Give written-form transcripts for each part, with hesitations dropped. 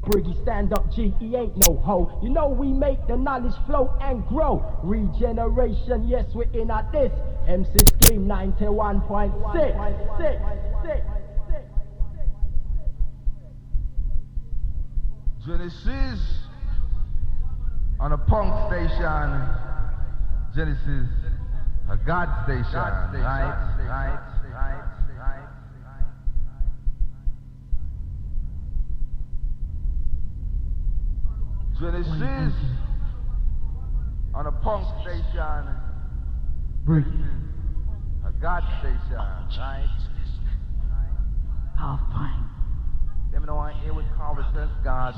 Briggy stand up G, he ain't no hoe. You know we make the knowledge flow and grow. Regeneration, yes, we're in at this. MC Scheme 91.6. Genesis on a punk station. Genesis, a God station. Right. Genesis on a punk station. Briggy, a God station. Right. half pint. Let me know why here we call ourselves God.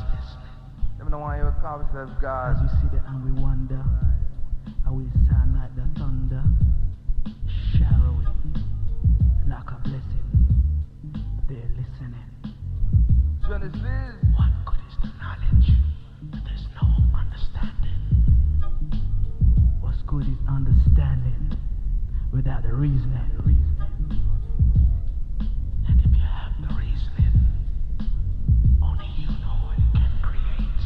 Let me know why here we call ourselves God. As we see that and we wonder, how we sound like the thunder, showering like a blessing. They're listening. Genesis. What good is the knowledge? There's no understanding. What's good is understanding without the reasoning. And if you have the reasoning, only you know what it can create.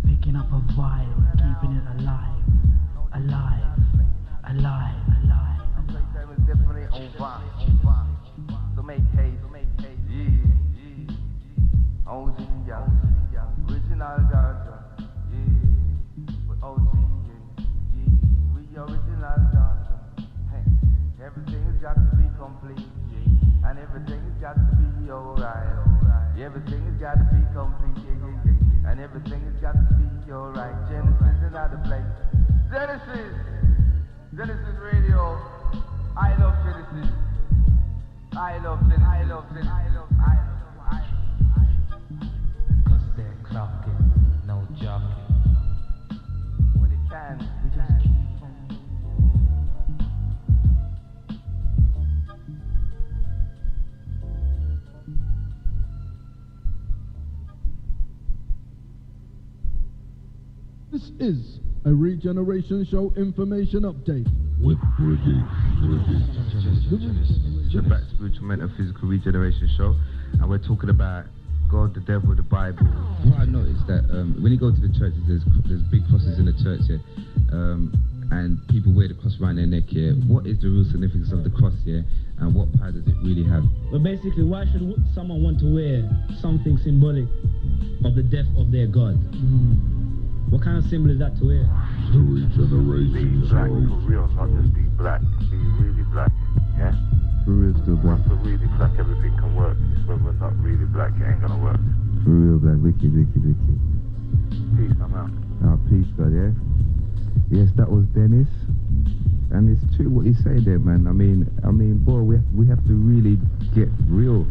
Picking up a vibe, keeping it alive. I'm definitely over. So make haste. Yeah. OG, yeah. Original Gaza. Yeah. With OG, yeah. We original Gaza. Hey. Everything's got to be complete, yeah. And everything's got to be alright. Everything's got to be complete, yeah. And everything's got to be alright. Genesis is another place. Genesis Radio. I love Genesis. Cause they're clocking, no jockey. When it can, we just keep on. This is a Regeneration Show information update with Briggy. The Black Spiritual Mental Physical Regeneration Show, and we're talking about God, the devil, the Bible. What I noticed that when you go to the churches, there's big crosses in the church here, and people wear the cross around their neck here. What is the real significance of the cross here, and what power does it really have? Well, basically, why should someone want to wear something symbolic of the death of their God? What kind of symbol is that to wear? The Regeneration Be black for real, not just be black, be really black, yeah? For real, still black. Once we're really black, everything can work. It's when we're not really black, it ain't gonna work. For real, black. Wicked. Peace, I'm out. Oh, peace, God, yeah? Yes, that was Dennis. And it's true what you say there, man. I mean, boy, we have to really get real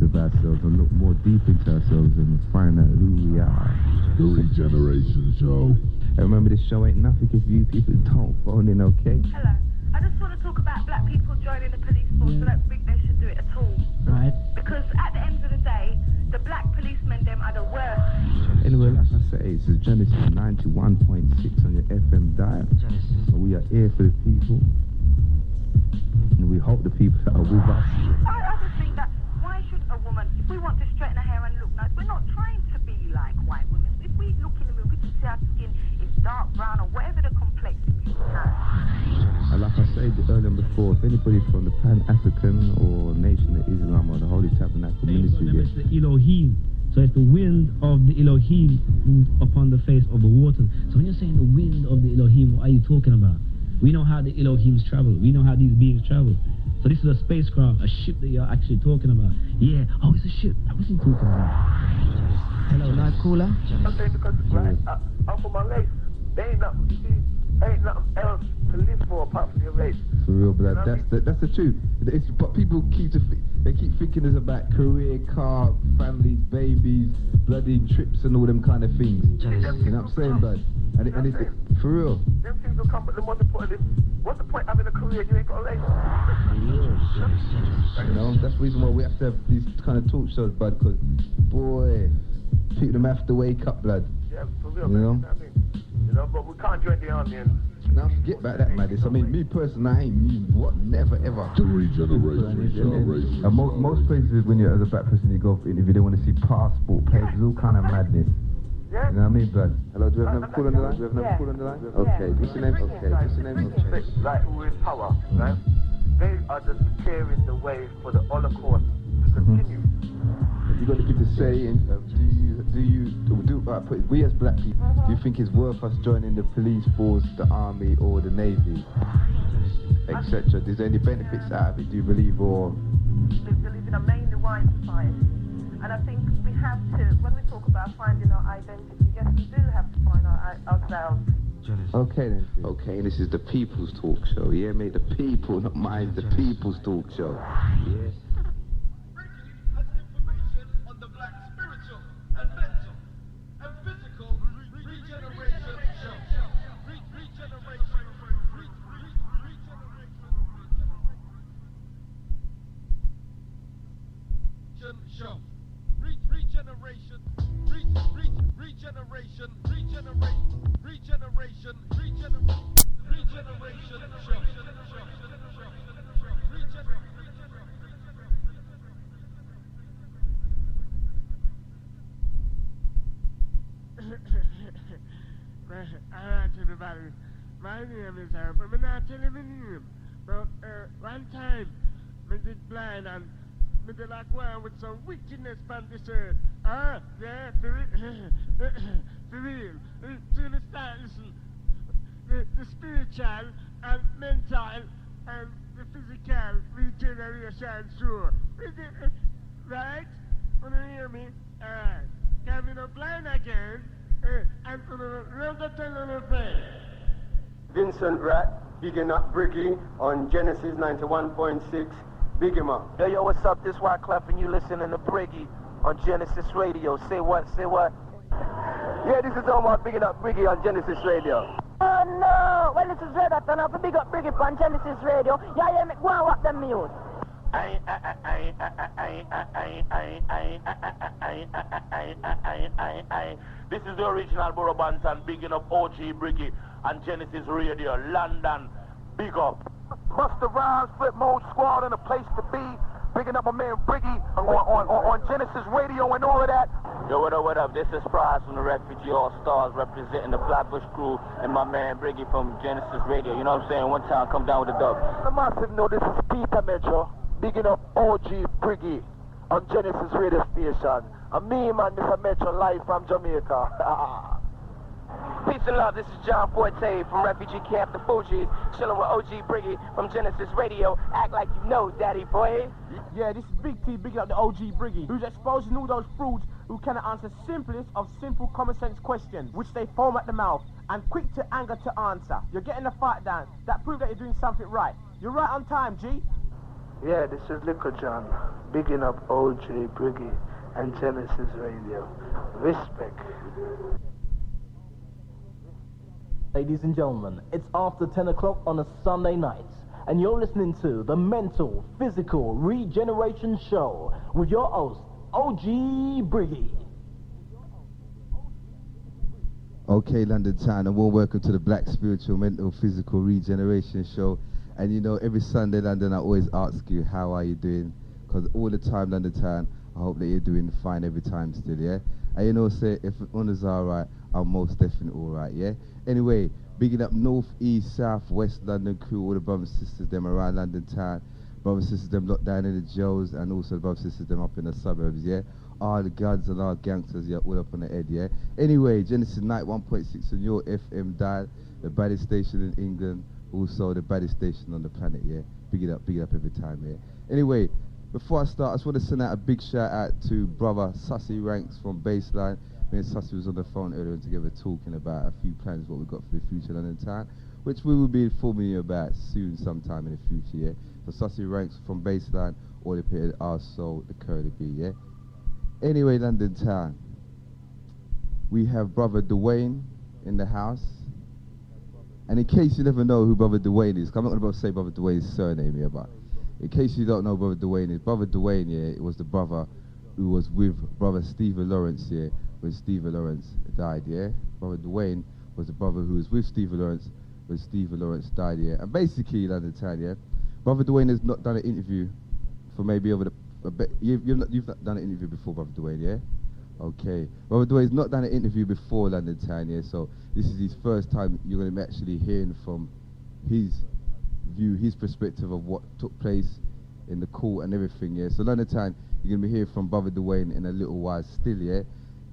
with ourselves and look more deep into ourselves and find out who we are. The Regeneration Show. And remember, this show ain't nothing if you people don't phone in, okay? Hello. I just want to talk about black people joining the police force. I don't think they should do it at all. Right. Because at the end of the day, the black policemen, them are the worst. Anyway, like I say, it's Genesis 91.6 on your FM dial. And we are here for the people. And we hope the people that are with us. I just think that why should a woman, if we want to straighten her hair and look nice, we're not trying to be like white women. If we look in the mirror, we can see our skin is dark brown or whatever the complexion you have. And like I said earlier before, if anybody from the Pan-African or Nation of Islam or the Holy Tabernacle Ministry, It's the Elohim. So it's the wind of the Elohim moved upon the face of the waters. So when you're saying the wind of the Elohim, what are you talking about? We know how the Elohims travel. We know how these beings travel. So this is a spacecraft, a ship that you're actually talking about. Yeah, oh, it's a ship. That was he talking about. Hello, night cooler. I'm saying because, right, I'm from my race. There ain't nothing else to live for apart from your race. For real, but that's the truth. But people keep thinking it's about career, car, family, babies, bloody trips and all them kind of things. You know what I'm saying, bud? And it's for real. Them things will come, but what's the point of having a career you ain't got a race? You know, that's the reason why we have to have these kind of talk shows, bud, because, boy, people them have to wake up, blood. Yeah, for real, you know? You know what I mean? You know, but we can't join the army and Now forget about that madness. I mean, me personally, I ain't mean what, never ever. To regeneration. Most places when you're as a black person, you go in, if you don't want to see passport papers, all kind of madness. Yeah? You know what I mean, blood? Hello, do we have another call on the line? Do we have another call on the line? Okay, what's your name? Okay, what's your name? Okay. Like who in power, right? They are just preparing the way for the Holocaust to continue. You're going to give the say in, we as black people, do you think it's worth us joining the police force, the army or the navy, etc.? Is there any benefits out of it, do you believe, or? We live in a mainly white society, and I think we have to, when we talk about finding our identity, yes, we do have to find ourselves. Okay then. Okay, this is the People's Talk Show, yeah, mate? The people, not mine, the People's Talk Show. Yes. Alright, everybody. My name is Herb, but I'm not telling my name. But one time, I did blind and I did like one with some wickedness on this earth. Yeah, for real. To the start, listen. The spiritual and mental and the physical regeneration show. Right? Wanna hear me? Alright. Having a blind again. And Vincent Rat, bigging up Briggy on Genesis 91.6. Big him up. Yo, what's up? This Wyclef and you listening to Briggy on Genesis Radio. Say what? Say what? Yeah, this is Omar bigging up Briggy on Genesis Radio. Oh no! Well, this is Red Hot and I have to big up Briggy on Genesis Radio. Yeah, me go and walk them mute. This is the original Borough Bantan, bigging up OG Briggy and Genesis Radio, London, big up. Buster Rhymes, Flip Mode Squad, and a place to be. Bigging up my man Briggy on Genesis Radio and all of that. Yo, what up? This is Prize from the Refugee All Stars, representing the Flatbush crew, and my man Briggy from Genesis Radio. You know what I'm saying? One time, come down with the dub. The massive know this is Peter Metro, bigging up OG Briggy on Genesis Radio Station. And me, man, Mr. Metro, live from Jamaica. Peace and love, this is John Forte from Refugee Camp The Fugees, chilling with OG Briggy from Genesis Radio. Act like you know, daddy boy. Yeah, this is Big T, bigging up the OG Briggy, who's exposing all those frauds who cannot answer simplest of simple common sense questions, which they foam at the mouth, and quick to anger to answer. You're getting the fight down. That proves that you're doing something right. You're right on time, G. Yeah, this is Little John, bigging up OG Briggy and Genesis Radio. Respect. Ladies and gentlemen, it's after 10 o'clock on a Sunday night, and you're listening to the Mental Physical Regeneration Show with your host, OG Briggy. Okay, London Town, and warm welcome to the Black Spiritual Mental Physical Regeneration Show. And you know, every Sunday, London, I always ask you, how are you doing? Because all the time, London Town, I hope that you're doing fine every time still, yeah? And you know, say, if the honours are alright, I'm most definitely alright, yeah? Anyway, bigging up North, East, South, West London crew, all the brothers and sisters, them around London Town, brothers and sisters, them locked down in the jails, and also the brothers and sisters, them up in the suburbs, yeah? All the guns and all gangsters, yeah, all up on the head, yeah? Anyway, Genesis 91.6 on your FM dial, the baddest station in England, also the baddest station on the planet, yeah? Big it up every time, yeah? Anyway, before I start, I just want to send out a big shout out to brother Sussy Ranks from Baseline. Me and Sussy was on the phone earlier together talking about a few plans what we've got for the future London Town, which we will be informing you about soon sometime in the future, yeah? So Sussy Ranks from Baseline, all the pitted also the Curly B, yeah? Anyway, London Town, we have brother Dwayne in the house. And in case you never know who brother Dwayne is, 'cause I'm not going to say brother Dwayne's surname here, but in case you don't know who brother Dwayne is, brother Dwayne, yeah, it was the brother who was with brother Stephen Lawrence, yeah, when Stephen Lawrence died, yeah? Brother Dwayne was the brother who was with Stephen Lawrence when Stephen Lawrence died, yeah. And basically, London Town, yeah. Brother Dwayne has not done an interview for maybe over a bit. You've not done an interview before, Brother Dwayne, yeah? Okay. Brother Dwayne's not done an interview before, London Town, yeah. So this is his first time you're going to be actually hearing from his view, his perspective of what took place in the court and everything, yeah. So London Town, you're going to be hearing from Brother Dwayne in a little while still, yeah.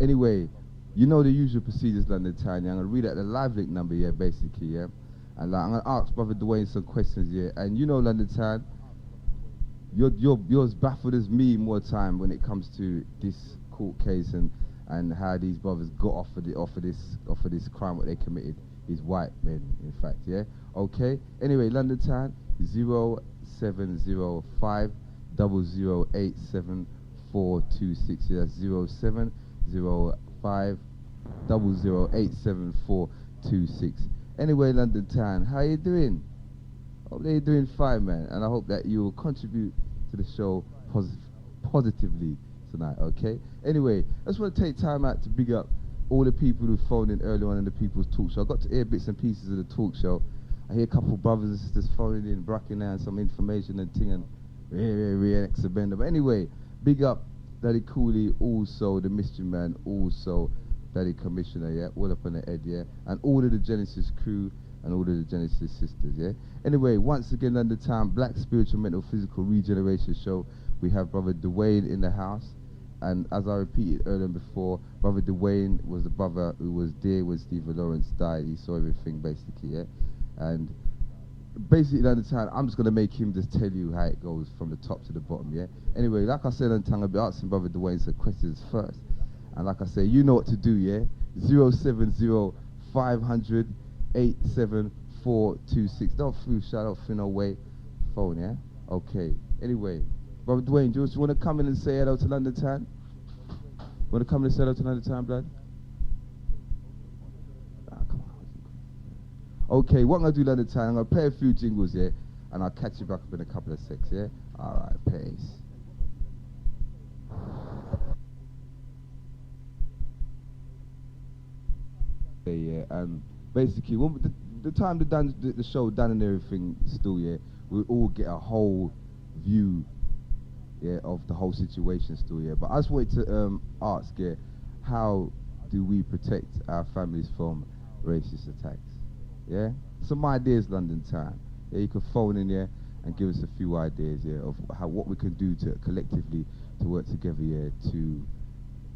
Anyway, you know the usual procedures, London Town, yeah. I'm going to read out the live link number, yeah, basically, yeah. And like, I'm going to ask Brother Dwayne some questions, yeah. And you know, London Town, you're as baffled as me more time when it comes to this court case and how these brothers got off of this crime what they committed. These white men, in fact, yeah. Okay. Anyway, London Town 0705 0087426. Yeah, that's 0705 0087426. Anyway, London Town, how you doing? Hope that you're doing fine, man, and I hope that you will contribute to the show positively tonight, okay? Anyway, I just want to take time out to big up all the people who phoned in earlier on in the People's Talk Show. I got to hear bits and pieces of the talk show. I hear a couple brothers and sisters phoning in, bracking down some information and ting and exabenda. But anyway, big up Daddy Cooley, also the Mystery Man, also Daddy Commissioner, yeah, all up on the head, yeah, and all of the Genesis crew and all of the Genesis sisters, yeah. Anyway, once again, London Town, Black Spiritual Mental Physical Regeneration Show. We have Brother Dwayne in the house, and as I repeated earlier before, Brother Dwayne was the brother who was there when Stephen Lawrence died. He saw everything basically, yeah. And basically, London Town, I'm just gonna make him just tell you how it goes from the top to the bottom, yeah. Anyway, like I said, London Town, I'll be asking Brother Dwayne some questions first, and like I say, you know what to do, yeah. 070 500 87426. Don't feel shout out for no way phone, yeah. Okay. Anyway, Brother Dwayne, do you want to come in and say hello to London Town? Want to come in and say hello to London Town, blood? Come on. Okay, what I'm gonna do, London Town, I'm gonna play a few jingles, yeah, and I'll catch you back up in a couple of secs, yeah. All right, peace. Okay, yeah, and basically, when the time the show done and everything still, yeah, we all get a whole view, yeah, of the whole situation still, yeah. But I just wanted to ask, yeah, how do we protect our families from racist attacks? Yeah, some ideas, London Town. Yeah, you can phone in, yeah, and give us a few ideas, yeah, of what we can do to collectively to work together, yeah, to, you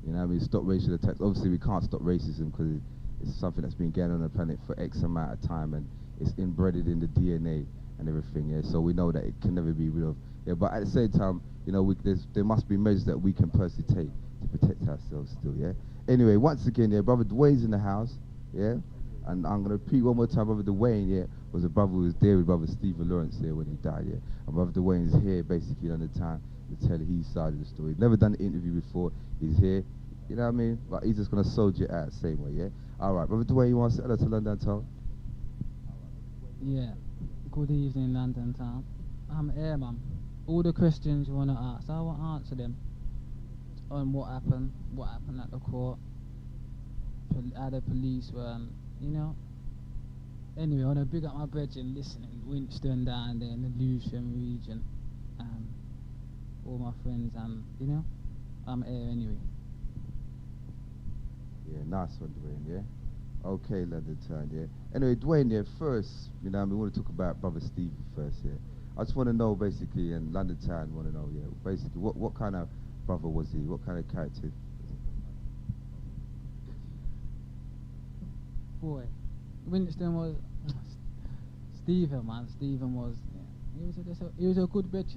know what I mean, stop racial attacks. Obviously, we can't stop racism because it's something that's been going on the planet for X amount of time, and it's embedded in the DNA and everything, yeah. So we know that it can never be rid of. Yeah, but at the same time, you know, there must be measures that we can personally take to protect ourselves still, yeah. Anyway, once again, yeah, Brother Dwayne's in the house, yeah. And I'm gonna repeat one more time, Brother Dwayne, yeah, was a brother who was there with Brother Stephen Lawrence here when he died, yeah. And Brother Dwayne's here basically on the time to tell his side of the story. Never done an interview before. He's here. You know what I mean? But he's just gonna soldier it out the same way, yeah? Alright, Brother Dwayne, you want to say hello to London Town? Yeah. Good evening, London Town. I'm here, man. All the questions you want to ask, I will answer them. On what happened at the court, how the police were, you know. Anyway, I want to big up my brethren listening, Winston down there in the Lewisham region, all my friends, and, you know, I'm here anyway. Yeah, nice one, Dwayne, yeah? Okay, London Town, yeah? Anyway, Dwayne, yeah, first, you know, we want to talk about Brother Stevie first, yeah? I just want to know, basically, and London Town want to know, yeah, basically, what kind of brother was he? What kind of character? Boy, Winston was... Stephen, man, Stephen was... Yeah, he was a good bitch.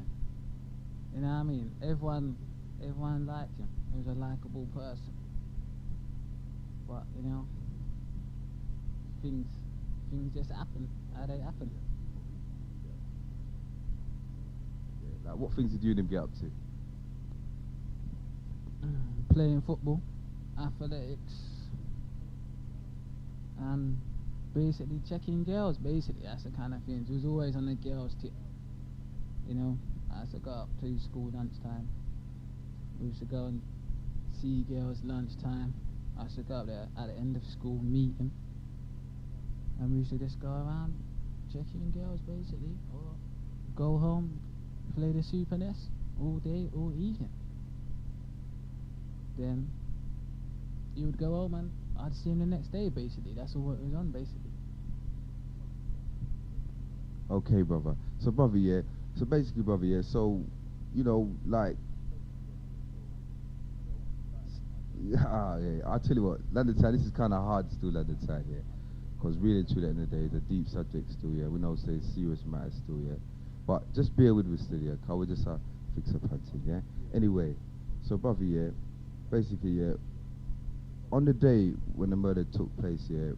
You know what I mean? Everyone liked him. He was a likable person. But, you know, things just happen how they happen. Yeah, like what things did you and him get up to? Playing football, athletics, and basically checking girls. Basically, that's the kind of things. He was always on the girls' tip. You know, I used to go up to school lunchtime. We used to go and see girls lunchtime. I used to go up there at the end of school, meet him, And we used to just go around checking girls basically, or go home, play the Super NES all day, all evening. Then he would go home and I'd see him the next day basically. That's all it was on basically. Okay, brother. So, brother, yeah. So basically, brother, yeah. So, you know, like, yeah. I'll tell you what. London side. This is kind of hard still, London side, yeah. Because really, truly, at the end of the day, it's a deep subject still, yeah. We know it's a serious matter still, yeah. But just bear with me still, yeah. Cause we just fix up hunting, yeah. Anyway, so brother, yeah. Basically, yeah. On the day when the murder took place, yeah.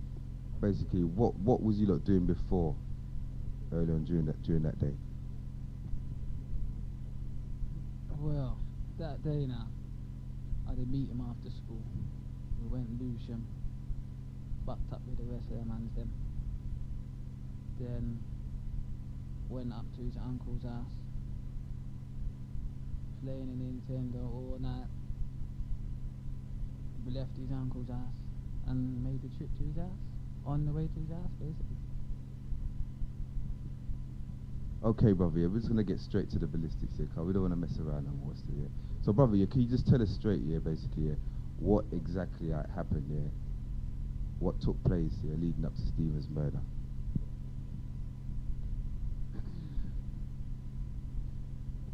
Basically, what was you lot doing before? Early on during that day. Well, that day now, I did meet him after school. We went Lewisham, bucked up with the rest of them and them. Then went up to his uncle's house, playing a Nintendo all night. We left his uncle's house and made the trip to his house. On the way to his house, basically. Okay, brother, yeah, we're just gonna get straight to the ballistics here, cause we don't wanna mess around no more still, yeah. So, brother, yeah, can you just tell us straight, yeah, basically, yeah, what exactly happened, yeah, what took place, yeah, leading up to Stephen's murder?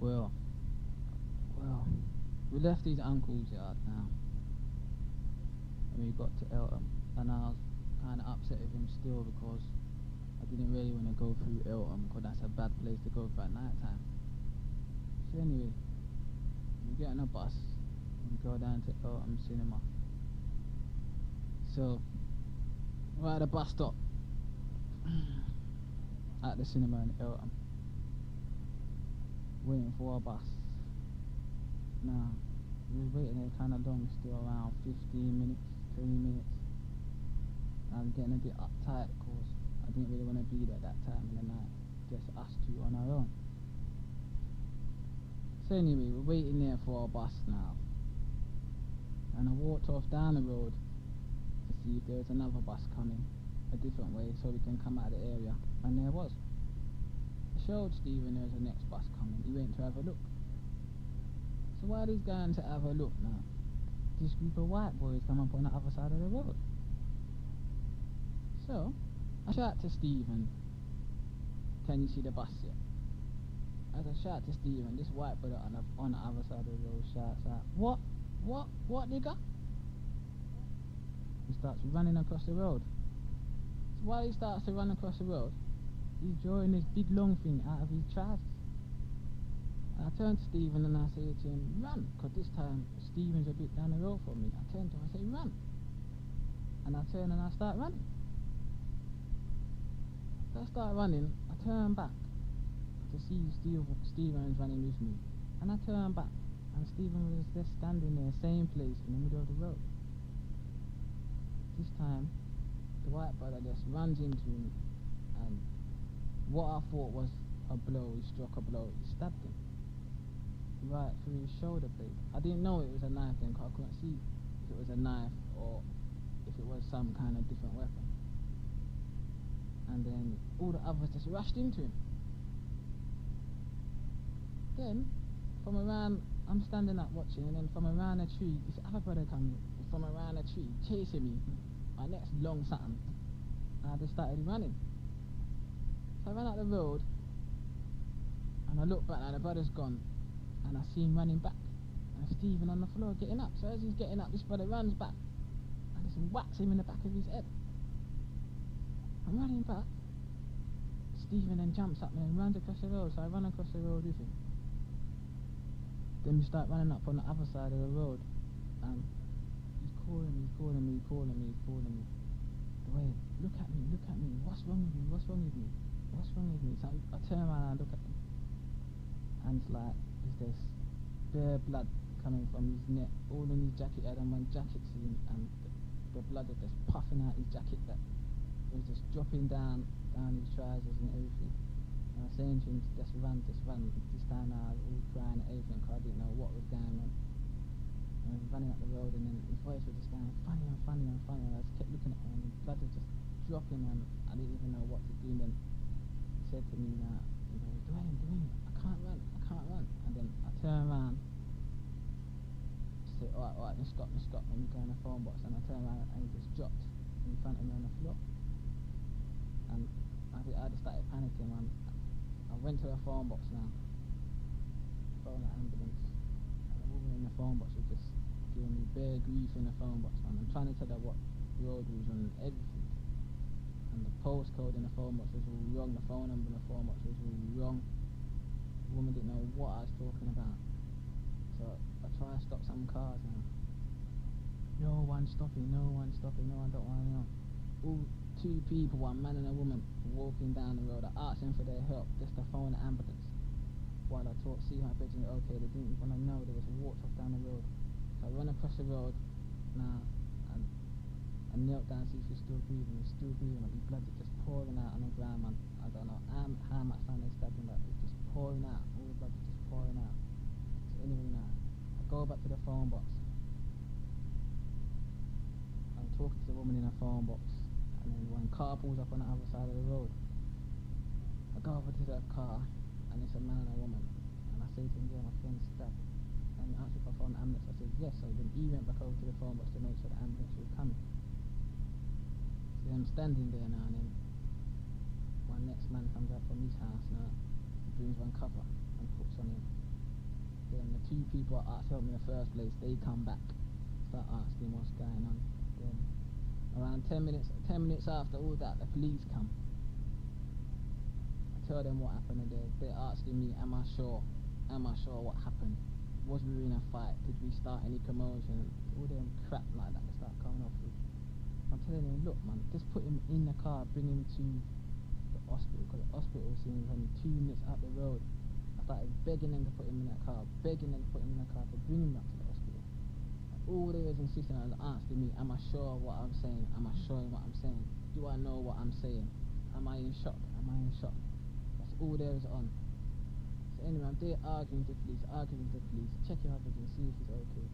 Well, we left his uncle's yard now, and we got to Eltham, and I was kind of upset with him still because I didn't really want to go through Eltham because that's a bad place to go for at night time. So anyway, we get on a bus and go down to Eltham Cinema. So we're at a bus stop at the cinema in Eltham, waiting for our bus. Now, we was waiting there kind of long, still around 15 minutes, 20 minutes. I'm getting a bit uptight because I didn't really want to be there that time in the night, just us two on our own. So anyway, we're waiting there for our bus now. And I walked off down the road to see if there was another bus coming a different way so we can come out of the area. And there was. I showed Stephen there was a next bus coming. He went to have a look. So while he's going to have a look now, this group of white boys come up on the other side of the road. So I shout to Stephen, can you see the bus yet? As I shout to Stephen, this white brother on the other side of the road shouts out, what nigga? He starts running across the road. So while he starts to run across the road, he's drawing this big long thing out of his trousers. And I turn to Stephen and I say to him, run, because this time Stephen's a bit down the road from me. I turn to him and I say, run. And I turn and I start running. So I start running, I turn back to see Stephen running with me. And I turn back and Stephen was just standing there, same place in the middle of the road. This time, the white brother just runs into him and what I thought was a blow, he struck a blow, he stabbed him right through his shoulder blade. I didn't know it was a knife then because I couldn't see if it was a knife or if it was some kind of different weapon. And then all the others just rushed into him. Then, from around, I'm standing up watching, and then from around a tree, this other brother comes from around a tree, chasing me, my next long something, and I just started running. So I ran out the road, and I looked back, and the brother's gone, and I see him running back, and Stephen on the floor getting up. So as he's getting up, this brother runs back, and just whacks him in the back of his head. I'm running back. Stephen then jumps up and runs across the road, so I run across the road with him. Then we start running up on the other side of the road, and he's calling me. Dwayne, look at me, what's wrong with me? So I turn around and I look at him, and it's like, there's this bare blood coming from his neck, all in his jacket. He had on one jacket seam, and the blood was just puffing out his jacket, that it was just dropping down his trousers and everything. And I was saying to him, just run. This time I was all crying and everything because I didn't know what was going on. And I was running up the road, and then his voice was just going funny. And I just kept looking at him, and the blood was just dropping, and I didn't even know what to do. And then he said to me, Dwayne, I can't run. And then I turn around, say, alright, let's stop, let me go in the phone box. And I turn around and he just dropped in front of me on the floor. And I just started panicking, man. I went to the phone box now, phone the ambulance, and the woman in the phone box was just giving me bare grief in the phone box, man. I'm trying to tell her what road we was on and everything. And the postcode in the phone box was all wrong, the phone number in the phone box was all wrong. The woman didn't know what I was talking about. So I try to stop some cars and no one stopping, no one don't want to know. All two people, one man and a woman, walking down the road. I asked them for their help, just to phone the ambulance. While I talked, see my bedroom, okay, they didn't want to know, they just walked off down the road. So I run across the road now and I knelt down to see if he's still breathing, but his blood is just pouring out on the ground, man. I don't know how much time they stabbed him, but it's just pouring out, all the blood is just pouring out. So anyway now, I go back to the phone box. I'm talking to the woman in the phone box, and then one car pulls up on the other side of the road. I go over to the car, and it's a man and a woman, and I say to him, yeah, my friend's stabbed. And he asked if I phoned the ambulance. I said yes. So then he went back over to the phone box to make sure the ambulance was coming. So I'm standing there now, and then my next man comes out from his house now. He brings one cover and puts on him. Then the two people I asked help me in the first place, they come back, start asking what's going on. Then around 10 minutes after all that, the police come. I tell them what happened, and they're asking me, am I sure what happened? Was we in a fight? Did we start any commotion? All them crap like that they start coming off with. I'm telling them, look man, just put him in the car, bring him to the hospital, because the hospital seems only 2 minutes up the road. I started begging them to put him in that car, to bring him back to the hospital. And all they was insisting on was asking me, am I sure of what I'm saying? Am I sure in what I'm saying? Do I know what I'm saying? Am I in shock? That's all there is on. So anyway, I'm there arguing with the police, checking everything, see if he's okay.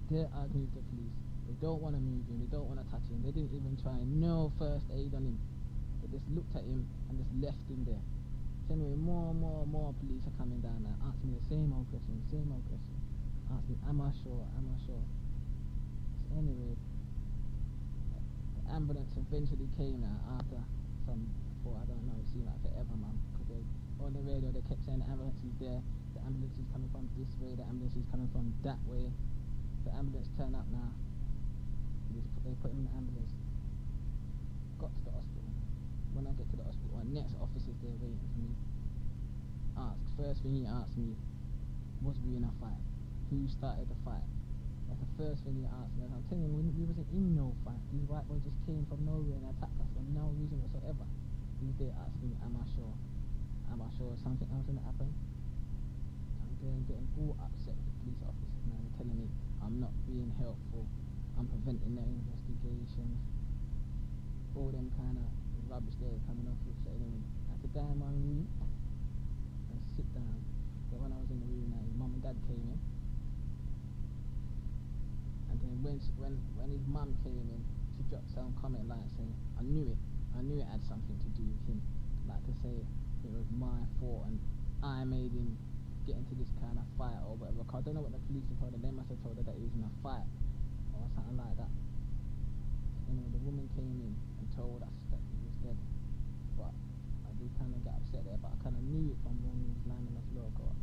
They're arguing with the police. They don't want to move him, they don't want to touch him. They didn't even try no first aid on him. They just looked at him and just left him there. So anyway, more police are coming down now, asking me the same old question. Asking, am I sure? So anyway, the ambulance eventually came now after I don't know, it seemed like forever, man. Because on the radio they kept saying the ambulance is there, the ambulance is coming from this way, the ambulance is coming from that way. The ambulance turned up now. They put him in the ambulance. Got to the hospital. When I get to the hospital, my next officer's there waiting for me. First thing he asked me, was we in a fight? Who started the fight? That's the first thing he asked me. And I'm telling him, we wasn't in no fight. These white boys just came from nowhere and attacked us for no reason whatsoever. He was there asking me, am I sure? Something else gonna happen? I'm there getting all upset with the police officers now. They're telling me I'm not being helpful. I'm preventing their investigations. All them kind of rubbish they're coming off with. So anyway, I had to go in my room and sit down. So when I was in the room now, his mum and dad came in. And then when his mum came in, she dropped some comment like saying, I knew it had something to do with him. Like to say it was my fault and I made him get into this kind of fight or whatever. Cause I don't know what the police have told her. They must have told her that he was in a fight or something like that. Anyway, the woman came in and told us that he was dead. But I did kind of get upset there, but I kind of knew it from when he was lying on the floor. Cause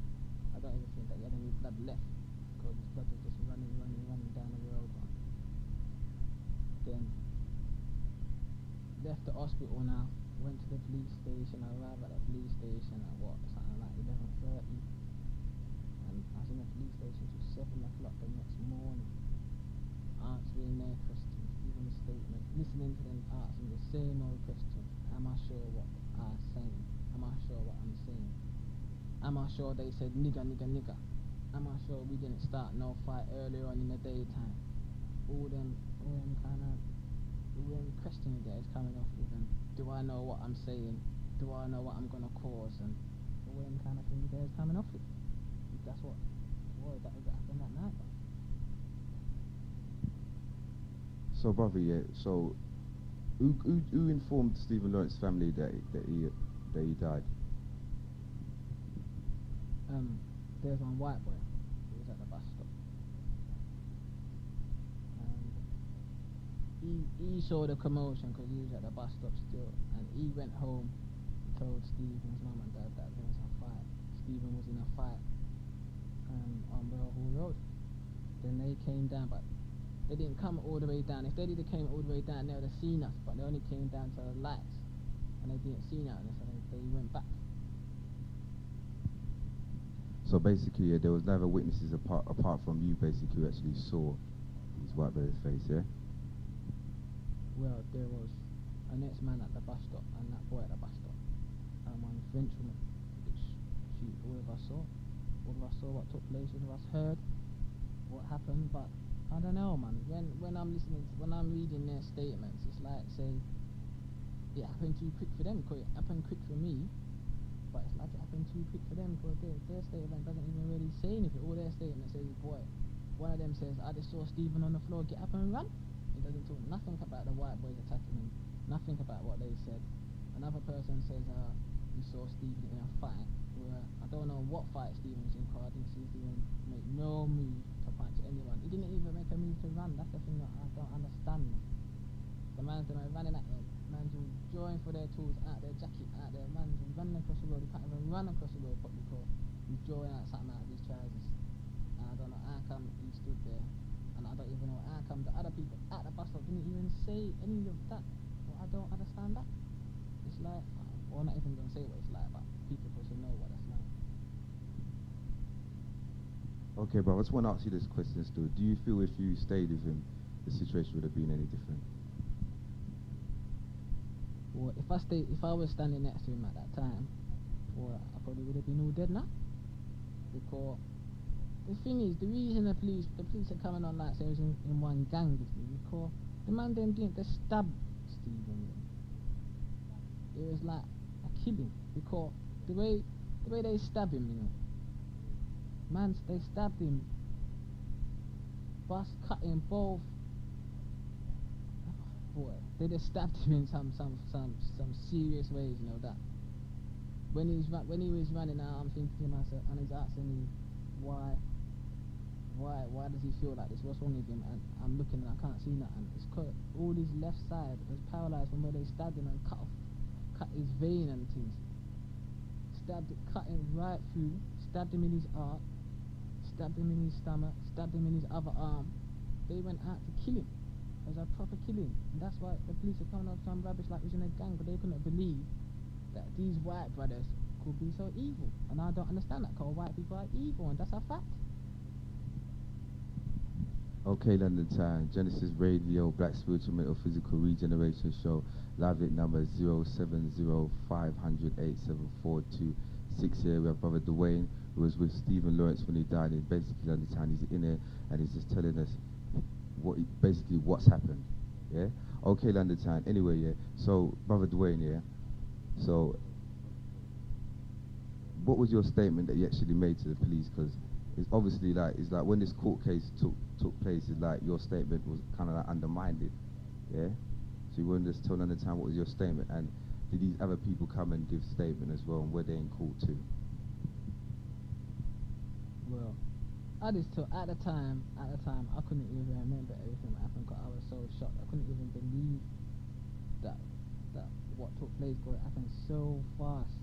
I don't even think that he had any blood left, because his blood was just running down the road. Then left the hospital now, went to the police station. I arrived at the police station at something like 11:30, and I was in the police station till 7 o'clock the next morning, answering their questions, giving a statement, listening to them asking the same old question. Am I sure what I'm saying? Am I sure what I'm saying? Am I sure they said nigga? Am I sure we didn't start no fight earlier on in the daytime? All them kind of questions that is coming off with them. Do I know what I'm saying? Do I know what I'm gonna cause? And all them kind of things that is coming off with. That's what happened that night. So brother, yeah, so Who informed Stephen Lawrence's family that he died? There's one white boy who was at the bus stop. And he saw the commotion because he was at the bus stop still, and he went home and told Stephen's mum and dad that there was a fight. Stephen was in a fight on Bell Hall Road. Then they came down, but they didn't come all the way down. If they did came all the way down, they would have seen us, but they only came down to the lights, and they didn't see nothing, so they went back. So basically, there was never witnesses apart from you, basically, who actually saw his white brother's face, yeah? Well, there was an ex-man at the bus stop and that boy at the bus stop, and one French woman, which all of us saw. All of us saw what took place, all of us heard what happened, but I don't know, man. When I'm listening, when I'm reading their statements, it's like, say, it happened too quick for them, because it happened quick for me, but it's like it happened too quick for them, because their statement doesn't even really say anything. All their statement says, boy, one of them says, I just saw Stephen on the floor, get up and run. It doesn't talk nothing about the white boys attacking him, nothing about what they said. Another person says, he saw Stephen in a fight, where I don't know what fight Stephen was in, because I didn't see Stephen make no move to punch anyone. He didn't even make a move to run. That's the thing that I don't understand. The man's running at them. Man's all drawing for their tools out their jacket, out their man's running across the road. He can't even run across the road properly, because he's drawing out something out of his trousers. And I don't know how come he stood there, and I don't even know how come the other people at the bus stop didn't even say any of that. Well, I don't understand that. It's like, well, I'm not even going to say what it's like, but people supposed to know what that's like. Okay, but I just want to ask you this question still. Do you feel if you stayed with him, the situation would have been any different? Well, if I was standing next to him at that time, well, I probably would have been all dead now. Because the thing is, the reason the police are coming on like say he was in one gang with me, because the man them didn't just stab Stephen. It was like a killing, because the way they stab him, you know, they stabbed him, cutting both. Boy, they just stabbed him in some serious ways, you know that. When he was running out, I'm thinking to myself, and he's asking me why does he feel like this? What's wrong with him? And I'm looking and I can't see nothing. It's cause all his left side was paralysed from where they stabbed him and cut his vein and things. Cut him right through, stabbed him in his heart, stabbed him in his stomach, stabbed him in his other arm. They went out to kill him. It was a proper killing, and that's why the police are coming up some rubbish like he was in a gang, but they couldn't believe that these white brothers could be so evil, and I don't understand that, because white people are evil, and that's a fact. Okay, London Town, Genesis Radio, Black Spiritual Mental Physical Regeneration Show, live at number 070-500-87426 here. We have Brother Dwayne, who was with Stephen Lawrence when he died. In basically London Town, he's in there, and he's just telling us what's happened, yeah? Okay, London Town, anyway, yeah, so, Brother Dwayne, yeah, so, what was your statement that you actually made to the police? Because it's obviously like, when this court case took place, it's like your statement was kind of like undermined, yeah? So you want to just tell London Town what was your statement, and did these other people come and give statement as well, and were they in court too? Well, at the time, I couldn't even remember everything that happened, because I was so shocked. I couldn't even believe that what took place, because it happened so fast.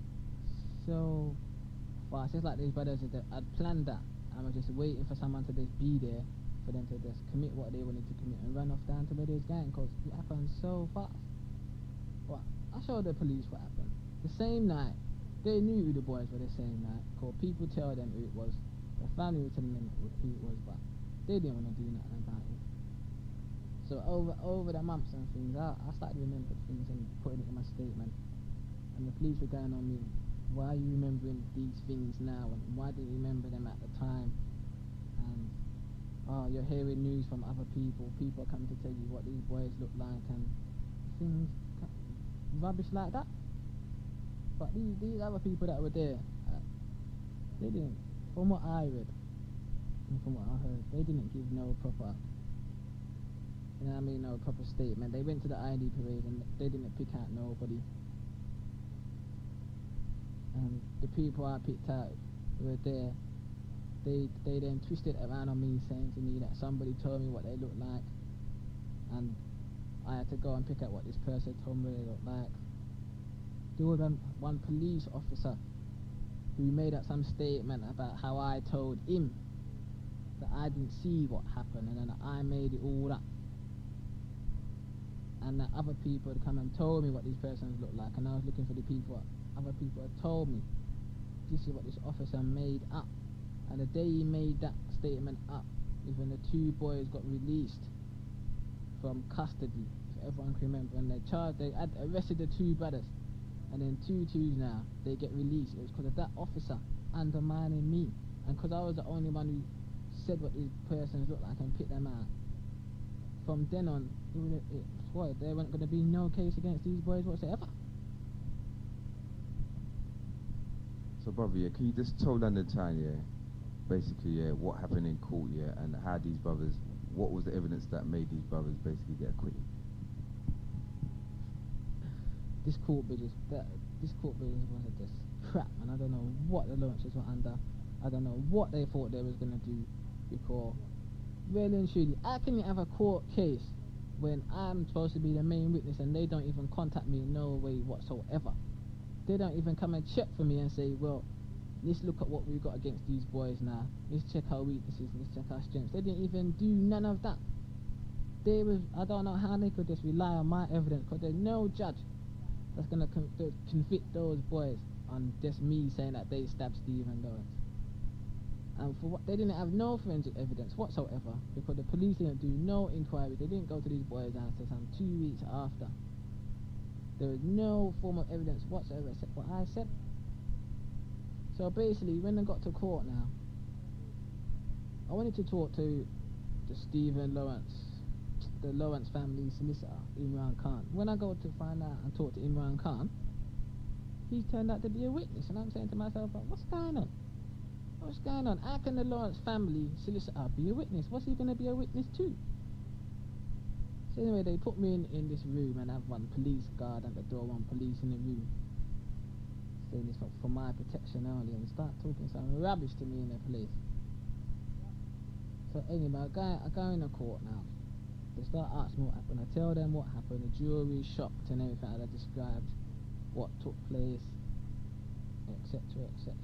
It's like these brothers had planned that, and were just waiting for someone to just be there, for them to just commit what they wanted to commit and run off down to where they was going, because it happened so fast. But I showed the police what happened. The same night, they knew who the boys were the same night, because people tell them who it was. The family were telling them who it was, but they didn't want to do nothing about it. So over the months and things, I started to remember things and putting it in my statement. And the police were going on me, why are you remembering these things now, and why didn't you remember them at the time? And you're hearing news from other people are coming to tell you what these boys look like, and things, rubbish like that. But these other people that were there, they didn't, from what I read and from what I heard, they didn't give no proper You know what I mean? No proper statement. They went to the ID parade and they didn't pick out nobody. And the people I picked out who were there, they then twisted around on me, saying to me that somebody told me what they looked like, and I had to go and pick out what this person told me they looked like. There was one police officer who made up some statement about how I told him that I didn't see what happened and then I made it all up. And that other people had come and told me what these persons looked like, and I was looking for the people. Other people had told me this is what this officer made up. And the day he made that statement up is when the two boys got released from custody, if everyone can remember. And they had arrested the two brothers, and then 2 twos now they get released. It was because of that officer undermining me, and because I was the only one who said what these persons looked like and picked them out. From then on, there wasn't going to be no case against these boys whatsoever. So, brother, yeah, can you just tell London Town, yeah, basically, yeah, what happened in court, yeah, and how these brothers, what was the evidence that made these brothers basically get acquitted? This court business was just crap, and I don't know what the launchers were under. I don't know what they thought they was gonna do, because really and truly, how can you have a court case when I'm supposed to be the main witness and they don't even contact me in no way whatsoever? They don't even come and check for me and say, well, let's look at what we've got against these boys now. Let's check our weaknesses, let's check our strengths. They didn't even do none of that. I don't know how they could just rely on my evidence, because there's no judge that's going to convict those boys on just me saying that they stabbed Stephen Lawrence. And for what, they didn't have no forensic evidence whatsoever, because the police didn't do no inquiry. They didn't go to these boys' house until some 2 weeks after. There was no form of evidence whatsoever except what I said. So basically, when I got to court now, I wanted to talk to the Stephen Lawrence, the Lawrence family solicitor, Imran Khan. When I go to find out and talk to Imran Khan, he's turned out to be a witness, and I'm saying to myself, what's going on? What's going on? How can the Lawrence family solicitor be a witness? What's he going to be a witness to? So anyway, they put me in this room and have one police guard at the door, one police in the room, saying this for my protection only, and start talking some rubbish to me in the police. So anyway, I go in the court now. They start asking what happened. I tell them what happened. The jury is shocked and everything I described, what took place, etc., etc.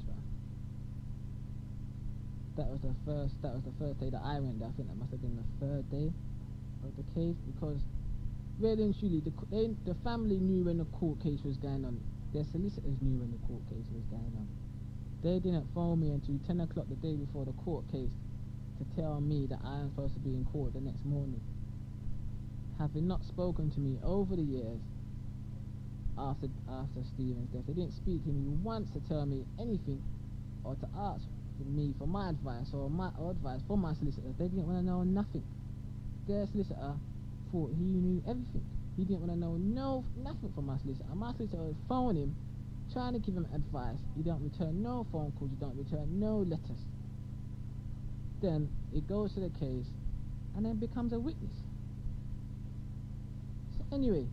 That was the first day that I went there. I think that must have been the 3rd day of the case, because really and truly, the family knew when the court case was going on. Their solicitors knew when the court case was going on. They didn't phone me until 10 o'clock the day before the court case to tell me that I am supposed to be in court the next morning. Having not spoken to me over the years after Stephen's death, they didn't speak to me once to tell me anything or to ask me for my advice or advice from my solicitors. They didn't want to know nothing. Their solicitor thought he knew everything. He didn't want to know nothing from my solicitor. My solicitor would phone him, trying to give him advice. He don't return no phone calls, he don't return no letters. Then it goes to the case and then becomes a witness. So anyway,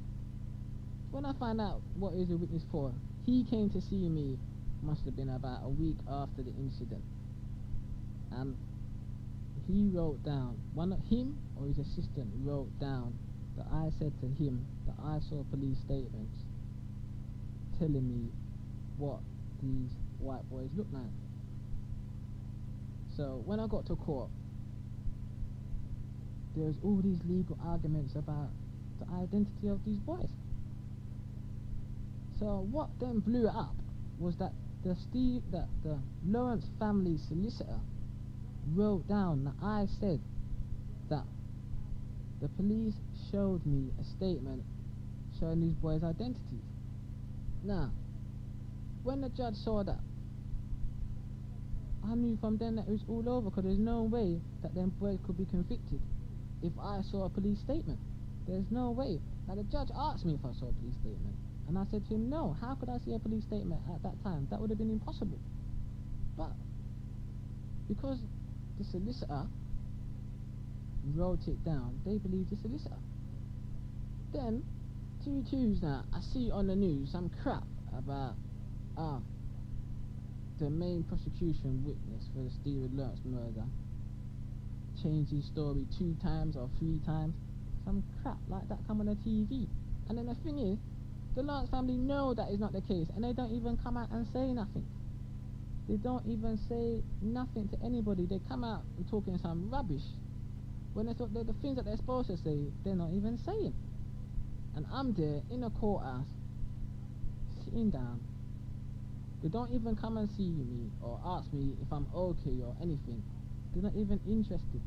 when I find out what he was a witness for, he came to see me, must have been about a week after the incident, and he wrote down, him or his assistant wrote down that I said to him that I saw police statements telling me what these white boys look like. So when I got to court, there was all these legal arguments about the identity of these boys. So what then blew it up was that the Lawrence family solicitor wrote down that I said that the police showed me a statement showing these boys' identities. Now, when the judge saw that, I knew from then that it was all over, because there's no way that them boys could be convicted if I saw a police statement. There's no way. Now the judge asked me if I saw a police statement, and I said to him, no, how could I see a police statement at that time? That would have been impossible. But because the solicitor wrote it down, they believed the solicitor. Then, 2 Tuesday, I see on the news some crap about the main prosecution witness for the Stephen Lawrence murder changed his story 2 times or 3 times. Some crap like that come on the TV. And then the thing is, the Lawrence family know that is not the case, and they don't even come out and say nothing. They don't even say nothing to anybody. They come out and talking some rubbish when they thought the things that they're supposed to say, they're not even saying. And I'm there in the courthouse, sitting down. They don't even come and see me or ask me if I'm okay or anything. They're not even interested.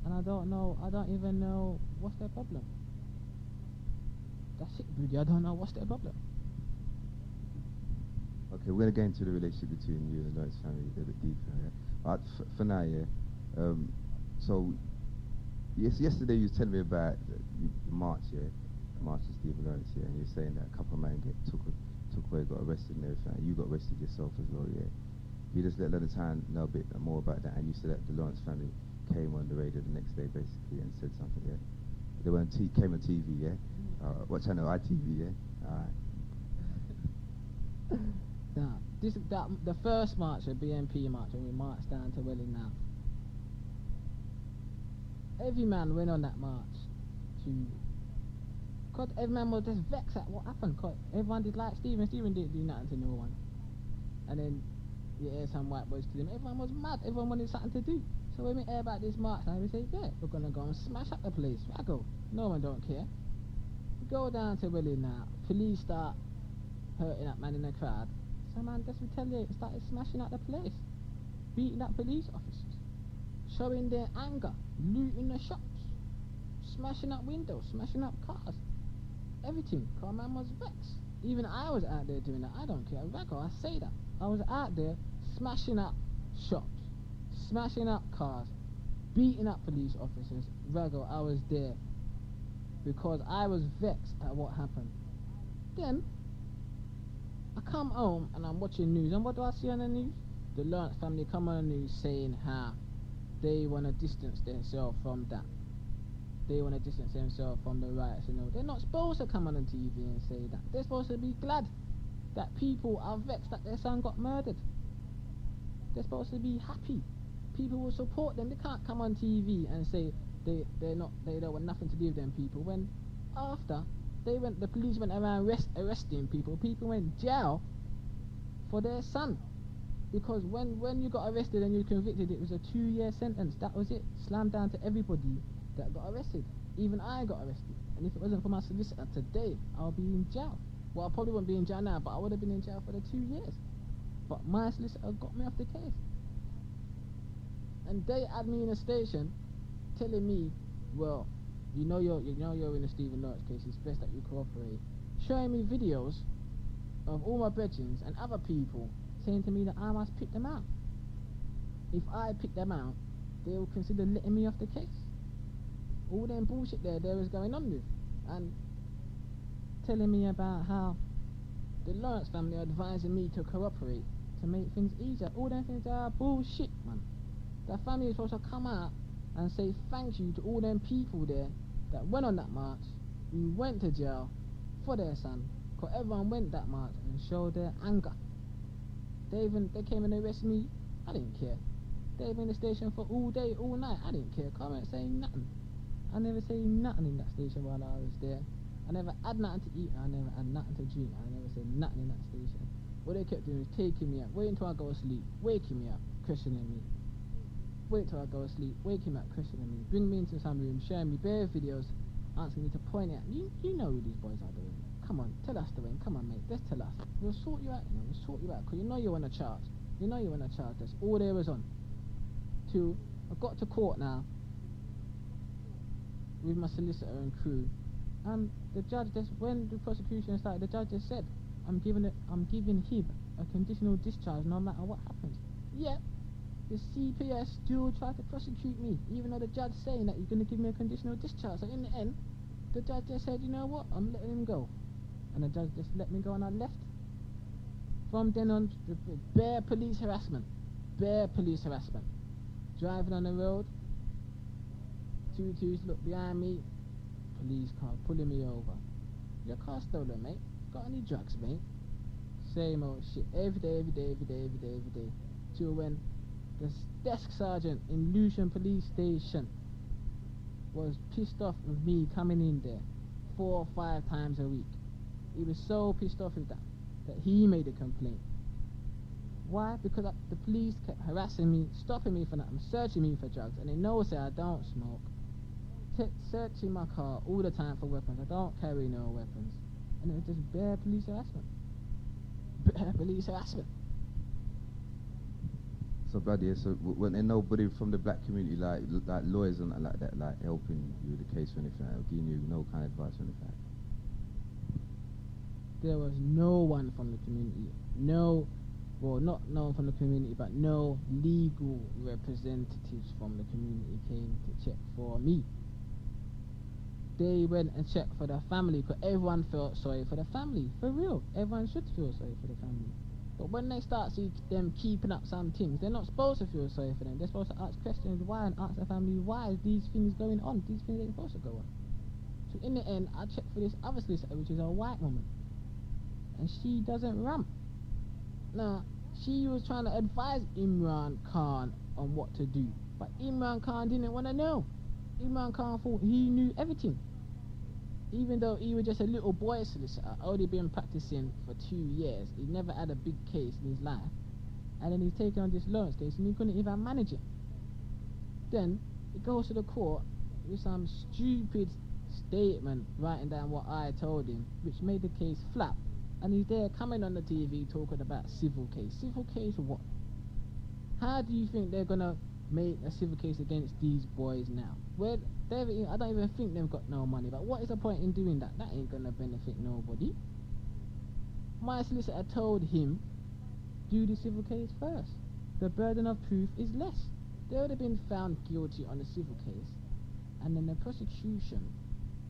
And I don't even know what's their problem. That's it, Briggy. I don't know what's their problem. Okay, we're going to get into the relationship between you and the Lawrence family a bit deeper, yeah? But for now, yeah, so yesterday you was telling me about the march, yeah? The march of Stephen Lawrence, yeah? And you're saying that a couple of men took away, got arrested and everything, and you got arrested yourself as well, yeah? You just let the town know a bit more about that, and you said that the Lawrence family came on the radio the next day, basically, and said something, yeah? They came on TV, yeah? What channel? ITV, yeah? Alright. Now, the first march, the BNP march, when we marched down to Welling now, every man went on that march because every man was just vexed at what happened, because everyone did like Stephen didn't do nothing to no one. And then you hear some white boys to them, everyone was mad, everyone wanted something to do. So when we hear about this march now, we say, yeah, we're gonna go and smash up the place. I go, no one don't care. We go down to Welling now, police start hurting that man in the crowd. So man just retaliated and started smashing up the place, beating up police officers, showing their anger, looting the shops, smashing up windows, smashing up cars, everything. Cause man was vexed. Even I was out there doing that. I don't care. I say that. I was out there smashing up shops, smashing up cars, beating up police officers. Raggo, I was there because I was vexed at what happened. Then I come home and I'm watching news, and what do I see on the news? The Lawrence family come on the news saying how they want to distance themselves from that. They want to distance themselves from the riots and all. They're not supposed to come on the TV and say that. They're supposed to be glad that people are vexed that their son got murdered. They're supposed to be happy. People will support them. They can't come on TV and say they don't want nothing to do with them people, when after the police went around arresting people. People went jail for their son, because when you got arrested and you were convicted, it was a 2-year sentence. That was it. Slammed down to everybody that got arrested. Even I got arrested, and if it wasn't for my solicitor today, I'll be in jail. Well, I probably wouldn't be in jail now, but I would have been in jail for the 2 years. But my solicitor got me off the case, and they had me in a station telling me, well, you know you're in the Stephen Lawrence case, it's best that you cooperate. Showing me videos of all my brethren and other people saying to me that I must pick them out. If I pick them out, they will consider letting me off the case. All them bullshit there was going on with, and telling me about how the Lawrence family are advising me to cooperate to make things easier. All them things are bullshit, man. The family is supposed to come out and say thank you to all them people there that went on that march, who went to jail for their son, because everyone went that march and showed their anger. They came and arrested me, I didn't care. They were in the station for all day, all night, I didn't care. Come and say nothing. I never say nothing in that station while I was there. I never had nothing to eat, I never had nothing to drink, I never said nothing in that station. What they kept doing was taking me out, waiting until I go to sleep, waking me up, questioning me. Wait till I go to sleep, waking me up, questioning me, bring me into some room, showing me bare videos, asking me to point at me. You know who these boys are doing. Come on, tell us, Dwayne, come on, mate, let's tell us. We'll sort you out, we'll sort you out, because you know you're on a charge. You know you're on a charge, that's all there was on. Till I got to court now, with my solicitor and crew, and the judge just, when the prosecution started, the judge just said, I'm giving him a conditional discharge no matter what happens. Yeah. The CPS still tried to prosecute me, even though the judge saying that he's going to give me a conditional discharge. So in the end, the judge just said, you know what, I'm letting him go. And the judge just let me go and I left. From then on, bare police harassment. Driving on the road, 2 twos look behind me, police car pulling me over. Your car stolen, mate. Got any drugs, mate? Same old shit. Every day. Till when the desk sergeant in Lucian Police Station was pissed off with me coming in there 4 or 5 times a week. He was so pissed off with that he made a complaint. Why? Because the police kept harassing me, stopping me for nothing, searching me for drugs, and they know say I don't smoke. Searching my car all the time for weapons. I don't carry no weapons. And it was just bare police harassment. Bare police harassment. So bloody, so when there nobody from the black community, like lawyers and like that, like helping you with the case or anything, like, giving you no kind of advice or anything. There was no one from the community. No, well, not no one from the community, but no legal representatives from the community came to check for me. They went and checked for the family because everyone felt sorry for the family. For real, everyone should feel sorry for the family. But when they start see them keeping up some things, they're not supposed to feel sorry for them. They're supposed to ask questions why and ask the family why is these things going on. These things ain't supposed to go on. So in the end, I checked for this other solicitor, which is a white woman, and she doesn't ramp. Now, she was trying to advise Imran Khan on what to do, but Imran Khan didn't want to know. Imran Khan thought he knew everything, even though he was just a little boy solicitor, only been practicing for 2 years. He never had a big case in his life, and then he's taken on this Lawrence case and he couldn't even manage it. Then he goes to the court with some stupid statement writing down what I told him, which made the case flap, and he's there coming on the TV talking about civil case. Civil case what? How do you think they're gonna make a civil case against these boys now? Where I don't even think they've got no money, but what is the point in doing that? That ain't gonna benefit nobody. My solicitor told him, do the civil case first. The burden of proof is less. They would have been found guilty on the civil case, and then the prosecution,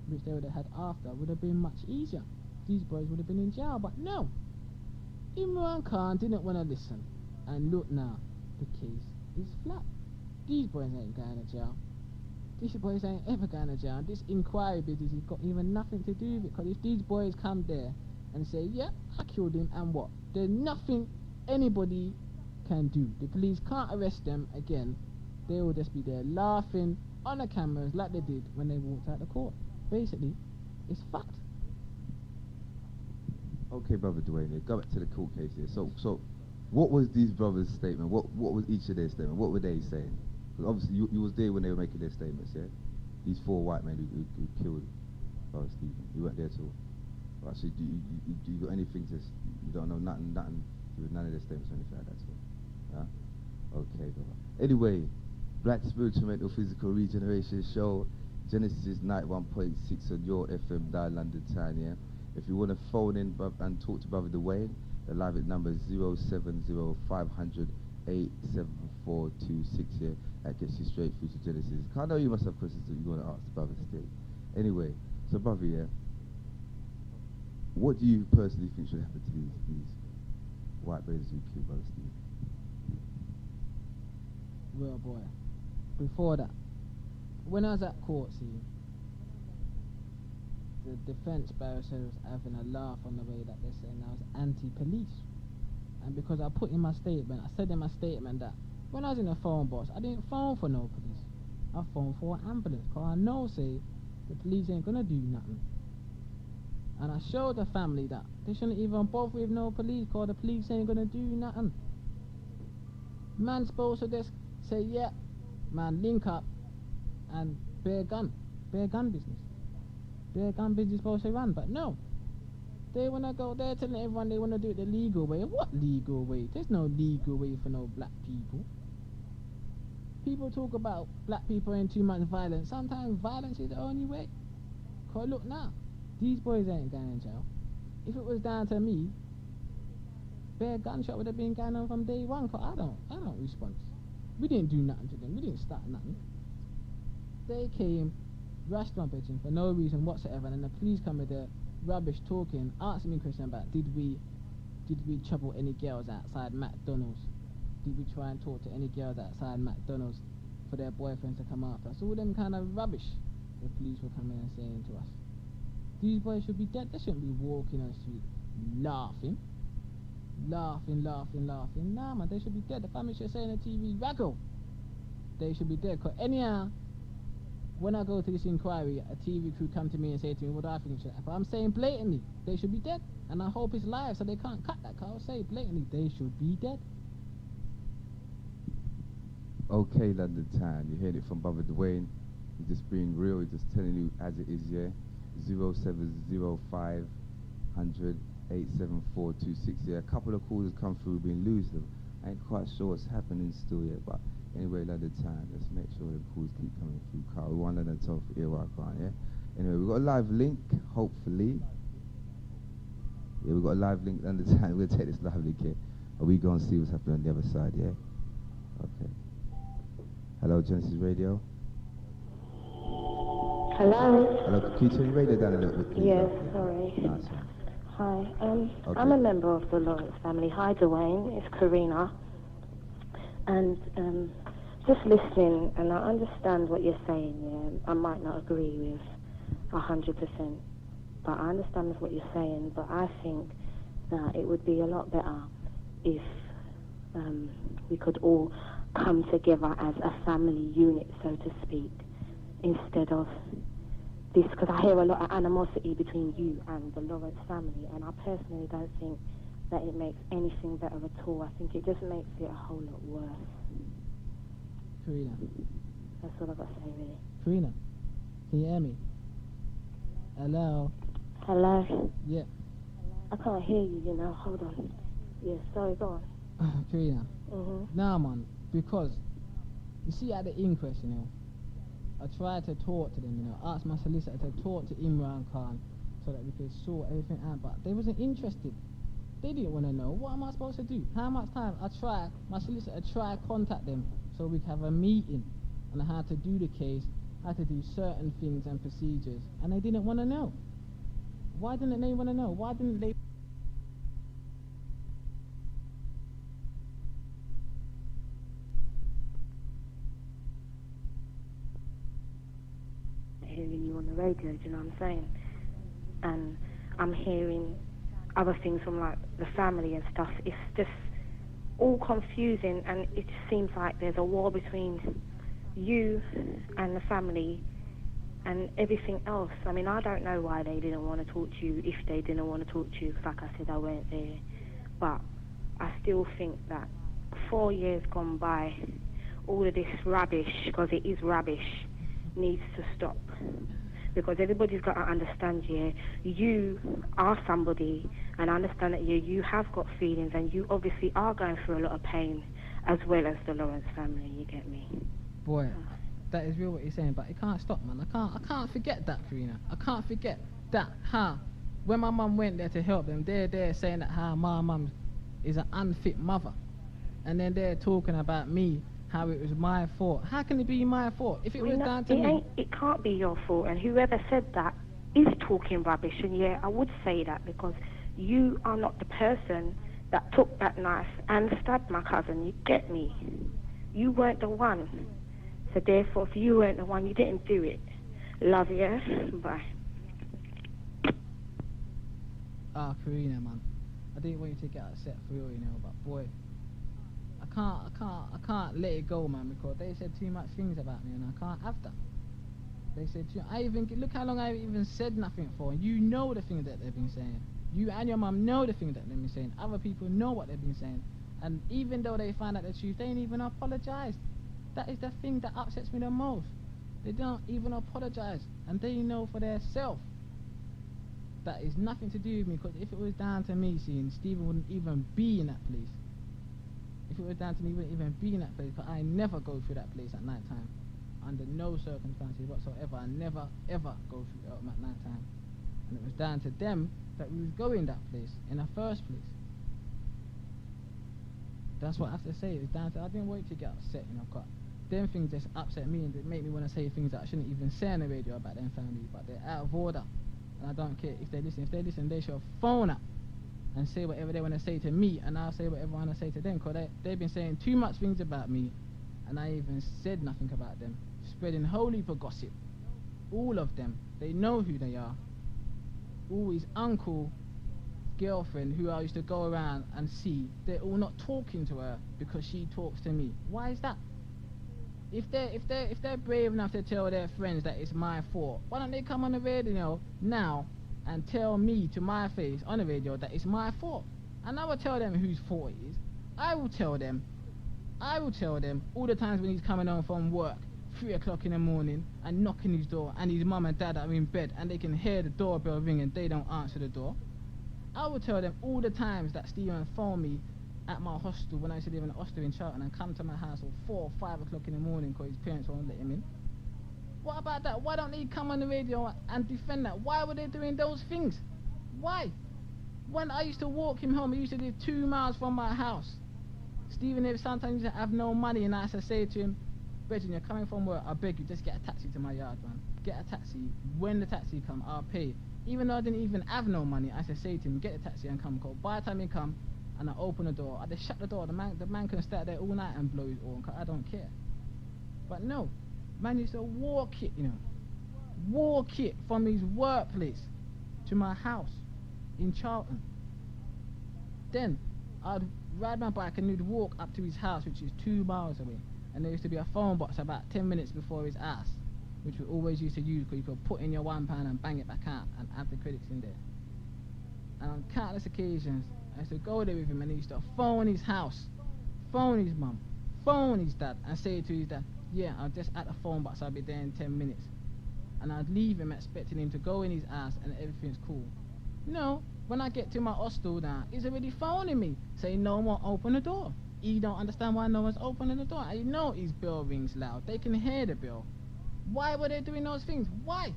which they would have had after, would have been much easier. These boys would have been in jail, but no. Imran Khan didn't want to listen, and look now, the case is flat. These boys ain't going to jail. These boys ain't ever going to jail. This inquiry business has got even nothing to do with it, because if these boys come there and say, yeah, I killed him, and what? There's nothing anybody can do. The police can't arrest them again. They will just be there laughing on the cameras like they did when they walked out the court. Basically, it's fact. Okay, brother Dwayne, go back to the court case here. So what was these brothers' statement? What was each of their statement? What were they saying? Because obviously you was there when they were making their statements, yeah? These 4 white men who killed Brother Stephen. You weren't there at all. Right, so do you got anything to... You don't know nothing to do with none of their statements or anything like that, so? Yeah? Okay, brother. Anyway, Black Spiritual Mental Physical Regeneration Show, Genesis 91.6 on your FM dial, London Town, yeah? If you want to phone in and talk to Brother Dwayne, the live at number 070-500-87426 here. That gets you straight through to Genesis. I know you must have questions that you want to ask the brother still. Anyway, so brother, yeah, what do you personally think should happen to these white brothers who killed Brother Steve? Well, boy, before that, when I was at court, see, the defense barrister was having a laugh on the way that they're saying I was anti-police. And because I put in my statement, I said in my statement that when I was in a phone box, I didn't phone for no police. I phoned for an ambulance, because I know, say, the police ain't gonna do nothing. And I showed the family that they shouldn't even bother with no police, because the police ain't gonna do nothing. Man's supposed to just say, yeah, man, link up and bear gun business. Their gun business is supposed to run, but no. They want to go there telling everyone they want to do it the legal way. What legal way? There's no legal way for no black people. People talk about black people ain't too much violence. Sometimes violence is the only way. Cause look now, these boys ain't going in jail. If it was down to me, bare gunshot would have been going on from day one, cause I don't respond. We didn't do nothing to them. We didn't start nothing. They came, rushed my bedroom for no reason whatsoever, and then the police come with their rubbish talking, asking me a question about did we trouble any girls outside McDonald's? Did we try and talk to any girls outside McDonald's for their boyfriends to come after us. All them kind of rubbish the police were coming and saying to us. These boys should be dead. They shouldn't be walking on the street laughing. Laughing. Nah, man, they should be dead. The family should say on the TV, Raggle. They should be dead. Because anyhow, when I go to this inquiry, a TV crew come to me and say to me, what do I think should happen? I'm saying blatantly, they should be dead. And I hope it's live so they can't cut that. Cause I'll say blatantly, they should be dead. Okay, London Town, you're hearing it from Brother Dwayne. He's just being real, he's just telling you as it is, yeah. 0705 100 87426, yeah. A couple of calls have come through, we've been losing them. I ain't quite sure what's happening still yet, but anyway, London Town, let's make sure the calls keep coming through. Carl, we want London Town for Earwalk on, yeah. Anyway, we've got a live link, hopefully. Yeah, we've got a live link, London Town. We're gonna take this live link here, and we go and see what's happening on the other side, yeah. Okay. Hello, Genesis Radio. Hello. Hello, can you turn your radio down a little bit, please? Yes, sorry. Nice one. Hi, Okay. I'm a member of the Lawrence family. Hi, Dwayne. It's Karina. And just listening, and I understand what you're saying. Yeah, I might not agree with 100%, but I understand what you're saying. But I think that it would be a lot better if we could all come together as a family unit, so to speak, instead of this, because I hear a lot of animosity between you and the Lawrence family, and I personally don't think that it makes anything better at all. I think it just makes it a whole lot worse. Karina. That's all I've got to say, really. Karina, can you hear me? Hello? Hello? Yeah. I can't hear you, you know. Hold on. Yeah, sorry, go on. Karina. Mm-hmm. Nah, man, because, you see at the inquest, you know, I tried to talk to them, you know, asked my solicitor to talk to Imran Khan so that we could sort everything out, but they wasn't interested. They didn't want to know. What am I supposed to do? How much time? My solicitor tried to contact them so we could have a meeting on how to do the case, how to do certain things and procedures, and they didn't want to know. Why didn't they want to know? Why didn't they? Hearing you on the radio, do you know what I'm saying? And I'm hearing other things from like the family and stuff. It's just all confusing, and it just seems like there's a war between you and the family and everything else. I mean, I don't know why they didn't want to talk to you, if they didn't want to talk to you, because like I said, I weren't there. But I still think that 4 years gone by, all of this rubbish, because it is rubbish, needs to stop. Because everybody's got to understand, yeah, you are somebody, and I understand that, yeah, you have got feelings, and you obviously are going through a lot of pain, as well as the Lawrence family, you get me? Boy, that is real what you're saying, but it can't stop, man. I can't forget that, Karina. I can't forget that, when my mum went there to help them, they're there saying that my mum is an unfit mother. And then they're talking about me, how it was my fault. How can it be my fault? If it was down to me... It can't be your fault, and whoever said that is talking rubbish, and yeah, I would say that, because you are not the person that took that knife and stabbed my cousin, you get me? You weren't the one. So therefore, if you weren't the one, you didn't do it. Love you. Bye. Karina, man. I didn't want you to get upset for real, you know, but boy, I can't let it go, man, because they said too much things about me, and I can't have that. They said, look how long I even said nothing for, and you know the things that they've been saying. You and your mum know the things that they've been saying. Other people know what they've been saying. And even though they find out the truth, they ain't even apologized. That is the thing that upsets me the most. They don't even apologize, and they know for themselves that is nothing to do with me, because if it was down to me, seeing Stephen wouldn't even be in that place. If it was down to me, he wouldn't even be in that place, because I never go through that place at night time. Under no circumstances whatsoever. I never, ever go through it at night time. And it was down to them that we was going that place in the first place. That's what I have to say. It's down to, I didn't want you to get upset, you know, because them things just upset me, and they make me want to say things that I shouldn't even say on the radio about them families, but they're out of order. And I don't care if they listen. If they listen, they should phone up and say whatever they want to say to me, and I'll say whatever I want to say to them, because they've been saying too much things about me, and I even said nothing about them, spreading holy for gossip. All of them, they know who they are. All his uncle, girlfriend, who I used to go around and see, they're all not talking to her because she talks to me. Why is that? If they're brave enough to tell their friends that it's my fault, why don't they come on the radio now and tell me to my face on the radio that it's my fault? And I will tell them whose fault it is. I will tell them all the times when he's coming home from work, 3 o'clock in the morning, and knocking his door, and his mum and dad are in bed, and they can hear the doorbell ring and they don't answer the door. I will tell them all the times that Stephen phoned me at my hostel when I used to live in a hostel in Charlton and come to my house at 4 or 5 o'clock in the morning because his parents won't let him in. What about that? Why don't they come on the radio and defend that? Why were they doing those things? Why? When I used to walk him home, he used to live 2 miles from my house. Stephen, if sometimes used to have no money, and I used to say to him, Brethren, you're coming from work, I beg you, just get a taxi to my yard, man. Get a taxi. When the taxi come, I'll pay. Even though I didn't even have no money, I used to say to him, get a taxi and come. Cause by the time he come, and I open the door, I just shut the door. The man can stay there all night and blow his horn, cause I don't care. But no, man used to walk it, walk it from his workplace to my house in Charlton. Then I'd ride my bike and he'd walk up to his house, which is 2 miles away. And there used to be a phone box about 10 minutes before his house, which we always used to use because you could put in your £1 and bang it back out and have the credits in there. And on countless occasions, I used to go there with him and he used to phone his house, phone his mum, phone his dad and say to his dad, yeah, I'm just at the phone box, I'll be there in 10 minutes. And I'd leave him expecting him to go in his house and everything's cool. No, when I get to my hostel now, he's already phoning me, saying no one open the door. He don't understand why no one's opening the door. I know his bell rings loud. They can hear the bell. Why were they doing those things? Why?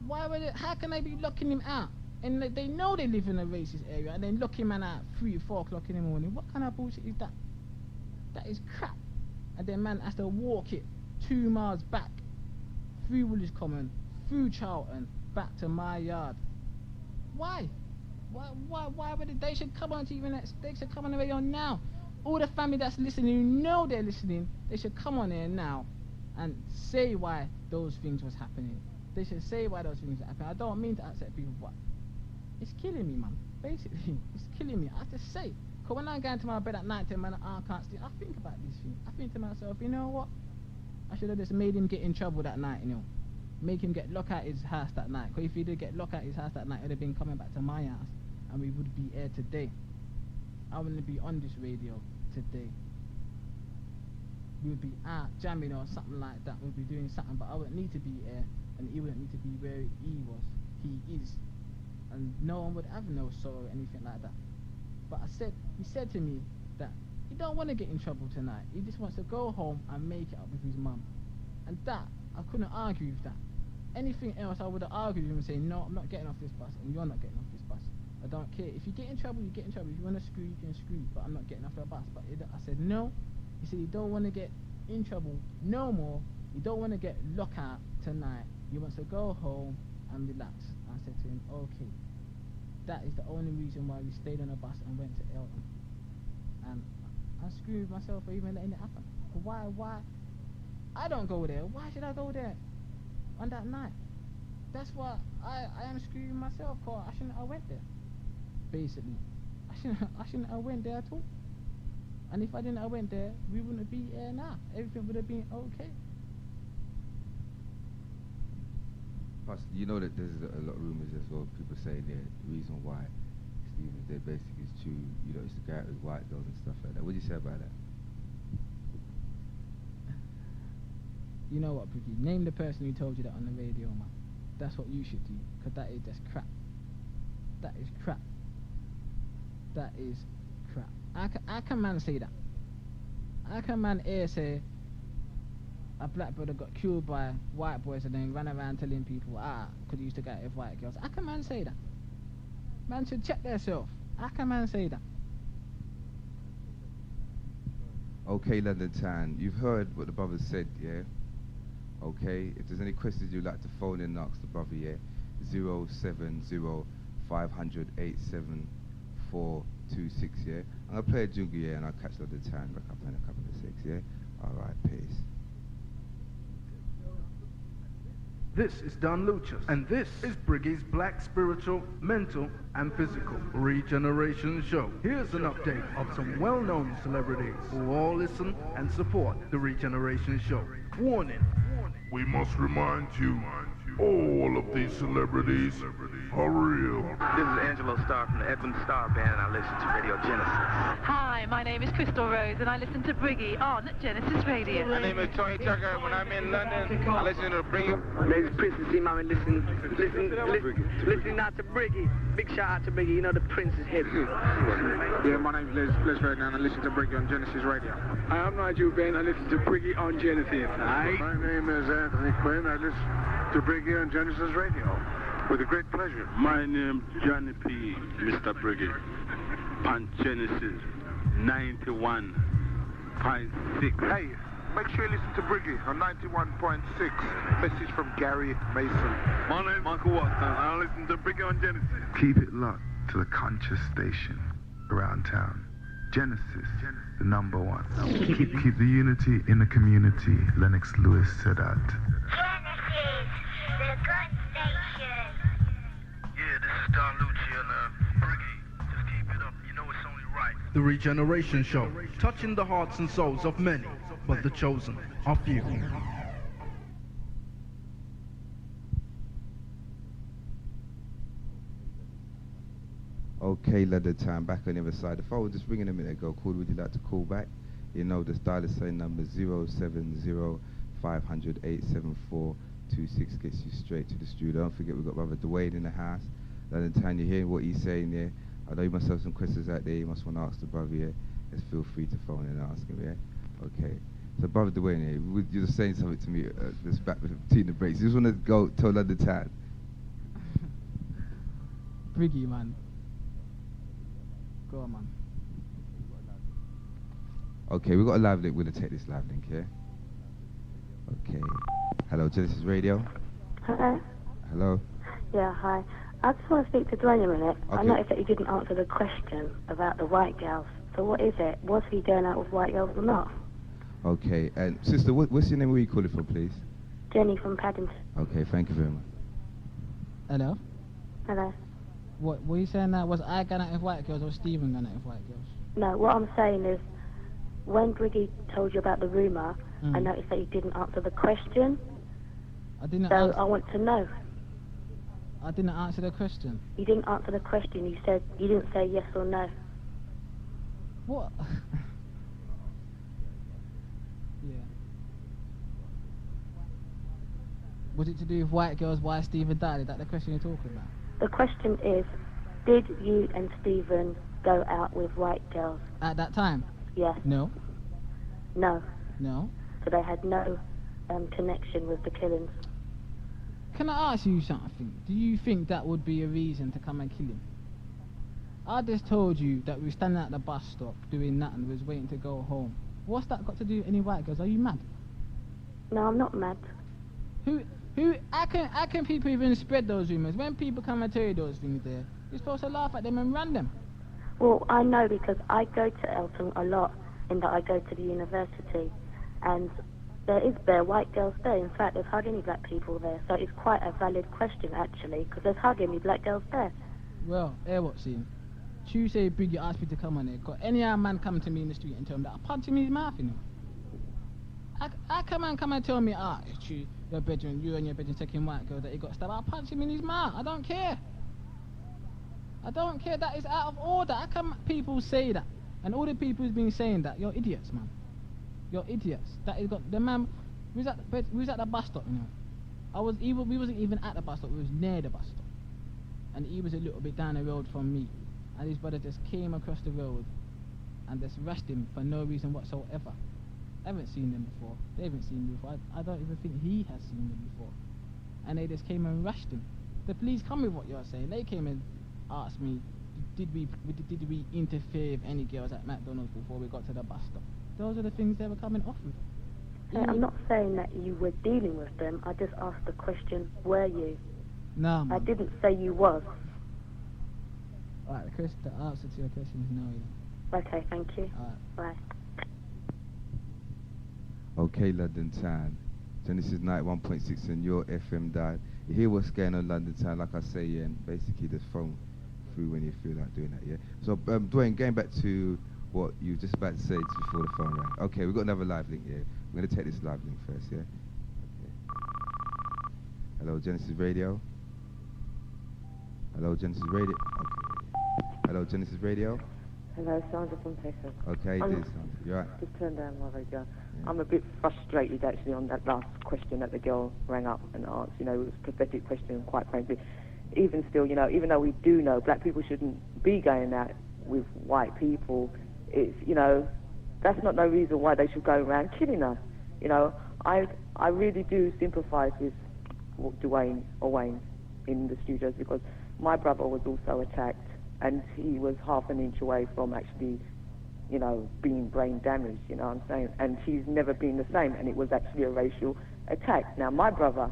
Why were they? How can they be locking him out? And they know they live in a racist area, and then lock him out 3 or 4 o'clock in the morning. What kind of bullshit is that? That is crap. And then man has to walk it 2 miles back, through Woolwich Common, through Charlton, back to my yard. Why? Why would they should come on TV next? They should come on the radio now. All the family that's listening, who know they're listening, they should come on here now and say why those things was happening. They should say why those things were happening. I don't mean to upset people, but it's killing me, man. Basically, it's killing me. I have to say, because when I go into my bed at night, man, I can't sleep. I think about these things. I think to myself, you know what? I should have just made him get in trouble that night, Make him get locked out his house that night. Because if he did get locked out his house that night, it would have been coming back to my house, and we would be here today. I wouldn't be on this radio today. We would be out jamming or something like that. We'd be doing something, but I wouldn't need to be here, and he wouldn't need to be where he is, and no one would have no sorrow or anything like that. But he said to me that he don't want to get in trouble tonight. He just wants to go home and make it up with his mum, and that I couldn't argue with that. Anything else I would have argued with him and say, no, I'm not getting off this bus, and you're not getting off this bus. I don't care. If you get in trouble, you get in trouble. If you want to screw, you can screw, but I'm not getting off the bus. But I said no. He said he don't want to get in trouble no more. He don't want to get locked out tonight. He wants to go home and relax. I said to him, okay. That is the only reason why we stayed on the bus and went to Elton. And I screwed myself for even letting it happen. Why? I don't go there. Why should I go there on that night? That's why I am screwing myself, cause I shouldn't have went there. Basically, I shouldn't have went there at all. And if I didn't have went there, we wouldn't be here now. Everything would have been okay. Pastor, you know that there's a lot of rumours as well. People saying the reason why Stephen's dead basically is true. It's the guy with white girls and stuff like that. What do you say about that? You know what, Briggy? Name the person who told you that on the radio, man. That's what you should do, because that is just crap. That is crap. That is crap. How can man say that? How can man here say a black brother got killed by white boys and then ran around telling people, because he used to go out with white girls? How can man say that? Man should check themselves. How can man say that? Okay, London Town, you've heard what the brother said, yeah? Okay, if there's any questions you'd like to phone in and ask the brother, yeah? 070 500 87426, yeah? I'm gonna play a jungle, yeah, and I'll catch London Town back up in a couple of 6, yeah? Alright. This is Don Luchas, and this is Briggy's Black Spiritual, Mental, and Physical Regeneration Show. Here's an update of some well-known celebrities who all listen and support the Regeneration Show. Warning. We must remind you, all of these celebrities are real. This is Angelo Starr from the Edmund Starr Band, and I listen to Radio Genesis. Hi, my name is Crystal Rose, and I listen to Briggy on Genesis Radio. My name is Tony Tucker. When I'm in London, I listen to Briggy. My name is Princess Zima. I'm listening out to Briggy. Big shout out to Briggy. You know the Prince is heavy. Yeah, my name is Les Ferdinand, and I listen to Briggy on Genesis Radio. Hi, I'm Nigel Ben. I listen to Briggy on Genesis. Hi. My name is Anthony Quinn. I listen to Briggy on Genesis Radio with a great pleasure. My name Johnny P. Mr. Briggy on Genesis 91.6. Hey, make sure you listen to Briggy on 91.6. Message from Gary Mason. My name is Michael Watson, and I listen to Briggy on Genesis. Keep it locked to the conscious station around town. Genesis, the number one. Keep the unity in the community. Lennox Lewis said that. Genesis, the good station. Yeah, this is Don Lucci and Briggy. Just keep it up. You know it's only right. The Regeneration Show, touching the hearts and souls of many, but the chosen are few. Okay, London time, back on the other side. The phone was just ringing a minute ago. Call, would you like to call back? You know, the dial is saying number 070-500-874-26 gets you straight to the studio. Don't forget, we've got Brother Dwayne in the house. London time, you're hearing what he's saying there. I know you must have some questions out there. You must want to ask the brother here. Just feel free to phone in and ask him, yeah? Okay. So, Brother Dwayne here, you're just saying something to me just back between the breaks. You just want to go tell London town. Briggy, man. Go on, man. Okay, we've got a live link. We're going to take this live link here. Okay. Hello, Genesis Radio. Hello. Hello. Yeah, hi. I just want to speak to Dwayne a minute. Okay. I noticed that you didn't answer the question about the white girls. So what is it? Was he going out with white girls or not? Okay, and sister, what's your name? Where are you calling from, please? Jenny from Paddington. Okay, thank you very much. Hello? Hello. What were you saying that? Was I going out with white girls or Stephen going out with white girls? No, what I'm saying is, when Briggy told you about the rumour, I noticed that you didn't answer the question. I didn't So answer. I want to know. I didn't answer the question. You didn't answer the question. You didn't say yes or no. What? Yeah. Was it to do with white girls, why Stephen died? Is that the question you're talking about? The question is, did you and Stephen go out with white girls? At that time? Yes. No. No. No. So they had no connection with the killings. Can I ask you something? Do you think that would be a reason to come and kill him? I just told you that we were standing at the bus stop doing nothing, we was waiting to go home. What's that got to do with any white girls? Are you mad? No, I'm not mad. How can people even spread those rumours? When people come and tell you those things there, you're supposed to laugh at them and run them. Well, I know because I go to Elton a lot in that I go to the university, and there is bare white girls there. In fact, there's hardly any black people there, so it's quite a valid question actually, because there's hardly any black girls there. Well, what's scene? Tuesday, Briggy asked me to come on there. Got any other man come to me in the street and tell him that I'll punch him in his mouth, you know. I come and tell me, it's true, you and your bedroom taking white girl that he got stabbed. I'll punch him in his mouth. I don't care. I don't care. That is out of order. How come people say that? And all the people who's been saying that, you're idiots, man. You're idiots. That is got the man. We was at the bus stop, you know. We wasn't even at the bus stop. We was near the bus stop, and he was a little bit down the road from me, and his brother just came across the road and just rushed him for no reason whatsoever. I haven't seen them before. They haven't seen me before. I don't even think he has seen them before. And they just came and rushed him. The police come with what you're saying. They came and asked me, did we interfere with any girls at McDonald's before we got to the bus stop? Those are the things they were coming off with. I'm not saying that you were dealing with them. I just asked the question, were you? No, man. I didn't say you was. Alright, Chris, the answer to your question is no, you know. Okay, thank you. Alright. Bye. Okay, London town. Genesis 91.6 and your FM dial. You hear what's going on London town, like I say, yeah, and basically just phone through when you feel like doing that, yeah. So, Dwayne, going back to what you were just about to say just before the phone rang. Okay, we've got another live link, yeah. We're going to take this live link first, yeah. Okay. Hello, Genesis Radio. Hello, Genesis Radio. Okay. Hello, Genesis Radio. Hello, Sandra from Texas. Okay, it is, Sandra. You alright? Just turned down my radio. Yeah. I'm a bit frustrated actually on that last question that the girl rang up and asked. You know, it was a pathetic question, quite frankly. Even still, you know, even though we do know black people shouldn't be going out with white people, it's, you know, that's not no reason why they should go around killing us. You know, I really do sympathise with Dwayne or Wayne in the studios, because my brother was also attacked and he was half an inch away from actually, you know, being brain damaged, you know what I'm saying? And he's never been the same, and it was actually a racial attack. Now, my brother,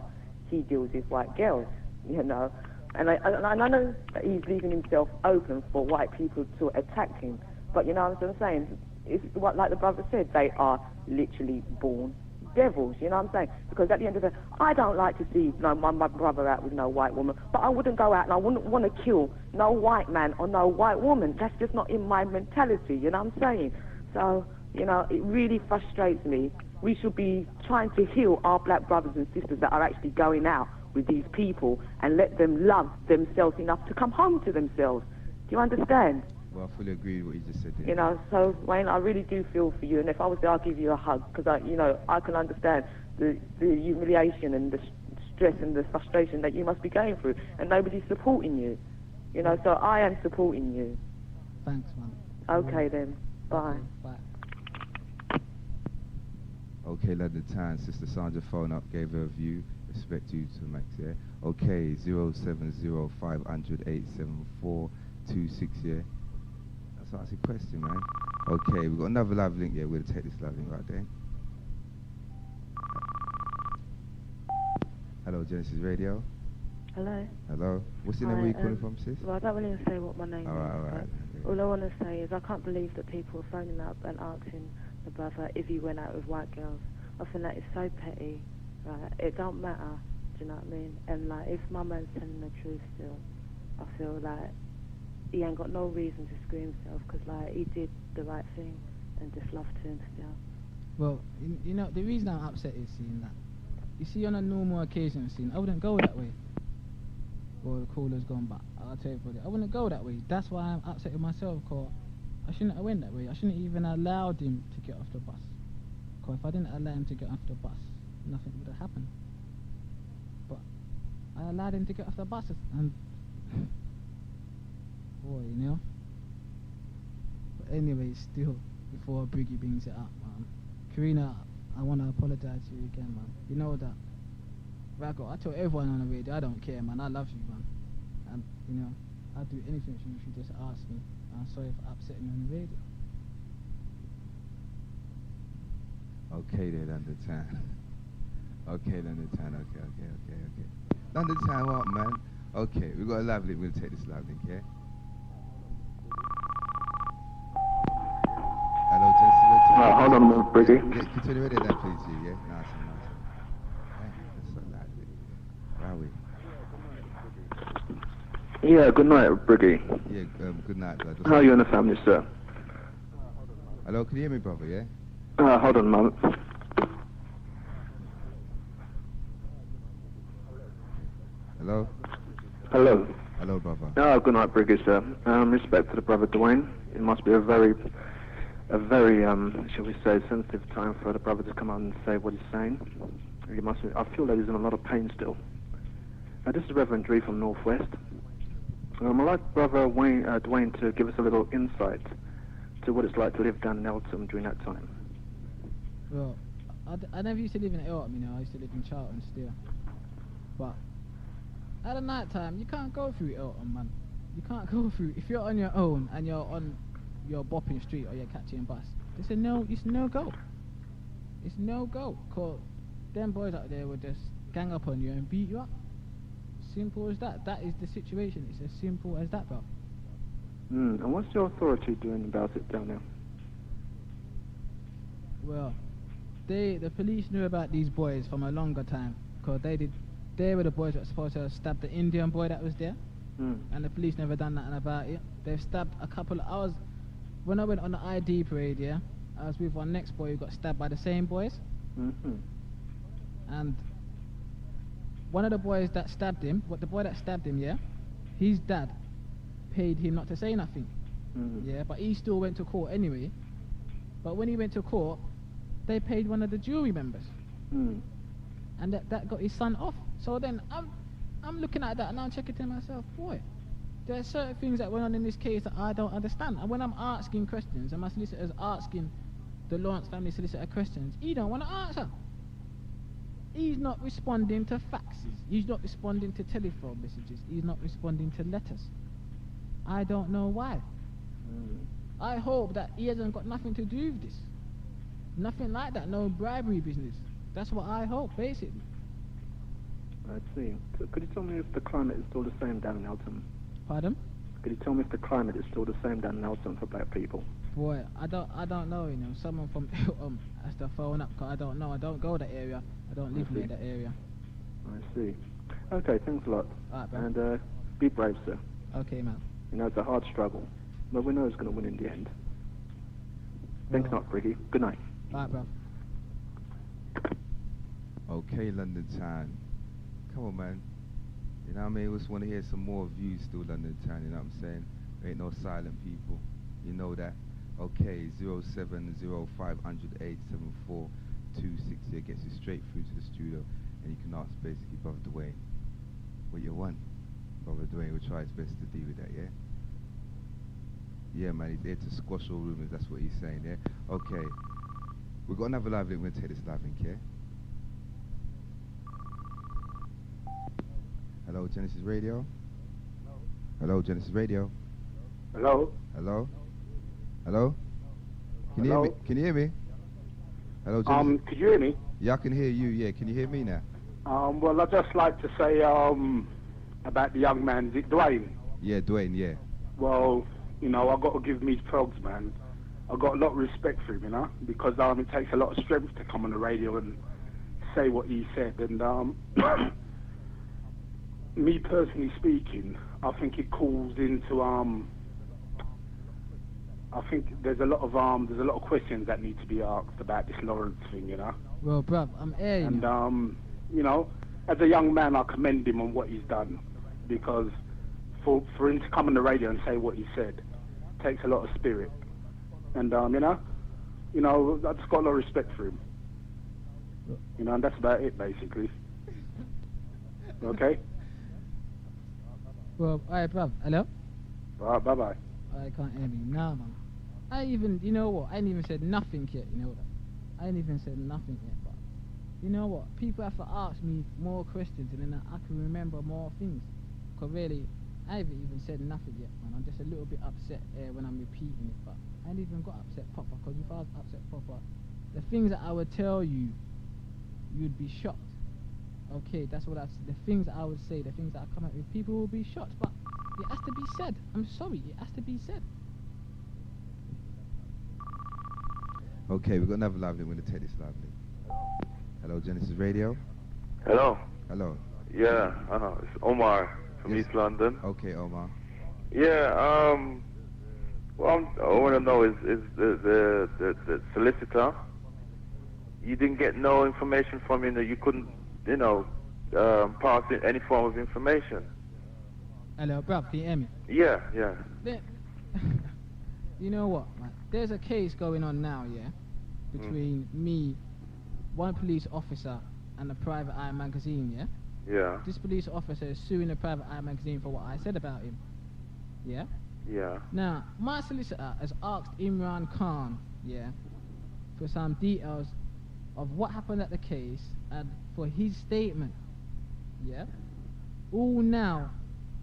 he deals with white girls, you know, and I know that he's leaving himself open for white people to attack him, but you know what I'm saying? It's what, like the brother said, they are literally born devils, you know what I'm saying? Because at the end of the day, I don't like to see my brother out with no white woman, but I wouldn't go out and I wouldn't want to kill no white man or no white woman. That's just not in my mentality, you know what I'm saying? So, you know, it really frustrates me. We should be trying to heal our black brothers and sisters that are actually going out with these people and let them love themselves enough to come home to themselves. Do you understand? Well, I fully agree with what you just said there. You know, so Wayne, I really do feel for you, and if I was there, I'll give you a hug, because you know, I can understand the humiliation and the stress and the frustration that you must be going through, and nobody's supporting you. You know, so I am supporting you. Thanks, man. Okay then. Bye. Bye. Okay, London Town, Sister Sandra phone up, gave her a view. Respect you to max, yeah. Okay, 070-500-87426, yeah. That's a question, man. Okay, we've got another live link. Yeah, we'll take this live link right there. Hello, Genesis Radio. Hello. Hello. What's your name? Where you calling from, sis? Well, I don't want to say what my name is. All right. All I want to say is I can't believe that people are phoning up and asking the brother if he went out with white girls. I think that is so petty. Right? It don't matter. Do you know what I mean? And like, if my man's telling the truth still, I feel like he ain't got no reason to screw himself, because like he did the right thing and just love to him still. Well, you know, the reason I'm upset is seeing that. You see, on a normal occasion, I wouldn't go that way. Or the caller's gone back. I'll tell you, I wouldn't go that way. That's why I'm upset with myself, because I shouldn't have went that way. I shouldn't even allowed him to get off the bus. Because if I didn't allow him to get off the bus, nothing would have happened. But I allowed him to get off the bus, and boy, you know. But anyway, still, before Briggy brings it up, man. Karina, I want to apologize to you again, man. You know that. Raggo, I tell everyone on the radio, I don't care, man. I love you, man. And, you know, I'll do anything for you if you just ask me. I'm sorry for upsetting you on the radio. Okay then, London Town. Okay, London Town, okay. London Town, what, man? Okay, we've got a live link. We'll take this live link, yeah? Hello, Genesis. Hold on a minute, Briggy. Can you turn the radio down, please, G, yeah? Nice. That's so lively. Where are we? Yeah, good night, Briggy. Yeah, good night, blood. How are you and the family, sir? Hello, can you hear me, brother, yeah? Hold on a moment. Hello? Hello, brother. Good night, Briggy, sir. Respect to the brother Dwayne. It must be a very, shall we say, sensitive time for the brother to come on and say what he's saying. I feel that he's in a lot of pain still. This is Reverend Dree from Northwest. I'd like Brother Dwayne to give us a little insight to what it's like to live down in Eltham during that time. Well, I never used to live in Eltham, you know. I used to live in Charlton still. But at the night time, you can't go through Eltham, man. You can't go through. If you're on your own and you're on your bopping street or you're catching a bus, it's no go. It's no go. Cause them boys out there will just gang up on you and beat you up. Simple as that. That is the situation. It's as simple as that, bro. And what's your authority doing about it down there? Well, the police knew about these boys from a longer time, because they were the boys that were supposed to have stabbed the Indian boy that was there, and the police never done nothing about it. They've stabbed a couple of hours. When I went on the ID parade, yeah, I was with one next boy who got stabbed by the same boys, and one of the boys that stabbed him, yeah, his dad paid him not to say nothing, yeah, but he still went to court anyway. But when he went to court, they paid one of the jury members, and that got his son off. So then I'm looking at that and I'm checking to myself, boy, there are certain things that went on in this case that I don't understand. And when I'm asking questions, and my solicitor's asking the Lawrence family solicitor questions, he don't want to answer. He's not responding to faxes. He's not responding to telephone messages. He's not responding to letters. I don't know why. I hope that he hasn't got nothing to do with this. Nothing like that. No bribery business. That's what I hope, basically. I see. So could you tell me if the climate is still the same down in Elton? Pardon? Could you tell me if the climate is still the same down in Elton for black people? Boy, I don't know, you know. Someone from has to phone up, because I don't know. I don't go that area. I don't live near that area. I see. Okay, thanks a lot. Alright, and be brave, sir. Okay, man. You know, it's a hard struggle, but we know it's going to win in the end. Thanks a lot, Briggy. Good night. Alright, bro. Okay, London Town. Come on, man. You know what I mean? We just want to hear some more views still, London Town, you know what I'm saying? There ain't no silent people. You know that. Okay, 07050087426 here gets you straight through to the studio, and you can ask basically Brother Dwayne what you want. Brother Dwayne will try his best to deal with that, yeah? Yeah, man, he's there to squash all rumors, that's what he's saying, yeah? Okay, we've got another live link, we're going to take this live link, yeah? Hello, Genesis Radio? Hello, Genesis Radio? Hello? Hello? Hello? Can you Hello? hear me? Can you hear me? Hello, Genesis? Could you hear me? Yeah, I can hear you, yeah. Can you hear me now? Well, I'd just like to say, about the young man, is it Dwayne? Yeah, Dwayne, yeah. Well, you know, I've got to give me props, man. I've got a lot of respect for him, you know, because it takes a lot of strength to come on the radio and say what he said. And me personally speaking, I think it calls into I think there's a lot of questions that need to be asked about this Lawrence thing, you know. Well, bruv, I'm here. And you know, as a young man, I commend him on what he's done, because for him to come on the radio and say what he said takes a lot of spirit. And you know, I just got a lot of respect for him. You know, and that's about it, basically. Okay. Well, alright, bruv. Hello? Alright, bye-bye. I can't hear me now, man. You know what? I ain't even said nothing yet, you know that. I ain't even said nothing yet, but you know what? People have to ask me more questions, and then I can remember more things. Because really, I haven't even said nothing yet, man. I'm just a little bit upset when I'm repeating it, but I ain't even got upset proper, because if I was upset proper, the things that I would tell you, you'd be shocked. Okay, that's what the things that I would say, the things that I come up with, people will be shocked, but it has to be said. I'm sorry, it has to be said. Okay, we've got another live link. We're going to take this live link. Hello, Genesis Radio? Hello? Hello? Yeah, it's Omar from East London. Okay, Omar. Yeah, well, I want to know is the solicitor, you didn't get no information from him that you couldn't, you know, pass in any form of information? Hello, bruv, can you hear me? Yeah. You know what, man? There's a case going on now, yeah? Between me, one police officer, and the Private Eye magazine, yeah? Yeah. This police officer is suing the Private Eye magazine for what I said about him. Yeah? Yeah. Now, my solicitor has asked Imran Khan, yeah, for some details of what happened at the case and for his statement. Yeah? All now,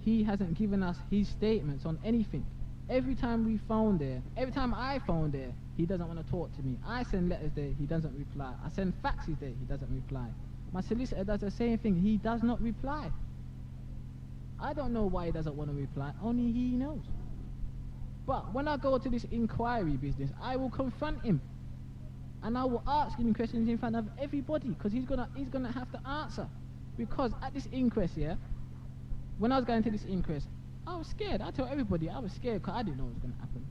he hasn't given us his statements on anything. Every time we phone there, every time I phone there, he doesn't want to talk to me. I send letters there, he doesn't reply. I send faxes there, he doesn't reply. My solicitor does the same thing, he does not reply. I don't know why he doesn't want to reply, only he knows. But when I go to this inquiry business, I will confront him. and I will ask him questions in front of everybody, because he's gonna have to answer. Because at this inquest, yeah, when I was going to this inquest, I was scared. I told everybody I was scared because I didn't know what was gonna happen.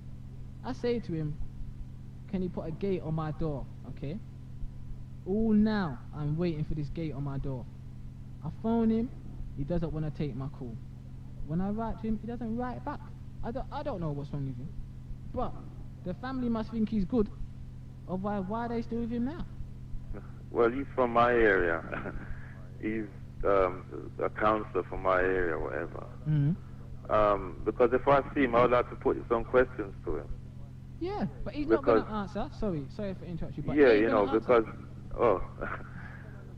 I say to him, can you put a gate on my door, okay? All now, I'm waiting for this gate on my door. I phone him, he doesn't want to take my call. When I write to him, he doesn't write back. I don't know what's wrong with him. But the family must think he's good, otherwise why are they still with him now? Well, he's from my area. He's a counselor from my area or whatever. Mm-hmm. Because if I see him, I would like to put some questions to him. Yeah, but he's not going to answer. Sorry for interrupting you. But Yeah, he ain't you know, gonna because,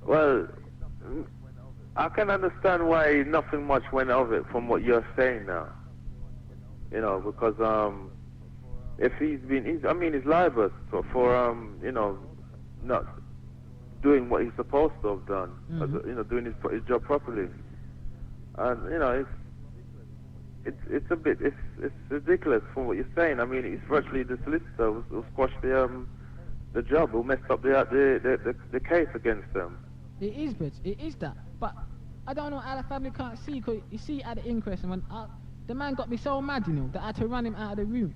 well, I can understand why nothing much went of it from what you're saying now. You know, because if he's liable for you know, not doing what he's supposed to have done, you know, doing his job properly, and you know, it's a bit it's ridiculous from what you're saying. I mean, it's virtually the solicitor who squashed the job, who messed up the case against them. It is, bitch. It is that. But I don't know how the family can't see. Cause you see at the inquest, and when the man got me so mad, you know, that I had to run him out of the room.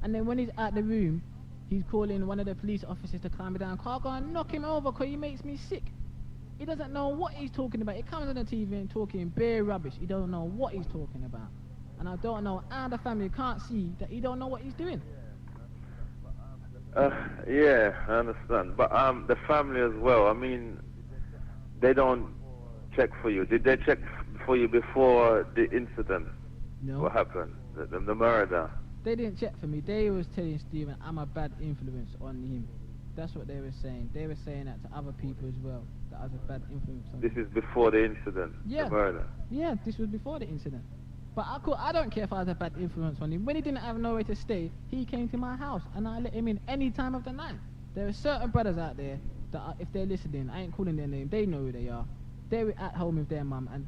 And then when he's out the room, he's calling one of the police officers to calm me down. I'll go and knock him over because he makes me sick. He doesn't know what he's talking about. He comes on the TV and talking bare rubbish. He don't know what he's talking about. And I don't know how the family can't see that he don't know what he's doing. Yeah, I understand. But the family as well, I mean, they don't check for you. Did they check for you before the incident? No. What happened? The murder? They didn't check for me. They was telling Stephen I'm a bad influence on him. That's what they were saying. They were saying that to other people as well, that I was a bad influence on him. This is before the incident, the murder? Yeah, this was before the incident. But I don't care if I was a bad influence on him. When he didn't have nowhere to stay, he came to my house and I let him in any time of the night. There are certain brothers out there that if they're listening, I ain't calling their name, they know who they are. They were at home with their mum and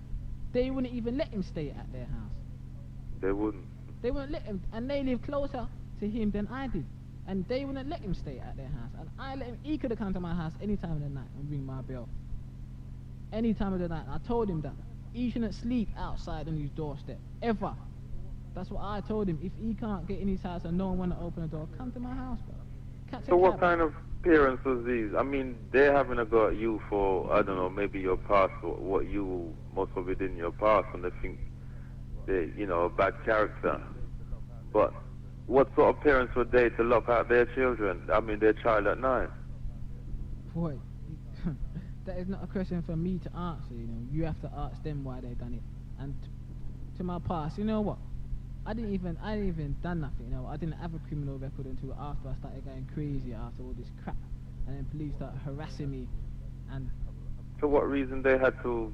they wouldn't even let him stay at their house. They wouldn't? They wouldn't let him, and they live closer to him than I did. And they wouldn't let him stay at their house. And I let him, he could have come to my house any time of the night and ring my bell. Any time of the night. I told him that. He shouldn't sleep outside on his doorstep, ever. That's what I told him. If he can't get in his house and no one want to open the door, come to my house, bro. So what kind of parents was these? I mean, they're having a go at you for, I don't know, maybe your past, or what you most of it in your past, and they think they're, you know, a bad character. But what sort of parents were they to lock out their children? I mean, their child at night? Boy, that is not a question for me to answer, you know. You have to ask them why they done it. And to my past, you know what? I didn't even done nothing, you know. I didn't have a criminal record until after I started going crazy after all this crap. And then police started harassing me. And for what reason they had to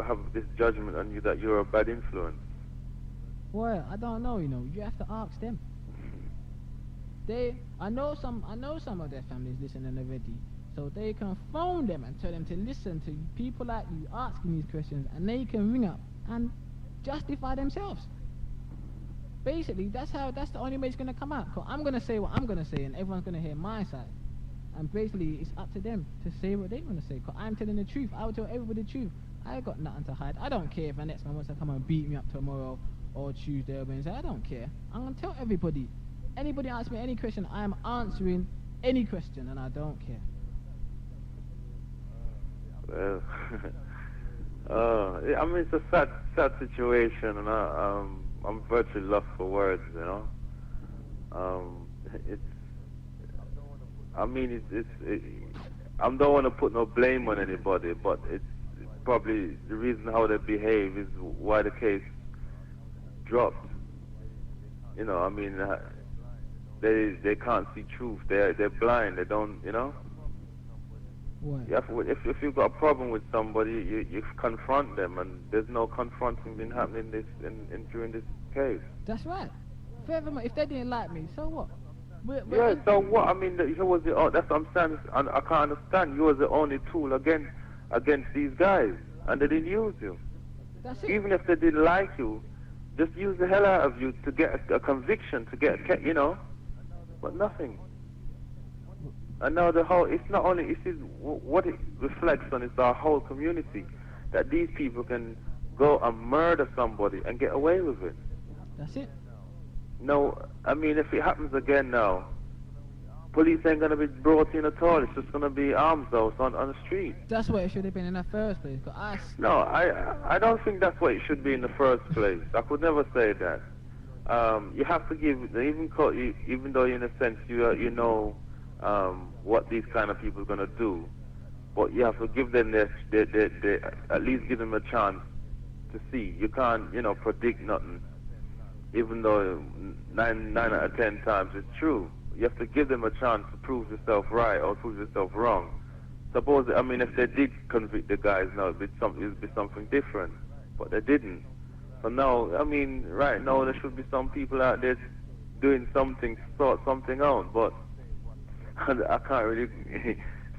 have this judgment on you that you're a bad influence? Well, I don't know, you know. You have to ask them. I know some of their families listening already. So they can phone them and tell them to listen to people like you asking these questions, and they can ring up and justify themselves. Basically, that's the only way it's going to come out. Because I'm going to say what I'm going to say, and everyone's going to hear my side. And basically, it's up to them to say what they want to say. Because I'm telling the truth. I will tell everybody the truth. I ain't got nothing to hide. I don't care if the next man wants to come and beat me up tomorrow or Tuesday or Wednesday. I don't care. I'm going to tell everybody. Anybody asks me any question, I am answering any question, and I don't care. Well, I mean, it's a sad situation, and I'm virtually lost for words, you know. I don't want to put no blame on anybody, but it's probably the reason how they behave is why the case dropped. You know, I mean, they can't see truth. They're blind. They don't, you know. What? If you've got a problem with somebody, you confront them, and there's no confronting been happening during this case. That's right. Furthermore, if they didn't like me, so what? So what? I mean, that's what I'm saying. I can't understand. You was the only tool against these guys, and they didn't use you. That's it. Even if they didn't like you, just use the hell out of you to get a conviction, to get, you know, but nothing. And now the whole, it's not only, what it reflects on is our whole community, that these people can go and murder somebody and get away with it. That's it. No, I mean, if it happens again now, police ain't going to be brought in at all. It's just going to be arms out on the street. That's what it should have been in the first place. No, I don't think that's what it should be in the first place. I could never say that. You have to give, even though in a sense you know what these kind of people are going to do, but you have to give them at least give them a chance to see. You can't, predict nothing, even though 9 out of 10 times it's true. You have to give them a chance to prove yourself right or prove yourself wrong. Suppose, if they did convict the guys, now it'd be something different, but they didn't. So now, right now there should be some people out there doing something to sort something out, but I can't really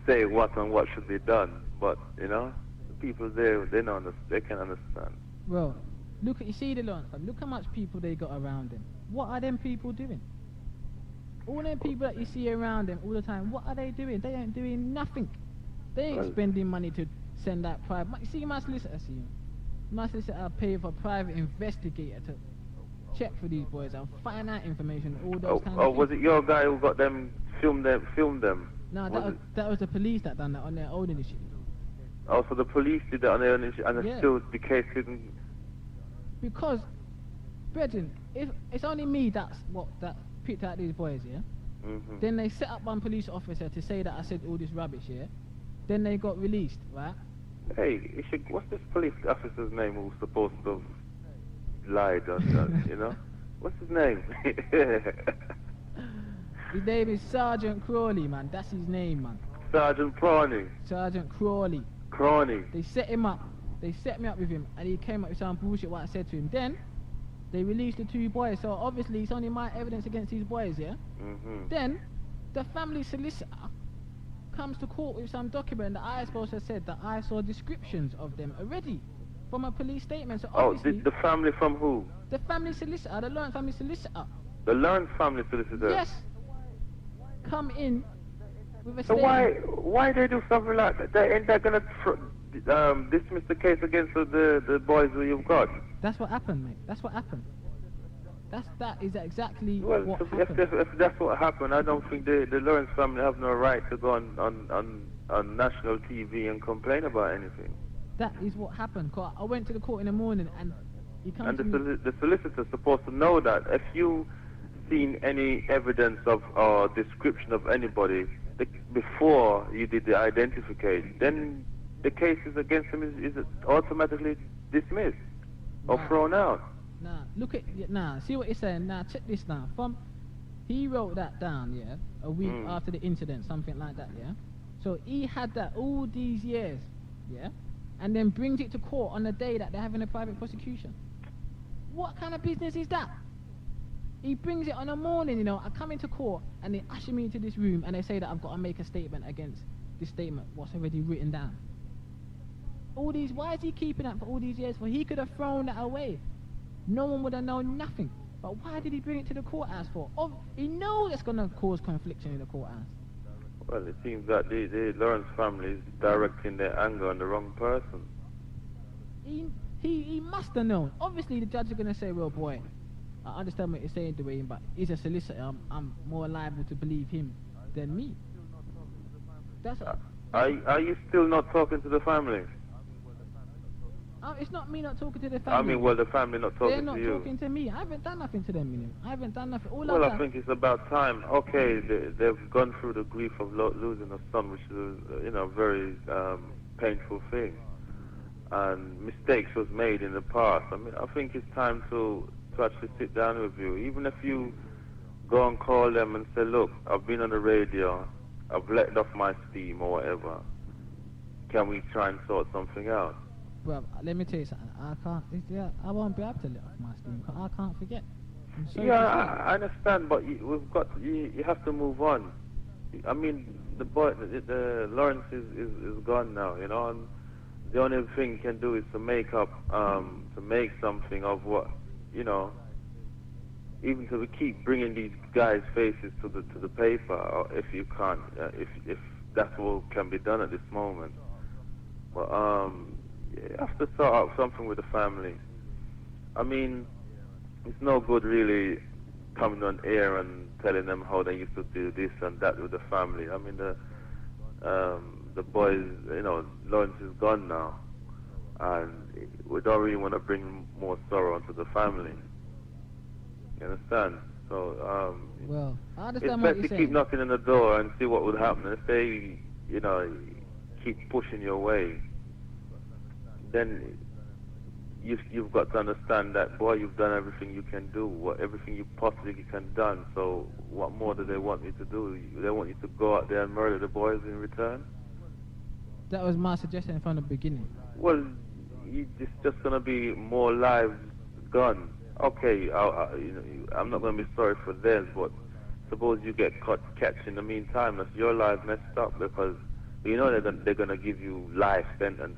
say what should be done. But the people there, they can understand. Well, you see the Lawrence, look how much people they got around them. What are them people doing? All them people that you see around them all the time, what are they doing? They ain't doing nothing. They ain't spending money to send that private. You see my solicitor, my solicitor pay for a private investigator to check for these boys and find out information, all those kind of things. Was it your guy who got them, filmed them? No, that was the police that done that on their own initiative. Oh, so the police did that on their own initiative, and still the case didn't... Because, brethren, if it's only me that picked out these boys, yeah? Mm-hmm. Then they set up one police officer to say that I said all this rubbish, yeah? Then they got released, right? Hey, what's this police officer's name who's supposed to have lied on, What's his name? His name is Sergeant Crawley, man. That's his name, man. Sergeant Crawley. Sergeant Crawley. Crawley. They set him up. They set me up with him, and he came up with some bullshit what I said to him. Then, they released the 2 boys, so obviously it's only my evidence against these boys, yeah? Mm-hmm. Then, the family solicitor comes to court with some document that I supposed to have said that I saw descriptions of them already from a police statement. So obviously, the family from who? The family solicitor, the Lawrence family solicitor. The Lawrence family solicitor? Yes. Come in with a so statement. why they do something like that? Ain't that going to dismiss the case against the boys who you've got? That's what happened, mate. That's what happened. That is exactly what happened. If that's what happened, I don't think the Lawrence family have no right to go on national TV and complain about anything. That is what happened. Cause I went to the court in the morning and he comes to me. The solicitor's supposed to know that if you seen any evidence of or description of anybody before you did the identification, then the case is against him is automatically dismissed or thrown out. See what he's saying. Now check this now. He wrote that down, yeah, a week after the incident, something like that, yeah. So he had that all these years, yeah, and then brings it to court on the day that they're having a private prosecution. What kind of business is that? He brings it on a morning, I come into court and they usher me into this room and they say that I've got to make a statement against this statement, what's already written down. Why is he keeping that for all these years? For he could have thrown that away. No one would have known nothing. But why did he bring it to the courthouse for? He knows it's going to cause confliction in the courthouse. Well, it seems that the Lawrence family is directing their anger on the wrong person. He must have known. Obviously, the judge is going to say, well, boy, I understand what you're saying, Dwayne, but he's a solicitor. I'm more liable to believe him than me. Are you still not talking to the family? It's not me not talking to the family. The family not talking to you. They're not talking to me. I haven't done nothing to them, I haven't done nothing. I think it's about time. Okay, they've gone through the grief of losing a son, which is a very painful thing. And mistakes was made in the past. I think it's time to actually sit down with you. Even if you go and call them and say, look, I've been on the radio, I've let off my steam or whatever. Can we try and sort something out? Well, let me tell you something. I won't be able to let off my steam because I can't forget. I understand, but you have to move on. The Lawrence is gone now, and the only thing you can do is to make something of what, even to keep bringing these guys' faces to the paper, or if you can't, if that's what can be done at this moment. But you have to sort out something with the family. I mean, it's no good really coming on air and telling them how they used to do this and that with the family. I mean, the boys, you know, Lawrence is gone now, and we don't really want to bring more sorrow onto the family. You understand? So, well, I it's understand what best you're to saying. keep knocking on the door and see what would happen. If they, you know, keep pushing your way, then you've got to understand that, boy, you've done everything you can do, everything you possibly can done. So what more do they want you to do? They want you to go out there and murder the boys in return? That was my suggestion from the beginning. Well, it's just going to be more lives gone. Okay, I'm not going to be sorry for theirs, but suppose you get catch in the meantime, that's your life messed up, because you know they're going to give you life sentence.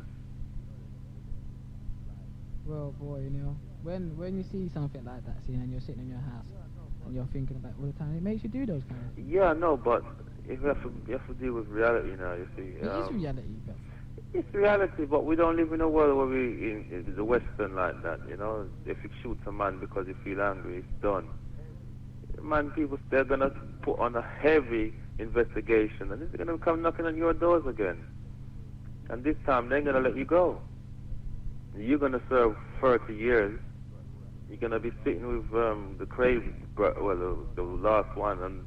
Well, boy, you know, when you see something like that, and you're sitting in your house and you're thinking about it all the time, it makes you do those kind of things. Yeah, no, but you have to deal with reality now. You see, It is reality, but it's reality, but we don't live in a world where we in the Western like that. You know, if you shoot a man because you feel angry, it's done. Man, they're gonna put on a heavy investigation, and they're gonna come knocking on your doors again. And this time, they're gonna let you go. You're going to serve 30 years. You're going to be sitting with the crazy, well, the last one, and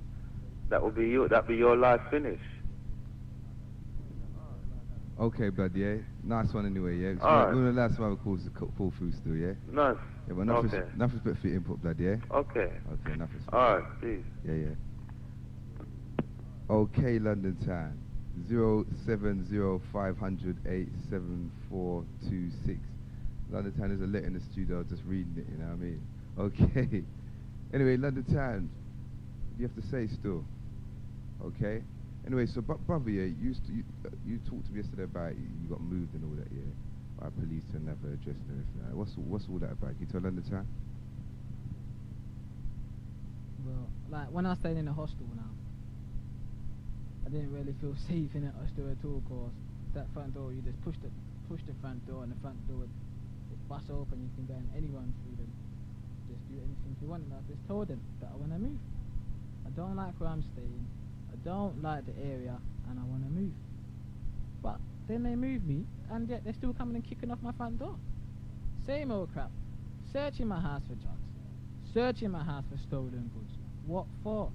that will be you. That'll be your life finish. Okay, blood, yeah. Nice one anyway, yeah. So All right. we're going to allow some other calls to pull through still, yeah? Nice. Yeah, but enough respect for your input, blood, yeah? Okay. Okay, enough respect. All right, peace. Yeah. Okay, London Town. 070-500-87426. London Town is a letter in the studio, just reading it, you know what I mean? Okay. Anyway, London Town, you have to say still. Okay? Anyway, so brother, yeah, you talked to me yesterday about you got moved and all that, yeah, by police to another address and everything. What's all that about? Can you tell London Town? well, like when I stayed in the hostel now, I didn't really feel safe in the hostel at all, cause that front door, you just push the front door, and the front door would bust open. You can go in anyone through them, just do anything you want. And I just told them that I want to move. I don't like where I'm staying. I don't like the area, and I want to move. But then they moved me, and yet they're still coming and kicking off my front door. Same old crap. Searching my house for drugs. Searching my house for stolen goods. What for?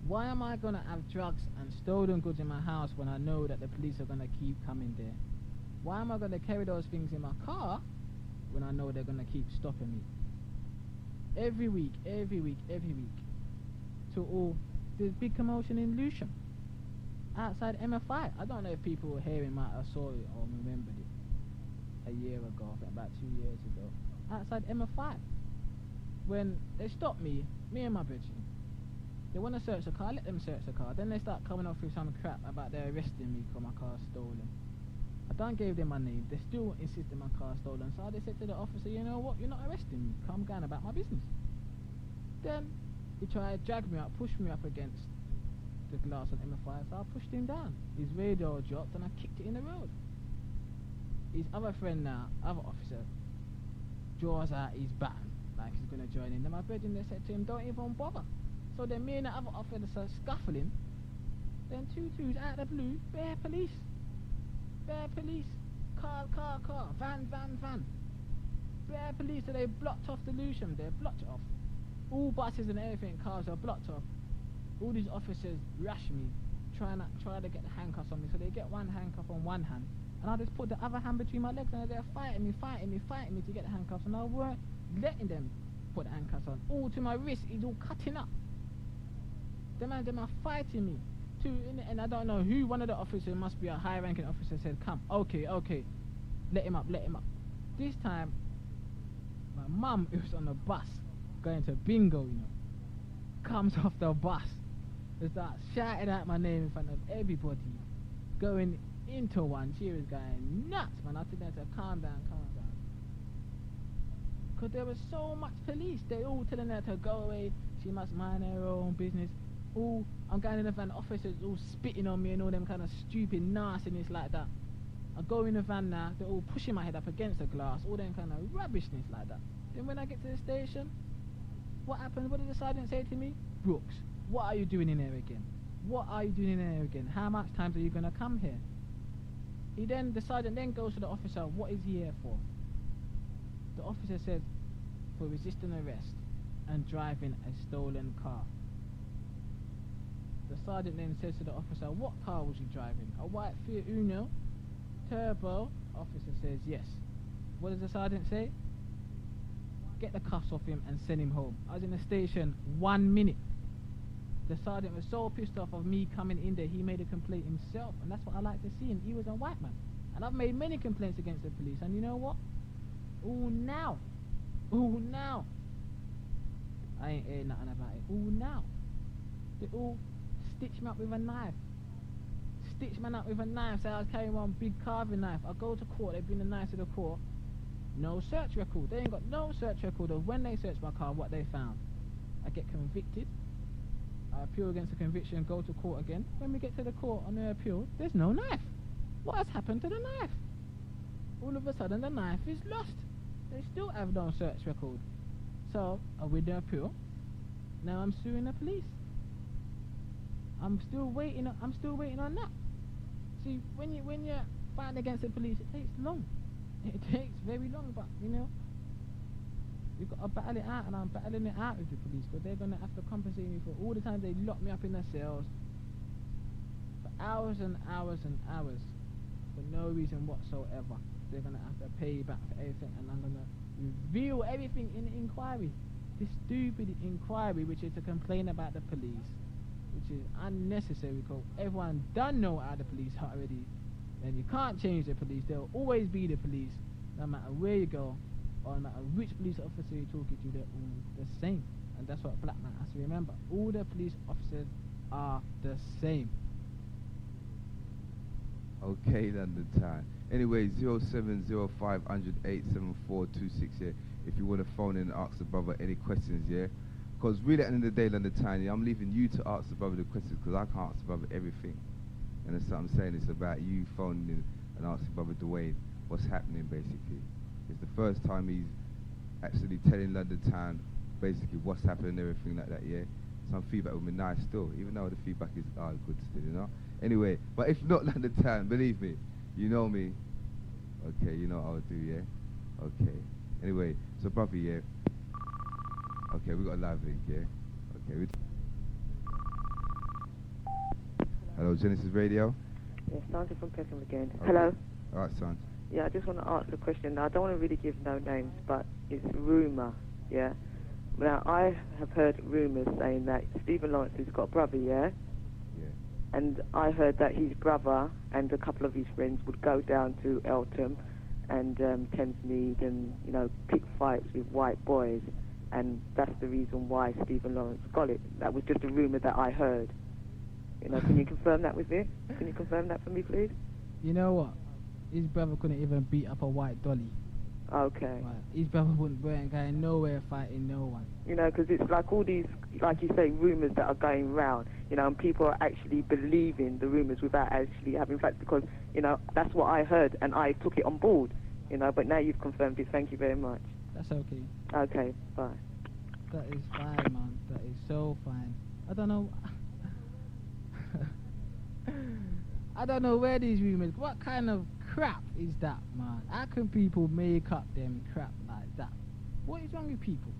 Why am I going to have drugs and stolen goods in my house when I know that the police are going to keep coming there? Why am I going to carry those things in my car when I know they're going to keep stopping me? Every week. To all, there's big commotion in Lewisham. Outside MFI. I don't know if people were hearing might have saw it or remembered it a year ago, I think about 2 years ago. Outside MFI. When they stopped me and my brethren. They want to search the car, let them search the car. Then they start coming off with some crap about they're arresting me because my car's stolen. I don't give them my name. They still insisting my car's stolen. So they said to the officer, you know what, you're not arresting me. Come going about my business. Then he tried to drag me up, push me up against the glass on MFI. So I pushed him down. His radio dropped and I kicked it in the road. His other friend now, other officer, draws out his baton like he's going to join in. Then my brethren, they said to him, don't even bother. So then me and the other officer are scuffling. Then two out of the blue, bare police. Car, van. Bare police, so they blocked off the Lewisham, they're blocked off. All buses and everything, cars are blocked off. All these officers rush me, try to get the handcuffs on me, so they get one handcuff on one hand, and I just put the other hand between my legs, and they're fighting me to get the handcuffs, and I weren't letting them put the handcuffs on. All to my wrist, it's all cutting up. Them are fighting me. And I don't know who, one of the officers, must be a high-ranking officer, said, come, okay, let him up. This time, my mum, who was on the bus, going to bingo, you know, comes off the bus, and starts shouting out my name in front of everybody, going into one. She was going nuts, man. I told her to calm down. because there was so much police. They all telling her to go away. She must mind her own business. All I'm going in the van, officers all spitting on me and all them kind of stupid nastiness like that. I go in the van now, they're all pushing my head up against the glass, all them kind of rubbishness like that. Then when I get to the station, what happens? What did the sergeant say to me? Brooks, what are you doing in there again? What are you doing in there again? How much times are you going to come here? The sergeant then goes to the officer, what is he here for? The officer said, for resisting arrest and driving a stolen car. The sergeant then says to the officer, what car was he driving? A white Fiat Uno? Turbo? Officer says, yes. What does the sergeant say? Get the cuffs off him and send him home. I was in the station 1 minute. The sergeant was so pissed off of me coming in there, he made a complaint himself, and that's what I like to see, and he was a white man. And I've made many complaints against the police, and you know what? Ooh, now. I ain't hearing nothing about it. Ooh, now. They all stitch me up with a knife. Stitch man up with a knife, say I was carrying one big carving knife. I go to court, they bring the knife to the court. No search record. They ain't got no search record of when they searched my car, what they found. I get convicted. I appeal against the conviction, go to court again. When we get to the court on the appeal, there's no knife. What has happened to the knife? All of a sudden the knife is lost. They still have no search record. So, I win the appeal. Now I'm suing the police. I'm still waiting on that. See, when you're fighting against the police, it takes long. It takes very long, but you know, you've got to battle it out, and I'm battling it out with the police, because they're going to have to compensate me for all the time they lock me up in the cells for hours and hours and hours for no reason whatsoever. They're going to have to pay back for everything, and I'm going to reveal everything in the inquiry. This stupid inquiry, which is to complain about the police, which is unnecessary, because everyone done know how the police are already, and you can't change the police. They'll always be the police, no matter where you go, or no matter which police officer you're talking to, they're all the same. And that's what black man has to remember. All the police officers are the same. Okay, London Town. Anyway, 0705 87426 here. If you want to phone in and ask the brother any questions, yeah. Because really at the end of the day, London Town, I'm leaving you to ask the brother the questions, because I can't ask the brother everything. And that's what I'm saying. It's about you phoning in and asking brother Dwayne what's happening, basically. It's the first time he's actually telling London Town basically what's happening and everything like that, yeah. Some feedback would be nice still, even though the feedback is good still, you know. Anyway, but if not London Town, believe me, you know me. Okay, you know what I'll do, yeah. Okay. Anyway, so brother, yeah. Okay, we got a live link, yeah. Okay. Hello, Genesis Radio. Yes, Sandra from Peckham again. Okay. Hello. All right, son. Yeah, I just want to ask the question. Now, I don't want to really give no names, but it's rumour, yeah? Now, I have heard rumours saying that Stephen Lawrence has got a brother, yeah? Yeah. And I heard that his brother and a couple of his friends would go down to Eltham and Thamesmead and, you know, pick fights with white boys. And that's the reason why Stephen Lawrence got it. That was just a rumour that I heard. You know, can you confirm that with me? Can you confirm that for me, please? You know what? His brother couldn't even beat up a white dolly. Okay. Right. His brother weren't going nowhere fighting no one. You know, because it's like all these, like you say, rumours that are going round, you know, and people are actually believing the rumours without actually having facts, because, you know, that's what I heard and I took it on board, you know, but now you've confirmed it. Thank you very much. That's okay. Okay, bye. That is fine, man. That is so fine. I don't know. I don't know where these rumours, what kind of crap is that, man? How can people make up them crap like that? What is wrong with people?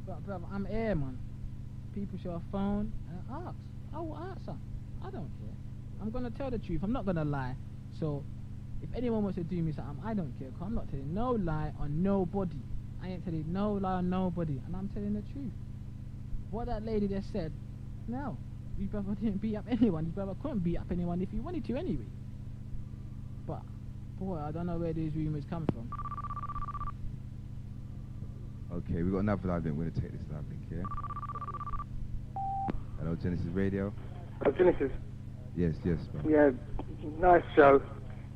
But brother, I'm here, man. People show a phone and ask. I will answer. I don't care. I'm gonna tell the truth. I'm not gonna lie. So if anyone wants to do me something, I don't care, because I'm not telling no lie on nobody. I ain't telling no lie on nobody, and I'm telling the truth. What that lady just said, no, his brother didn't beat up anyone. His brother couldn't beat up anyone if he wanted to anyway. But, boy, I don't know where these rumours come from. Okay, we got another live link. We're going to take this live link here. Hello, Genesis Radio. Genesis. Yes, bro. Yeah, Nice show.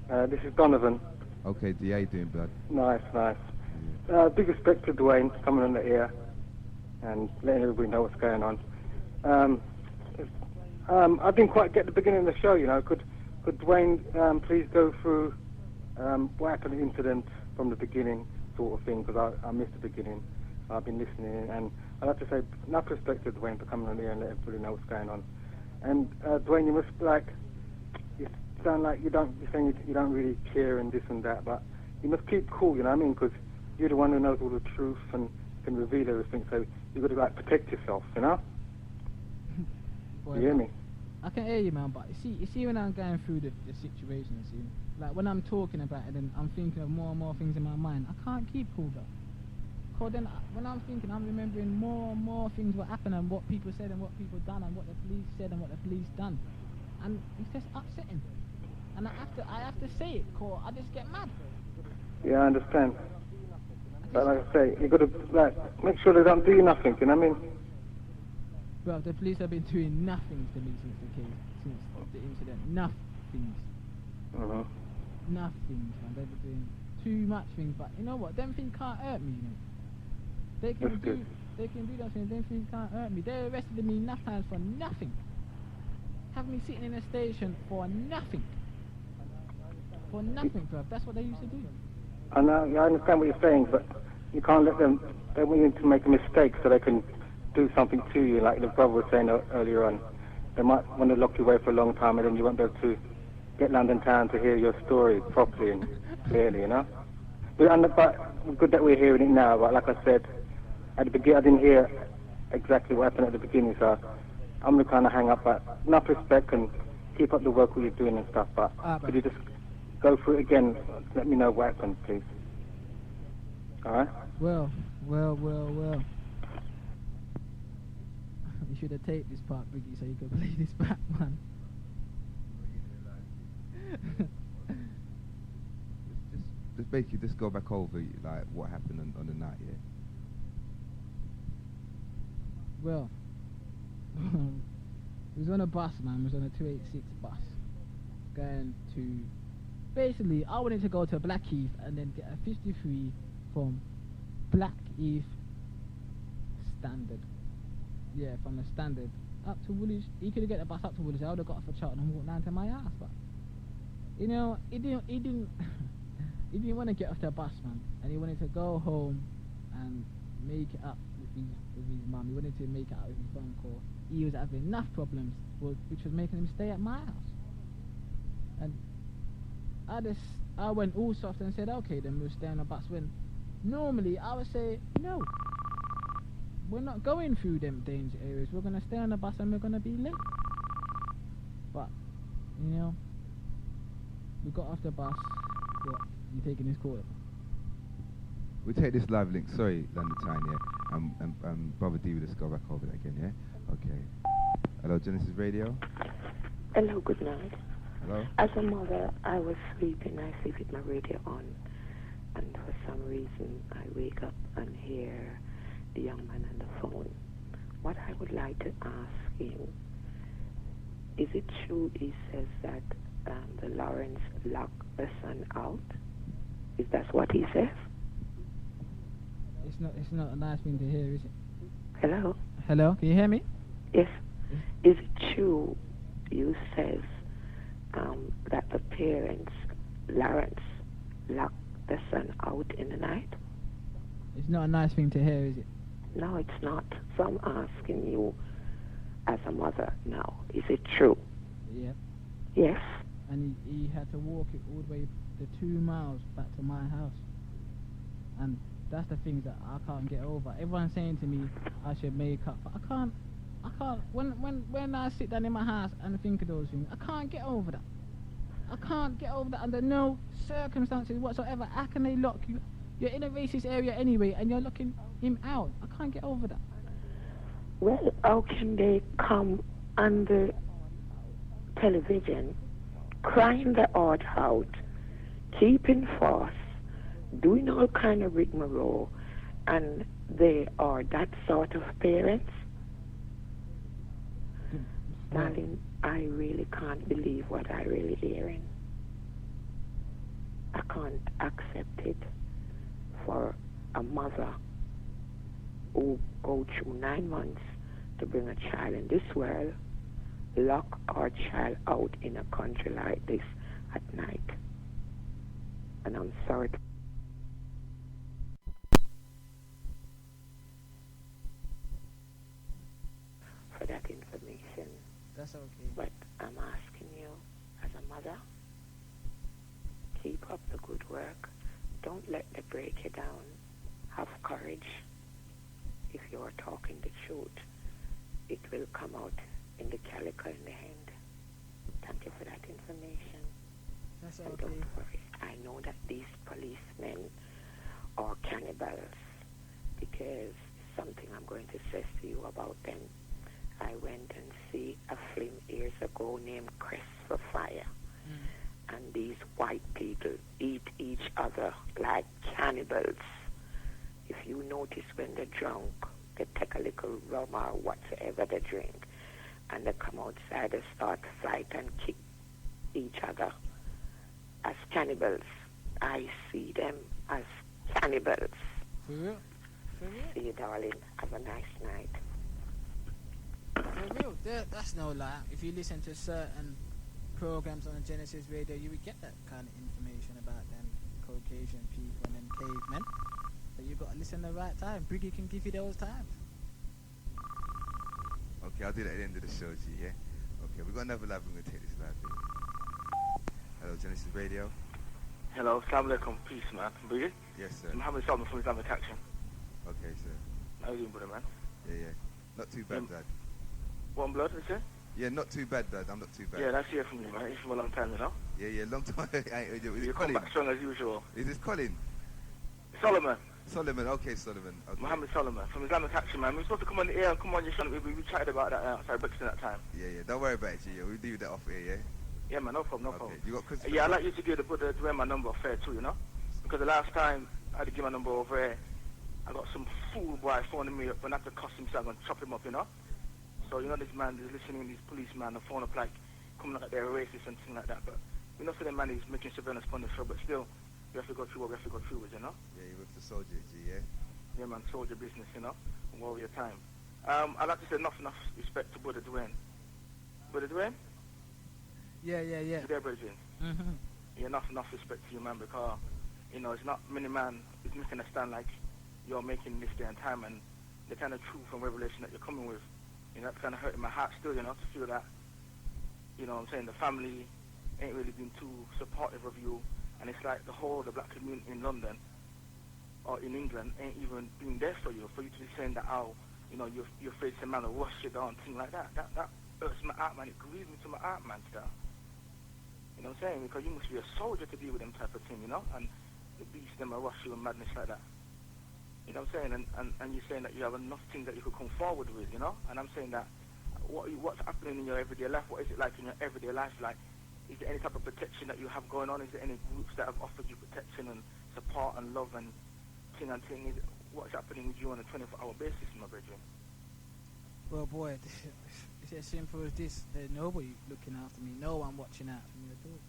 This is Donovan. Okay, D, how you doing, blood? Nice. Big respect to Dwayne coming on the air and letting everybody know what's going on. I didn't quite get the beginning of the show, you know. Could Dwayne please go through what happened, the incident from the beginning, sort of thing, because I missed the beginning. I've been listening, and I'd like to say enough respect to Dwayne for coming on the air and letting everybody know what's going on. And Dwayne, you must you sound like you're saying you don't really care and this and that, but you must keep cool, you know what I mean? Because you're the one who knows all the truth and can reveal everything. So you've got to protect yourself, you know? Boy, you hear me? I can hear you, man. But you see when I'm going through the situation, like when I'm talking about it, and I'm thinking of more and more things in my mind. I can't keep cool, though. Because then when I'm thinking, I'm remembering more and more things what happened and what people said and what people done and what the police said and what the police done, and it's just upsetting. And I have to say it, cause I just get mad. Yeah, I understand. But like I say, you got to make sure they don't do nothing. You know what I mean? Well, the police have been doing nothing to me since the incident. Nothing. Nothing, man. They've been doing too much things. But you know what? Them things can't hurt me. You know? They can do those things. Them things can't hurt me. They arrested me enough times for nothing. Have me sitting in a station for nothing. For nothing, bro. That's what they used to do. I know. I understand what you're saying, but you can't let them. They want you to make a mistake so they can do something to you, like the brother was saying earlier on. They might want to lock you away for a long time, and then you won't be able to get London Town to hear your story properly and clearly, you know. But good that we're hearing it now. But like I said, at the beginning, I didn't hear exactly what happened at the beginning, so I'm gonna kind of hang up. But enough respect and keep up the work what you're doing and stuff. But could you just go through it again? Let me know what happened, please. All right. Well. You should have taped this part, Briggy, so you could play this back, man. just basically just go back over like what happened on the night, yeah. Well, we was on a bus, man. We was on a 286 bus, going to. Basically, I wanted to go to Blackheath and then get a 53 from Blackheath Standard. Yeah, from the Standard up to Woolwich. He could have get the bus up to Woolwich. I would have got off a Charlton and walked down to my house, but you know, he didn't he didn't want to get off the bus, man, and he wanted to go home and make it up with his mum. He wanted to make it up with his mum, cause he was having enough problems, which was making him stay at my house. And I went all soft and said, okay, then we'll stay on the bus. When normally I would say, no, we're not going through them danger areas. We're gonna stay on the bus and we're gonna be late. But you know, we got off the bus. What? You taking this call? We take this live link. Sorry, London Town, yeah. And Brother D, will just go back over that again, yeah. Okay. Hello, Genesis Radio. Hello, good night. Hello. As a mother, I was sleeping. I sleep with my radio on, and for some reason, I wake up and hear the young man on the phone. What I would like to ask him, is it true he says that the Lawrence locked the son out? Is that what he says? It's not a nice thing to hear, is it? Hello? Hello, can you hear me? Yes. Is it true you says that the parents, Lawrence, locked the son out in the night? It's not a nice thing to hear, is it? No, it's not. So I'm asking you as a mother now, is it true? Yeah. Yes. And he had to walk it all the way the 2 miles back to my house. And that's the things that I can't get over. Everyone's saying to me I should make up, but I can't. When I sit down in my house and think of those things, I can't get over that. I can't get over that under no circumstances whatsoever. How can they lock you? You're in a racist area anyway, and you're locking him out. I can't get over that. Well, how can they come under television, crying the heart out, keeping fast, doing all kind of rigmarole, and they are that sort of parents? Darling, I really can't believe what I really hearing. I can't accept it for a mother who go through 9 months to bring a child in this world, lock our child out in a country like this at night. And I'm sorry. For that information. That's okay. But I'm asking you, as a mother, keep up the good work. Don't let it break you down. Have courage. If you are talking the truth, it will come out in the calico in the end. Thank you for that information. That's and okay. don't worry. I know that these policemen are cannibals because something I'm going to say to you about them. I went and see a film years ago named Crest for Fire. And these white people eat each other like cannibals. If you notice when they're drunk, they take a little rum or whatsoever they drink, and they come outside and start to fight and kick each other as cannibals. I see them as cannibals. For real? For real? See you, darling. Have a nice night. For real? That's no lie. If you listen to certain programs on the Genesis radio, you would get that kind of information about them Caucasian people and them cavemen. But you got to listen at the right time. Briggy can give you those times. Okay, I'll do that at the end of the show, G, yeah? Okay, we've got another live. We're going to take this live. Hello, Genesis Radio. Hello, Assalamu alaikum, peace, man. Briggy? Yes, sir. Mohammed Salman from Islamic Action. Okay, sir. How you doing, brother, man? Yeah. Not too bad, Dad. One blood, is it? Yeah, not too bad, Dad. I'm not too bad. Yeah, that's here from you, man. It's from a long time, you know? Yeah, long time. Is You it come Colin? back strong as usual. Is this Colin? Solomon. Solomon, okay, Solomon. Okay. Mohammed Solomon from Islamic Action, man. We were supposed to come on the air and come on your show. We chatted about that outside Brixton that time. Yeah. Don't worry about it, G. We'll do that off air, yeah? Yeah, man, no problem, no problem. You got Yeah, I'd like you to give the Dwayne my number off air too, you know? Because the last time I had to give my number over air, I got some fool boy phoning me up and I had to cuss him, so I'm going to chop him up, you know? So, you know, this man is listening, these policemen, the phone up like, coming like they're racist and things like that. But we know for the man is making surveillance on the show, but still, we have to go through what we have to go through with, you know? Yeah, you're with the soldier, G, yeah? Yeah, man, soldier business, you know? Warrior time. I'd like to say enough respect to Brother Dwayne. Brother Dwayne? Yeah. You there, Bridget? Mm-hmm. Yeah, enough respect to you, man, because, you know, it's not many man is making a stand like you're making this day and time, and the kind of truth and revelation that you're coming with, you know, that's kind of hurting my heart still, you know, to feel that, you know what I'm saying, the family ain't really been too supportive of you, and it's like the black community in London or in England ain't even been there for you to be saying that, oh, you know, you're afraid some man will rush you down, thing like that. That hurts my heart, man. It grieves me to my heart, man, still. You know what I'm saying? Because you must be a soldier to deal with them type of thing, you know? And the beast, them will rush you and madness like that. You know what I'm saying? And you're saying that you have enough things that you could come forward with, you know? And I'm saying that what's happening in your everyday life? What is it like in your everyday life? Like, is there any type of protection that you have going on? Is there any groups that have offered you protection and support and love and thing? What's happening with you on a 24-hour basis, my brethren? Well, boy, it's as simple as this. There's nobody looking after me. No one watching out for me at all.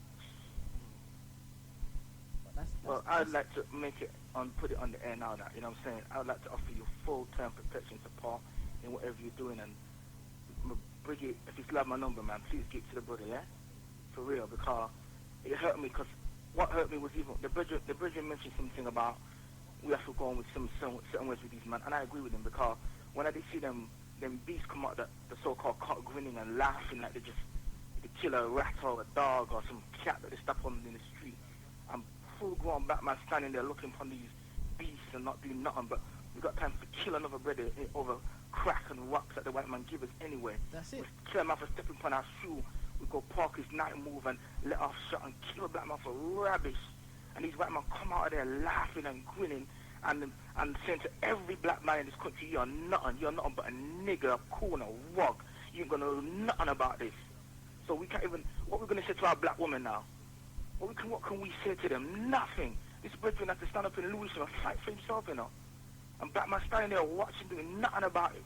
Well, I'd like to make it put it on the air now. That you know what I'm saying. I would like to offer you full-term protection support in whatever you're doing. And Briggy, if you still have my number, man, please give it to the brother, yeah, for real, because it hurt me. Because what hurt me was even the brother mentioned something about we have to go on with some certain ways with these men, and I agree with him because when I did see them beasts come out the so-called caught grinning and laughing like they kill a rat or a dog or some cat that they step on in the street. I'm full-grown Batman standing there looking upon these beasts and not doing nothing, but we got time to kill another brother over crack and rocks that the white man give us anyway. That's it. We kill him for stepping upon our shoe. We go park his night move and let off shot and kill a black man for rubbish. And these white men come out of there laughing and grinning and saying to every black man in this country, you're nothing but a nigger, a coon, a wog. You ain't gonna know nothing about this. So we can't even, what we're gonna say to our black women now? What can we say to them? Nothing. This brethren has to stand up in Lewisham and fight for himself, you know. And black man standing there watching, doing nothing about it.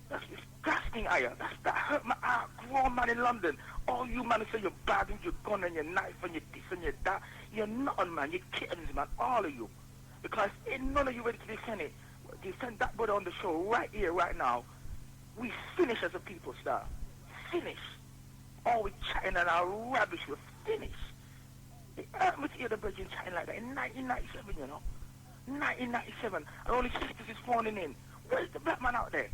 That's disgusting. thing, that hurt my heart. Grown man in London. All you man who say you're bad with your gun and your knife and your this and your that. You're nothing, man. You're kittens, man. All of you. Because ain't none of you ready to defend it. Defend that brother on the show right here, right now. We finish as a people, star. Finish. All we chatting and our rubbish, we're finished. It hurt me to hear the Virgin chatting like that in 1997, you know. 1997. And only sisters is phoning in. Where's the black man out there?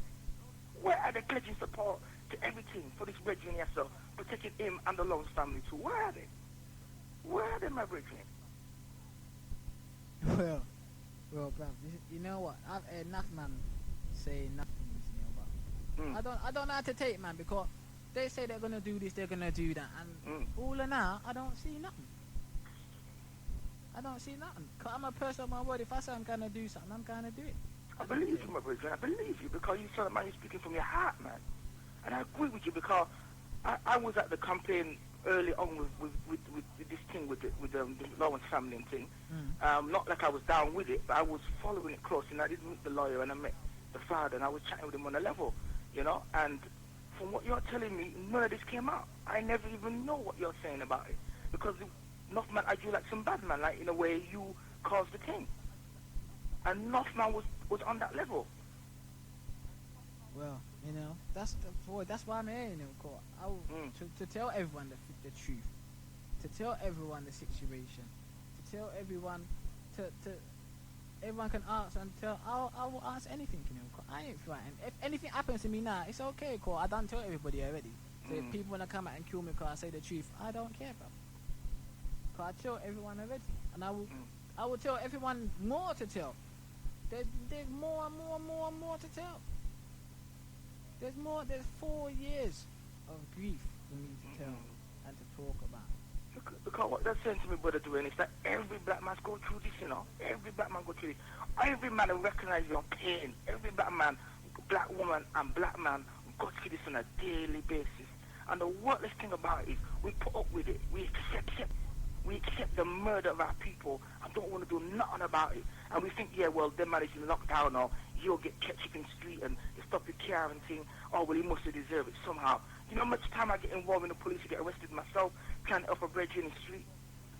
Where are they pledging support to everything for this Virgin here, so protecting him and the Lawrence family too? Where are they? Where are they, my Virgin? Well, bruv, you know what? I've heard enough man say nothing, you know, but I don't know how to take it, man, because they say they're gonna do this, they're gonna do that, and all of now I don't see nothing. I don't see nothing. Cause I'm a person of my word. If I say I'm gonna do something, I'm gonna do it. I believe you, my brother. I believe you because you said, man, you're speaking from your heart, man. And I agree with you because I was at the campaign early on with this thing with the Lawrence family and thing. Not like I was down with it, but I was following it close. And I did meet the lawyer and I met the father and I was chatting with him on a level, you know. And from what you're telling me, none of this came out. I never even know what you're saying about it because enough man, I do like some bad man, like in a way you caused the thing. And enough man was on that level. Well, you know, that's why I'm here, you know, court. To tell everyone the truth, to tell everyone the situation, to tell everyone to everyone can ask and tell. I will ask anything, you know. I ain't frightened. If anything happens to me now, it's okay, court. I done tell everybody already. So if people wanna come out and kill me because I say the truth, I don't care, bro. Cause I tell everyone already, and I will tell everyone more to tell. There's more and more to tell. There's 4 years of grief for me to tell and to talk about. Because what they're saying to me, Brother Dwayne, is that every black man's go through this, you know. Every black man go through this. Every man will recognize your pain. Every black man, black woman and black man go through this on a daily basis. And the worthless thing about it is we put up with it. We accept the murder of our people and don't want to do nothing about it. And we think, yeah, well, them man is in lockdown or you'll get ketchup in the street and they stop your car and thing. Oh, well, he must have deserved it somehow. You know how much time I get involved in the police to get arrested myself, trying to offer bread in the street,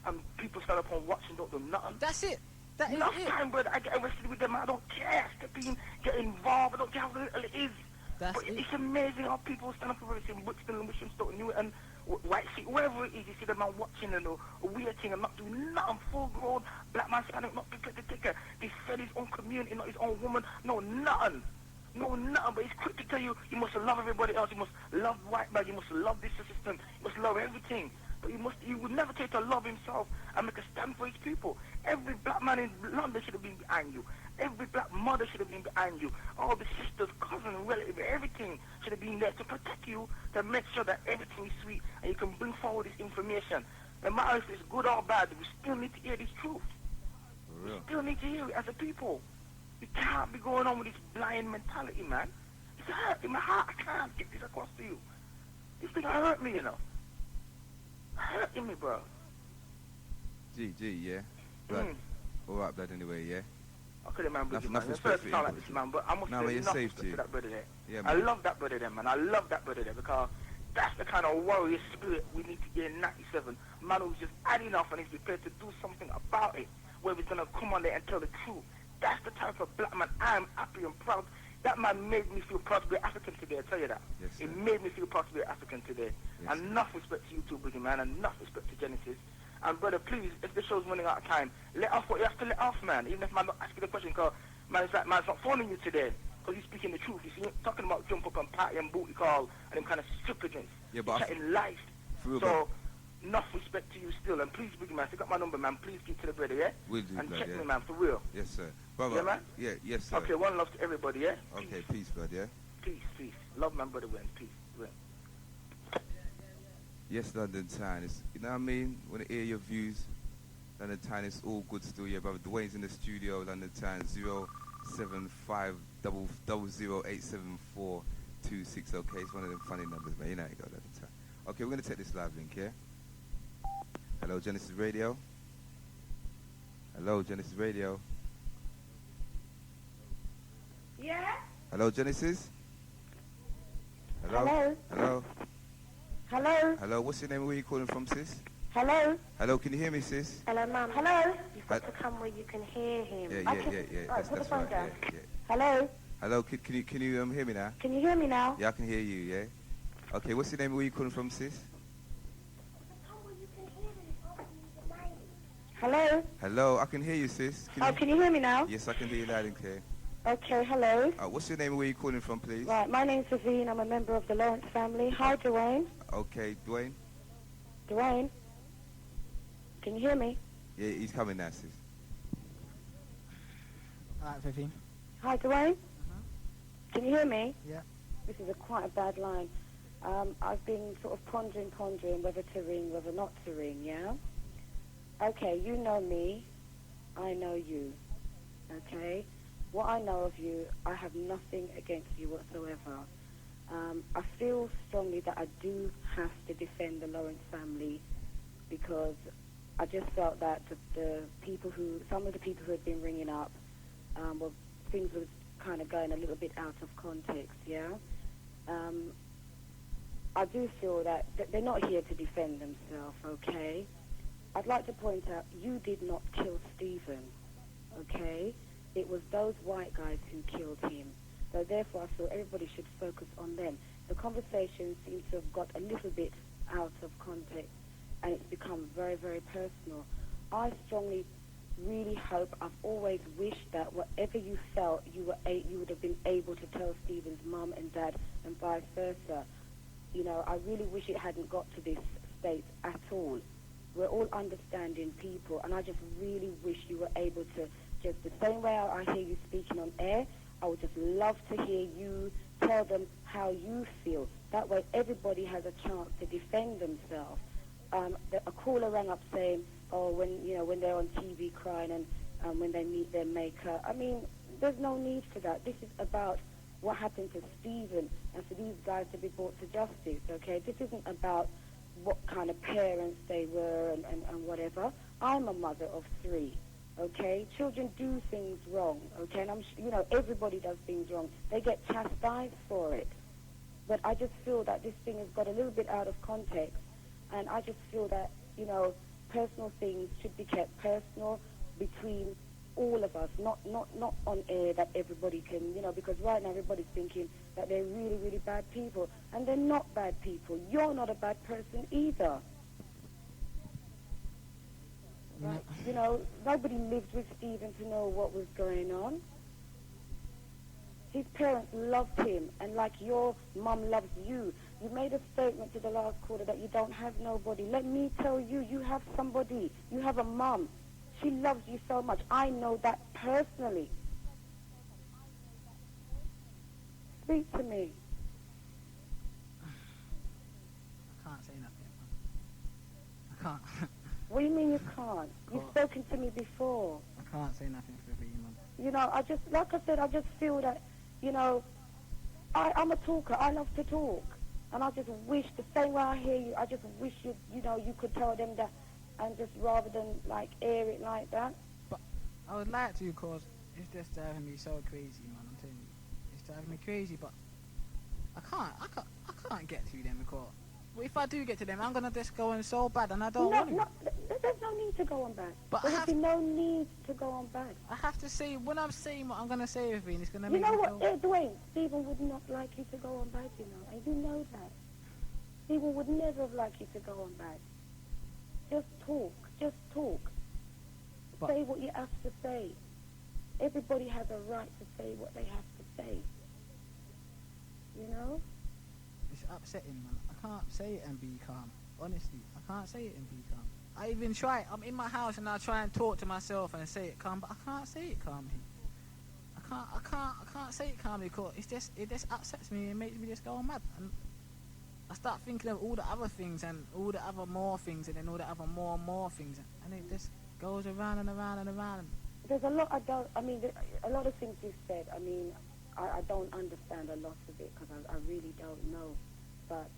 and people stand up and watch and don't do nothing. That's it. That enough time, brother, I get arrested with them. I don't care. Step in, get involved. I don't care how little it is. But it's amazing how people stand up for everything, Brixton and Wisham's Stoke, New and White Sea, wherever it is, you see the man watching and waiting and not doing nothing, full grown, black man standing up, not prepared to take her. He fed his own community, not his own woman, no nothing. No, nothing, but he's quick to tell you, you must love everybody else, you must love white man, you must love this system, you must love everything. But he would never take to love himself and make a stand for his people. Every black man in London should have been behind you. Every black mother should have been behind you. All the sisters, cousins, relatives, everything should have been there to protect you, to make sure that everything is sweet and you can bring forward this information. No matter if it's good or bad, we still need to hear this truth. We still need to hear it as a people. We can't be going on with this blind mentality, man. It's hurt in my heart. I can't get this across to you. This thing hurt me, you know. Hurting me, bro. G, yeah. Blood. All right, blood. Anyway, yeah. Okay, man. Nothing First respect sound like this, man, but I must say enough respect to that brother there. Yeah, man. I love that brother there, man. I love that brother there because that's the kind of warrior spirit we need to get in '97. Man who's just had enough and is prepared to do something about it, where he's gonna come on there and tell the truth. That's the type of black man I am happy and proud. That man made me feel proud to be African today, I tell you that. Yes, it made me feel proud to be African today. Yes, enough respect to you too, Briggy, man, enough respect to Genesis. And brother, please, if the show's running out of time, let off what you have to let off, man. Even if man not asking the question, because man, it's like man's not phoning you today, because he's speaking the truth. He's talking about jump up and party and booty call and them kind of stupidness. Yeah, but chatting life. So, enough respect to you still. And please, Briggy, man, if you got my number, man, please give to the brother, yeah? Will do, and blood, check yeah. me, man, for real. Yes, sir. Brother, yeah, man? Yeah, yes, sir. Okay, one love to everybody, yeah? Okay, peace, blood, yeah? Peace. Love my brother, Wayne. Peace. Yes, London Town. It's, you know what I mean? Want to hear your views. London Town is all good still, yeah, brother. Dwayne's in the studio, London Town, 075 0087426. Okay, it's one of them funny numbers, man. You know how you go, London Town. Okay, we're going to take this live link, yeah? Hello, Genesis Radio. Hello, Genesis Radio. Yeah? Hello, Genesis. Hello? Hello? Hello? Hello? Hello, what's your name? Where are you calling from, sis? Hello? Hello, can you hear me, sis? Hello, Mum. Hello? You've got to come where you can hear him. Yeah. Right, put the phone right. down. Yeah. Hello? Hello, can you hear me now? Can you hear me now? Yeah, I can hear you, yeah. Okay, what's your name? Where are you calling from, sis? Hello? Hello, I can hear you, sis. Can you hear me now? Yes, I can hear you loud and clear. Okay, hello. What's your name? Where are you calling from, please? Right, my name's Vivian. I'm a member of the Lawrence family. Hi, Dwayne. Okay, Dwayne? Dwayne? Can you hear me? Yeah, he's coming now, sis. Alright, Vivian. Hi, Dwayne. Can you hear me? Yeah. This is quite a bad line. I've been sort of pondering whether to ring, whether not to ring, yeah? Okay, you know me. I know you. Okay? What I know of you, I have nothing against you whatsoever. I feel strongly that I do have to defend the Lawrence family because I just felt that some of the people who had been ringing up, things were kind of going a little bit out of context, yeah? I do feel that they're not here to defend themselves, okay? I'd like to point out, you did not kill Stephen, okay? It was those white guys who killed him. So therefore, I feel everybody should focus on them. The conversation seems to have got a little bit out of context, and it's become very, very personal. I strongly really hope, I've always wished that whatever you felt, you would have been able to tell Stephen's mum and dad, and vice versa. You know, I really wish it hadn't got to this state at all. We're all understanding people, and I just really wish you were able to, just the same way I hear you speaking on air, I would just love to hear you tell them how you feel. That way everybody has a chance to defend themselves. A caller rang up saying, oh, when they're on TV crying and when they meet their maker. I mean, there's no need for that. This is about what happened to Stephen and for these guys to be brought to justice, okay? This isn't about what kind of parents they were and whatever. I'm a mother of 3, okay? Children do things wrong, okay? And everybody does things wrong. They get chastised for it. But I just feel that this thing has got a little bit out of context, and I just feel that, personal things should be kept personal between all of us, not on air that everybody can, because right now everybody's thinking that they're really, really bad people, and they're not bad people. You're not a bad person either. Right? Nobody lived with Stephen to know what was going on. His parents loved him, and like your mum loves you. You made a statement to the last caller that you don't have nobody. Let me tell you, you have somebody. You have a mum. She loves you so much. I know that personally. Speak to me. I can't say nothing. I can't. What do you mean you can't? You've spoken to me before. I can't say nothing for you, Mum. Like I said, I just feel that, I'm a talker. I love to talk. And I just wish, the same way I hear you, I just wish you could tell them that, and just rather than, air it like that. But I would like to, because it's just driving me so crazy, man, I'm telling you. It's driving me crazy, but I can't get to them, because if I do get to them, I'm going to just go on so bad, and I don't want to. There's no need to go on bad. But There's no need to go on bad. I have to say, when I'm saying what I'm going to say with it's going to make me feel... You know what, Dwayne, Stephen would not like you to go on bad, and you know that. Stephen would never have liked you to go on bad. Just talk. Say what you have to say. Everybody has a right to say what they have to say. It's upsetting, man. I can't say it and be calm. Honestly, I can't say it and be calm. I even try. I'm in my house and I try and talk to myself and say it calm, but I can't say it calmly. I can't say it calmly because it just upsets me and makes me just go mad. And I start thinking of all the other things and all the other more things and then all the other more things, and it just goes around and around and around. There's a lot a lot of things you've said. I don't understand a lot of it because I really don't know, but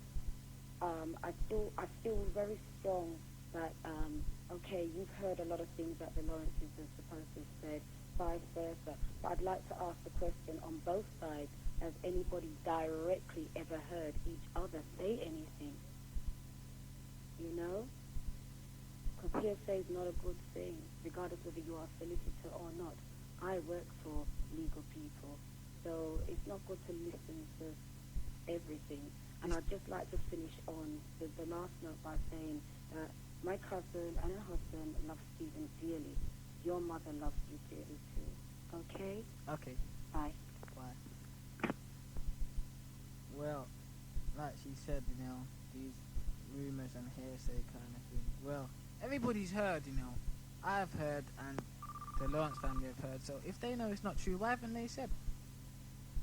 I feel very strong that okay, you've heard a lot of things that the Lawrences are supposed to have said, vice versa. But I'd like to ask the question on both sides has anybody directly ever heard each other say anything? You know? Because hearsay is not a good thing, regardless whether you are a solicitor or not. I work for legal people, so it's not good to listen to everything. And I'd just like to finish on the last note by saying that my cousin and her husband love Stephen dearly. Your mother loves you dearly too. Okay? Okay. Bye. Bye. Well, like she said, you know, these rumors and hearsay kind of thing. Well, everybody's heard, you know. I've heard, and the Lawrence family have heard. So if they know it's not true, why haven't they said?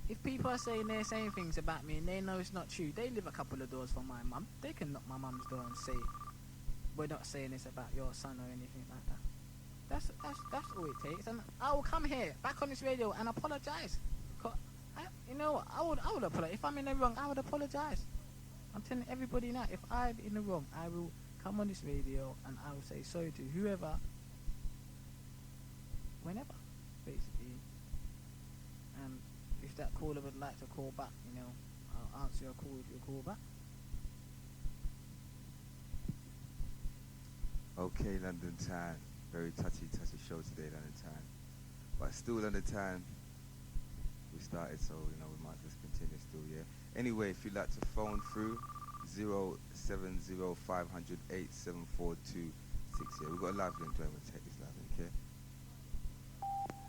If people are saying they're saying things about me and they know it's not true, they live a couple of doors from my mum. They can knock my mum's door and say, we're not saying this about your son or anything like that. That's all it takes. And I will come here, back on this radio, and apologise. You know what? I would apologise. If I'm in the wrong, I would apologise. I'm telling everybody now, if I'm in the wrong, I will come on this radio and I will say sorry to whoever, whenever, basically. And if that caller would like to call back, you know, I'll answer your call if you call back. Okay, London Town. Very touchy show today, London Town. But still London Town. We started, so you know we might just continue still, yeah. Anyway, if you'd like to phone through 070-500-87426, yeah. We've got a live link, Dwayne. We'll take this live link, okay?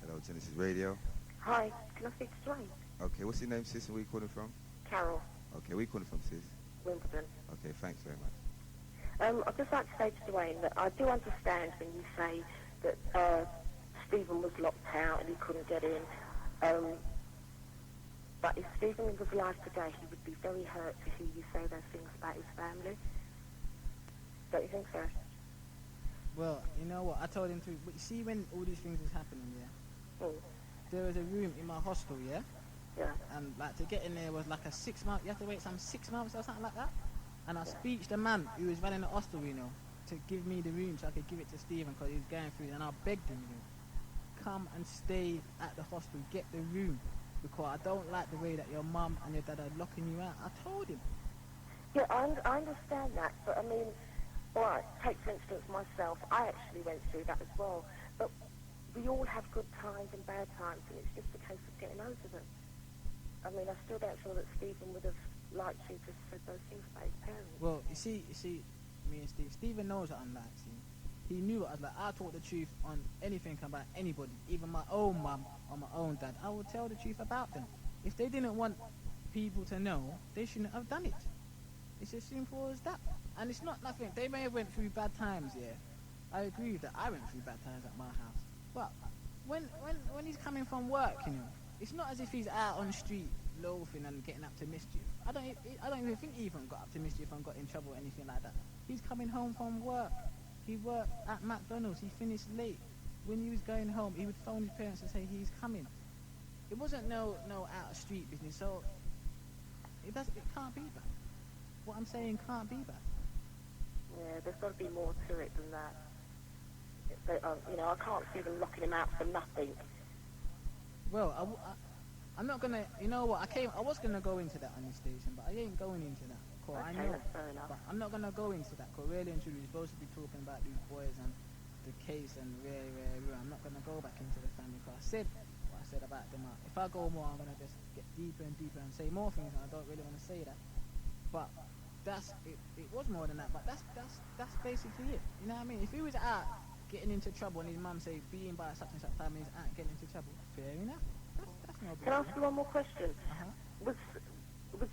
Hello, Genesis Radio. Hi, can I speak to Dwayne? Okay, what's your name, sis, and where you calling from? Carol. Okay, where you calling from, sis? Wimbledon. Okay, thanks very much. I'd just like to say to Dwayne that I do understand when you say that Stephen was locked out and he couldn't get in. But if Stephen was alive today, he would be very hurt to hear you say those things about his family. Don't you think so? Well, you know what? I told him to. But you see, when all these things was happening, yeah, there was a room in my hostel, yeah. Yeah. And like to get in there was like a 6 month. You have to wait some 6 months or something like that. And I speeched the man who was running the hostel, you know, to give me the room so I could give it to Stephen because he was going through it. And I begged him, you know, come and stay at the hostel, get the room, because I don't like the way that your mum and your dad are locking you out. I told him. Yeah, I understand that, but I mean, alright, take for instance myself, I actually went through that as well, but we all have good times and bad times, and it's just a case of getting over them. I mean, I still don't feel that Stephen would have liked you to said those things about his parents. Well, you see, me and Stephen knows that I'm like, see. He knew I was like, I talk the truth on anything about anybody, even my own mum or my own dad. I would tell the truth about them. If they didn't want people to know, they shouldn't have done it. It's as simple as that. And it's not nothing. They may have went through bad times, yeah. I agree with that. I went through bad times at my house. But when he's coming from work, you know, it's not as if he's out on the street loafing and getting up to mischief. I don't even think he even got up to mischief and got in trouble or anything like that. He's coming home from work. He worked at McDonald's. He finished late. When he was going home, he would phone his parents and say he's coming. It wasn't no out of street business. So it can't be that. What I'm saying can't be that. Yeah, there's got to be more to it than that. You know, I can't see them locking him out for nothing. Well, I'm not gonna. You know what? I was gonna go into that on this station, but I ain't going into that. Okay, I know, that's fair enough. but I'm not gonna go into that. Cause really and truly, we're supposed to be talking about these boys and the case and I'm not gonna go back into the family. Cause I said what I said about them. If I go more, I'm gonna just get deeper and deeper and say more things, and I don't really want to say that. But it was more than that. But that's basically it. You know what I mean? If he was out getting into trouble and his mum say being by such and such time he's out getting into trouble, fair enough. That's no big Can I ask you one more question? Was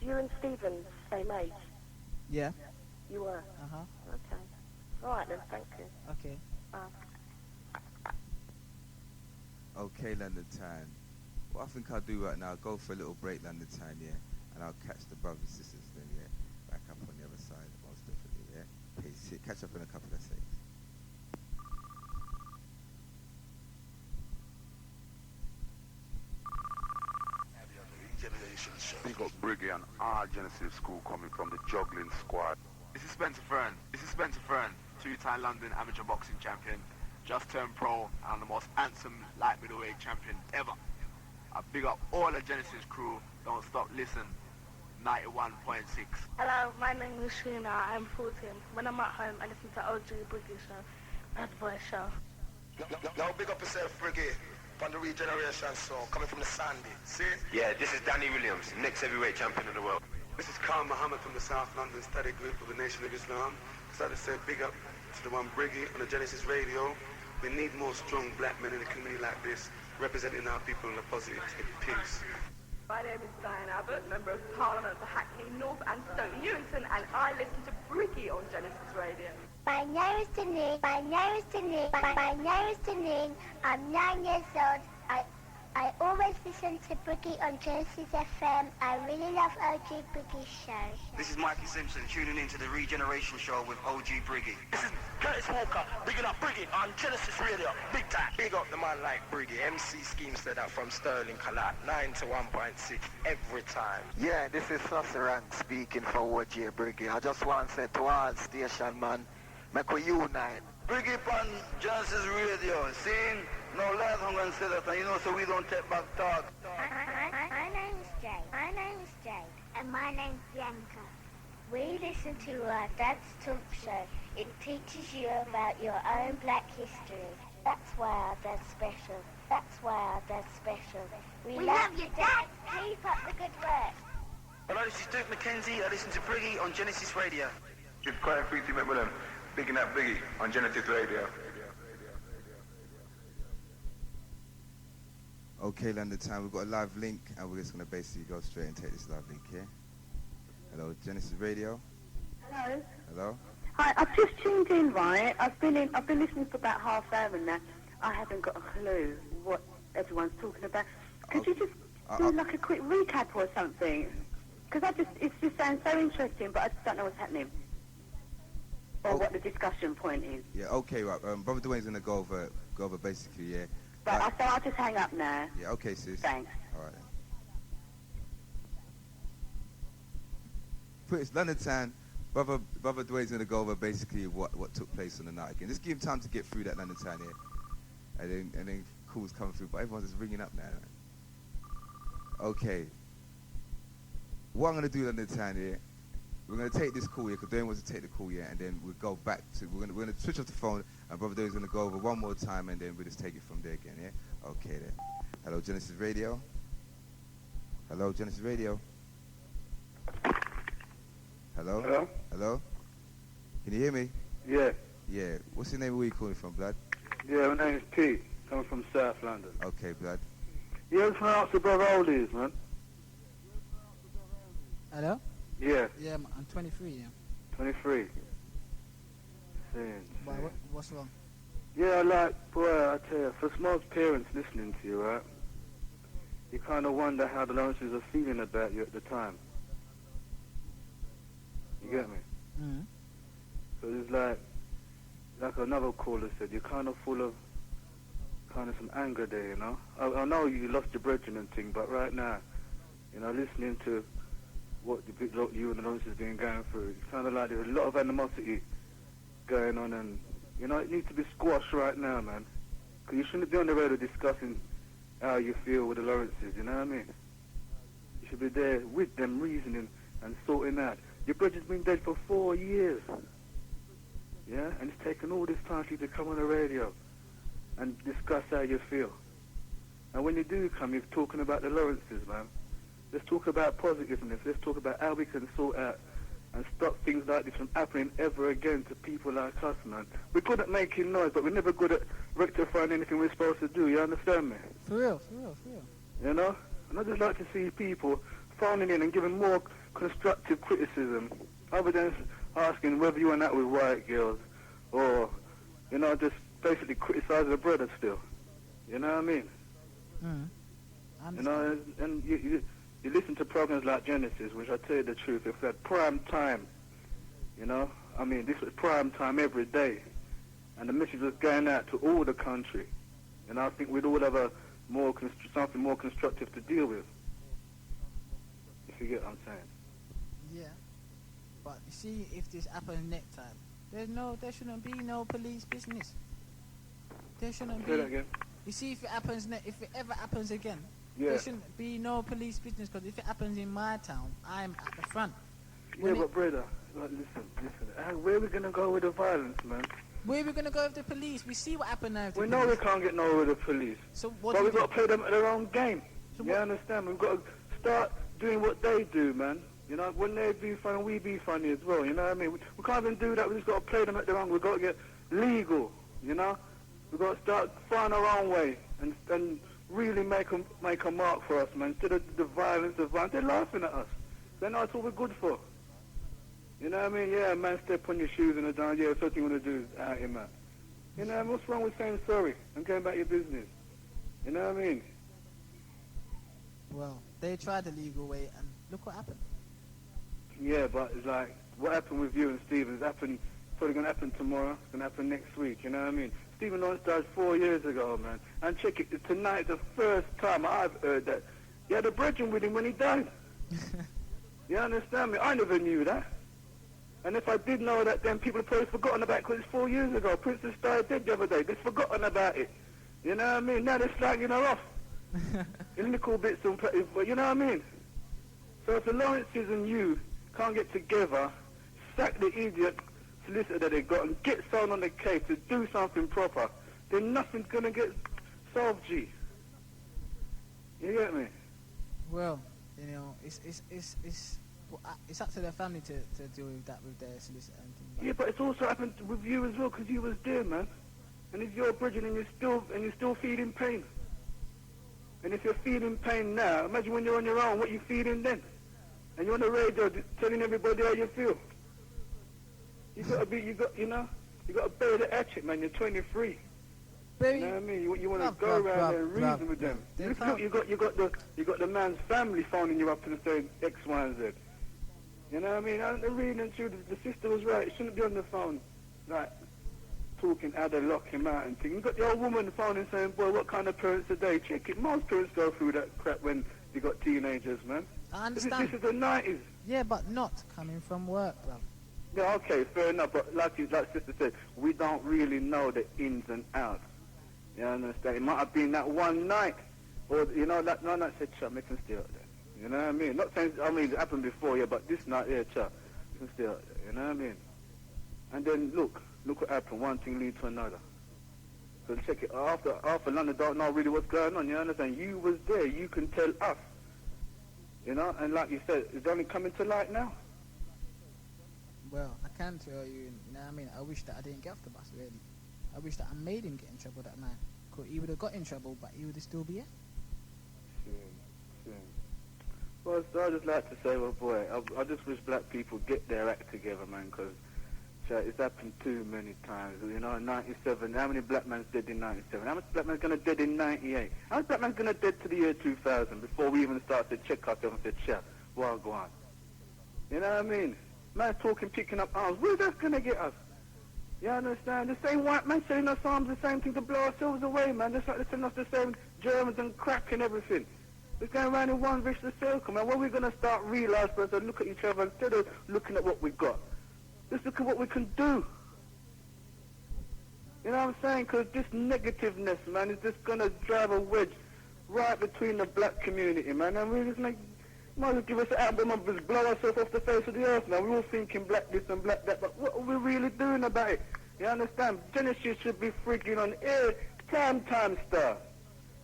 you and Stephen the same age? Yeah. You were? Okay. All right then, thank you. Okay. Okay, London Town. What I think I'll do right now, I'll go for a little break, London Town, yeah, and I'll catch the brothers and sisters then, yeah, back up on the other side, most definitely, yeah. Peace. Catch up in a couple of seconds. We got Briggy and our Genesis school coming from the juggling squad. This is Spencer Fern, two-time London amateur boxing champion, just turned pro and the most handsome light middleweight champion ever. I big up all the Genesis crew. Don't stop, listen. 91.6. Hello, my name is Sheena. I'm 14. When I'm at home, I listen to OG Briggy Show, Bad Boy Show. Now big up yourself, Briggy, on the Regeneration Show, coming from the Sandy. See? Yeah, this is Danny Williams, next heavyweight champion of the world. This is Khan Muhammad from the South London Study Group of the Nation of Islam. So to say big up to the one Briggy on the Genesis Radio. We need more strong black men in a community like this, representing our people in a positive peace. My name is Diane Abbott, Member of Parliament for Hackney North and Stoke Newington, and I listen to Briggy on Genesis Radio. My name is Denise. My name is Denise. My name is Denise. I'm 9 years old. I always listen to Briggy on Genesis FM. I really love OG Briggy Show. This is Mikey Simpson, tuning into the Regeneration Show with OG Briggy. This is Curtis Walker, bigging up Briggy on Genesis Radio, big time. Big up the man like Briggy. MC Scheme said that from Sterling Collat, 9 to 1.6 every time. Yeah, this is Sassaran speaking for OG Briggy. I just want to say to all station man, make we unite. Briggy on Genesis Radio, seeing no lies I'm going to say that, and you know, so we don't take back talk. My name is Jade. My name is Jade. And my name's Bianca. We listen to our Dad's Talk Show. It teaches you about your own black history. That's why our Dad's special. That's why our Dad's special. We love you, Dad. Keep up the good work. Hello, this is Duke McKenzie. I listen to Briggy on Genesis Radio. It's quite free to make with them, picking up Briggy on Genesis Radio. Okay, London Town, we've got a live link, and we're just going to basically go straight and take this live link here. Hello, Genesis Radio. Hello. Hello. Hi, I've just tuned in, right? I've been listening for about half an hour now. I haven't got a clue what everyone's talking about. Could you just do like a quick recap or something? Because it just sounds so interesting, but I just don't know what's happening. Or what the discussion point is. Yeah, okay, right. Brother Dwayne's going to go over basically, yeah. But so I'll just hang up now. Yeah, okay, sis. Thanks. All right. It's London Town. Brother Dwayne's going to go over basically what took place on the night again. Just give him time to get through that London Town here. And then calls coming through, but everyone's just ringing up now. Okay. What I'm going to do London Town here, we're going to take this call here, because Dwayne wants to take the call here, and then we'll go back to, we're going to switch off the phone, and Brother Dwayne's going to go over one more time, and then we'll just take it from there again, yeah? Okay then. Hello, Genesis Radio. Hello, Genesis Radio. Hello? Hello? Hello? Can you hear me? Yeah. Yeah. What's your name? Where are you calling from, blood? Yeah, my name's Pete. Coming from South London. Okay, blood. Yeah, I just want to ask the brother how old he is, man. Hello? Yeah. Yeah, I'm 23, yeah. 23. Why, what's wrong? Yeah, boy, I tell you, for most parents listening to you, right, you kind of wonder how the Lawrences are feeling about you at the time. You get me? Mm-hmm. So it's like another caller said, you're kind of full of kind of some anger there, you know? I know you lost your brethren and thing, but right now, you know, listening to what you and the Lawrences have been going through, it's kind of like there's a lot of animosity going on, and, you know, it needs to be squashed right now, man. Because you shouldn't be on the radio discussing how you feel with the Lawrences, you know what I mean? You should be there with them, reasoning and sorting out. Your brother's been dead for 4 years. Yeah? And it's taken all this time for you to come on the radio and discuss how you feel. And when you do come, you're talking about the Lawrences, man. Let's talk about positiveness. Let's talk about how we can sort out and stop things like this from happening ever again to people like us, man. We're good at making noise, but we're never good at rectifying anything we're supposed to do. You understand me? For real, for real, for real. You know? And I just like to see people phoning in and giving more constructive criticism, other than asking whether you went out with white girls or, you know, just basically criticizing a brother still. You know what I mean? Mm-hmm. You know, and you listen to programs like Genesis, which I tell you the truth, it's at prime time. You know? I mean, this was prime time every day. And the message was going out to all the country. And I think we'd all have a something more constructive to deal with. If you get what I'm saying. Yeah. But you see, if this happens next time, there shouldn't be no police business. There shouldn't be. Say that again. You see, if it ever happens again, Yeah. There shouldn't be no police business, because if it happens in my town, I'm at the front. Yeah, but brother, like, listen. Where are we gonna go with the violence, man? Where are we gonna go with the police? We see what happened now with the We police. know we can't get nowhere with the police. So what but do we've you got to play them at their own game. So you understand? We've got to start doing what they do, man. You know, when they be funny, we be funny as well. You know what I mean? We can't even do that. We just got to play them at their own. We've got to get legal. You know, we've got to start finding our own way and really make a mark for us, man. Instead of the violence, they're laughing at us. They know that's what we're good for. You know what I mean? Yeah, man, step on your shoes and down. Yeah, that's what you want to do out here, man. You know, what's wrong with saying sorry and going about your business? You know what I mean? Well, they tried the legal way, and look what happened. Yeah, but it's like, what happened with you and Stephen? It's probably going to happen tomorrow. It's going to happen next week, you know what I mean? Stephen Lawrence died 4 years ago, man. And check it, tonight, the first time I've heard that he had a brethren with him when he died. You understand me? I never knew that. And if I did know that, then people have probably forgotten about it, because it's 4 years ago. Princess died dead the other day. They've forgotten about it. You know what I mean? Now they're slagging her off. In little bits and pieces, you know what I mean? So if the Lawrences and you can't get together, sack the idiot solicitor that they got and get someone on the case to do something proper, then nothing's going to get solved, G. You get me? Well, you know, it's up to their family to deal with that with their solicitor and things. Yeah, but it's also happened with you as well, because you was there, man. And if you're a bridging and you're still feeling pain. And if you're feeling pain now, imagine when you're on your own, what you feeling then? And you're on the radio telling everybody how you feel. You got to bear the hatchet, man. You're 23. You know what I mean? You want to go around there and reason with them. Look, you got the man's family phoning you up and saying X, Y, and Z. You know what I mean? I'm reading through. The sister was right. It shouldn't be on the phone, like talking how they lock him out and things. You got the old woman phoning saying, "Boy, what kind of parents are they?" Check it. Most parents go through that crap when you got teenagers, man. I understand. This is the 90s. Yeah, but not coming from work, bruv. Yeah, okay, fair enough. But like sister said, we don't really know the ins and outs. You understand? It might have been that one night, or that one night said, "Chuck, make him stay out there." You know what I mean? Not saying, it happened before, yeah, but this night, yeah, Chuck, make him stay out there. You know what I mean? And then look what happened. One thing leads to another. So check it. After London don't know really what's going on. You understand? You was there. You can tell us. You know, and like you said, it's only coming to light now. Well, I can tell you, you know what I mean? I wish that I didn't get off the bus, really. I wish that I made him get in trouble, that man. Because he would have got in trouble, but he would still be here. Soon. Well, so I just like to say, well, boy, I just wish black people get their act together, man, because it's happened too many times. You know, in 97, how many black men dead in 97? How much black men's going to dead in 98? How much black men's going to dead to the year 2000 before we even start to check ourselves and say, "Chef, well, go on." You know what I mean? Man talking, picking up arms. Where's that going to get us? You understand? The same white man selling us arms, the same thing to blow ourselves away, man. Just like they're selling us the same Germans and crack and everything. We're going around in one vicious circle, man. When we're going to start realizing for us to look at each other instead of looking at what we got? Just look at what we can do. You know what I'm saying? Because this negativeness, man, is just going to drive a wedge right between the black community, man. And we're just might as well give us an album and just blow ourselves off the face of the earth, man. We're all thinking black this and black that, but what are we really doing about it? You understand? Genesis should be freaking on air, time star.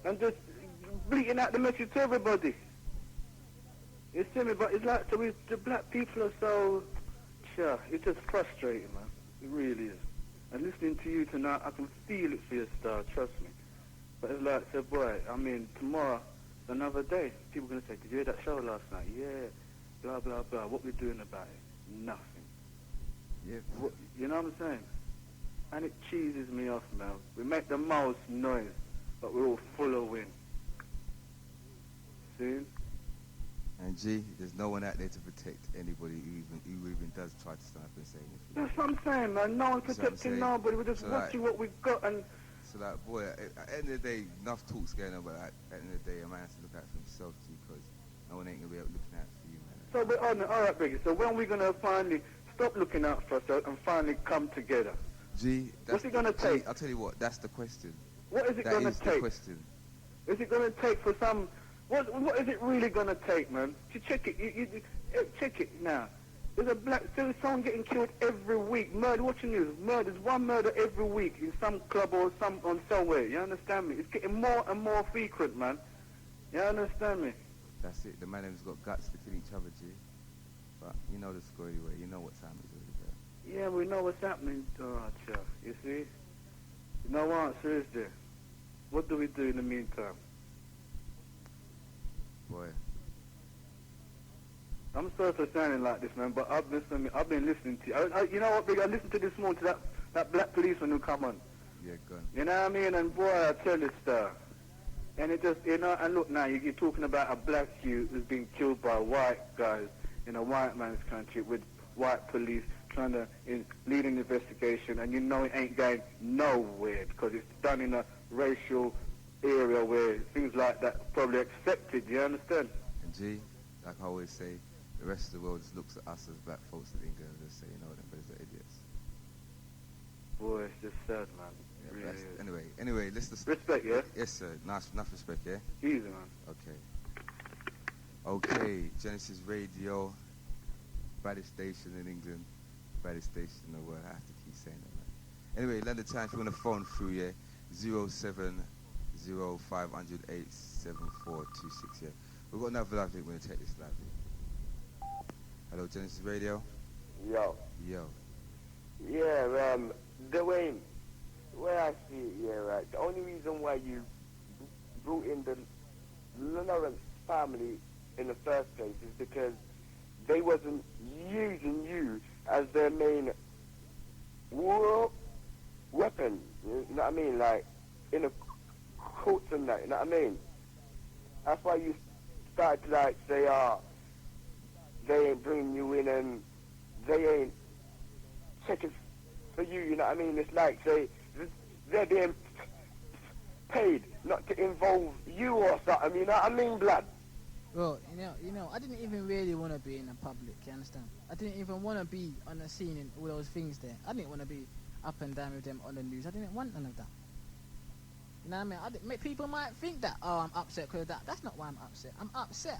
And just bleating out the message to everybody. You see me? But it's like, the black people are so... Sure, it's just frustrating, man. It really is. And listening to you tonight, I can feel it for your star, trust me. But it's like, so boy, I mean, tomorrow, another day, people are going to say, "Did you hear that show last night?" "Yeah, blah, blah, blah." What we doing about it? Nothing. Yeah. You know what I'm saying? And it cheeses me off, man. We make the most noise, but we're all full of wind. See? And G, there's no one out there to protect anybody who even does try to stand up and say anything. That's what I'm saying, man. No one's protecting nobody. We're just watching what we've got and... So like, boy, at the end of the day, enough talk's going on, but at the end of the day, a man has to look out for himself too, because no one ain't going to be looking out for you, man. So, but all right, Briggy, so when are we going to finally stop looking out for ourselves and finally come together? G, what's it going to take? I'll tell you what, that's the question. What is it going to take? That is the question. Is it going to take for some... What is it really gonna take, man? To check it, you check it now. There's someone getting killed every week. Murder, watching news, murders, one murder every week in some club or somewhere. You understand me? It's getting more and more frequent, man. You understand me? That's it. The man has got guts to kill each other, G. But you know the score anyway. You know what time it is already there. Yeah, we know what's happening, Archer. You see? No answer, is there? What do we do in the meantime? Boy. I'm sorry for sounding like this, man, but I've been listening to you. You know what, Big? I listened to this morning to that black policeman who come on. Yeah, go on. You know what I mean? And boy, I tell you stuff. And it just, you know, and look now, you're talking about a black youth who's been killed by white guys in a white man's country with white police trying to lead an investigation, and you know it ain't going nowhere because it's done in a racial area where things like that are probably accepted. You understand? And G, like I always say, the rest of the world just looks at us as black folks and then just say, you know, them brothers are idiots. Boy, it's just sad, man. Yeah, really anyway, let's just... Respect, yeah? Yes, sir. Nice, enough respect, yeah? Easy, man. Okay, Genesis Radio, baddest station in England, baddest station in the world. I have to keep saying that, man. Anyway, London time, if you want to phone through, yeah? 070-508-7426, yeah? We've got another live link. We're going to take this live link. Hello, Genesis Radio. Yo. Yeah, Dwayne, where I see it, yeah, right. The only reason why you brought in the Lawrence family in the first place is because they wasn't using you as their main war weapon. You know what I mean? Like, in a courts and that, you know what I mean? That's why you started to, like, say, they ain't bringing you in and they ain't checking for you, you know what I mean? It's like, say, they're being paid not to involve you or something, you know what I mean, blood? Well, you know, I didn't even really want to be in the public, you understand? I didn't even want to be on the scene and all those things there. I didn't want to be up and down with them on the news. I didn't want none of that. You know what I mean? People might think that, I'm upset because of that. That's not why I'm upset. I'm upset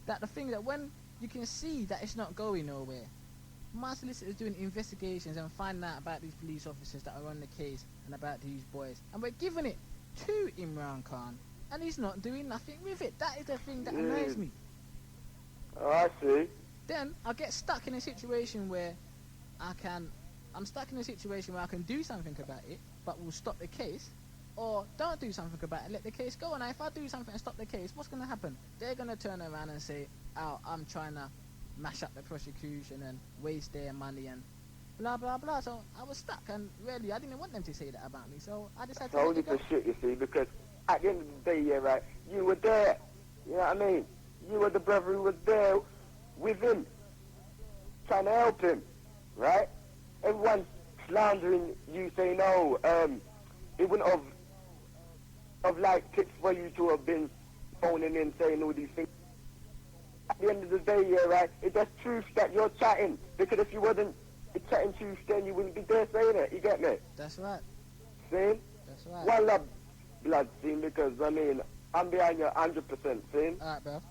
that the thing that when you can see that it's not going nowhere, my solicitor's doing investigations and finding out about these police officers that are on the case and about these boys, and we're giving it to Imran Khan, and he's not doing nothing with it. That is the thing that annoys me. Oh, I see. Then I get stuck in a situation where I'm stuck in a situation where I can do something about it, but will stop the case, or don't do something about it, let the case go. And if I do something and stop the case, what's going to happen? They're going to turn around and say, I'm trying to mash up the prosecution and waste their money and blah, blah, blah. So I was stuck, and really, I didn't want them to say that about me, so I decided to let it go. It's only for shit, you see, because at the end of the day, yeah, right, you were there. You know what I mean? You were the brother who was there with him, trying to help him, right? Everyone's slandering you, saying, it wouldn't have liked tips for you to have been phoning in, saying all these things. At the end of the day, yeah, right, it's just truth that you're chatting, because if you wasn't chatting truth, then you wouldn't be there saying it, you get me? That's right. See? That's right. One love, blood, see, because, I mean, I'm behind you 100%, see? Alright, bro.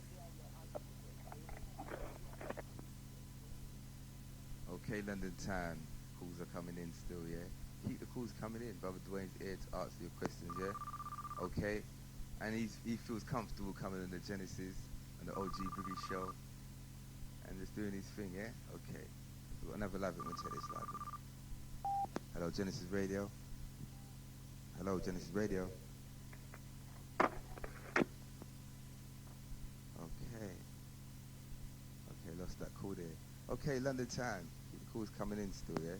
Okay, London time. Calls are coming in still, yeah? Keep the calls coming in. Brother Dwayne's here to answer your questions, yeah? Okay? And he feels comfortable coming on the Genesis and the OG Briggy show and just doing his thing, yeah? Okay. We've got another live. We'll take this live. Hello, Genesis Radio. Hello, Genesis Radio. Okay. Okay, lost that call there. Okay, London time. Keep the calls coming in still, yeah?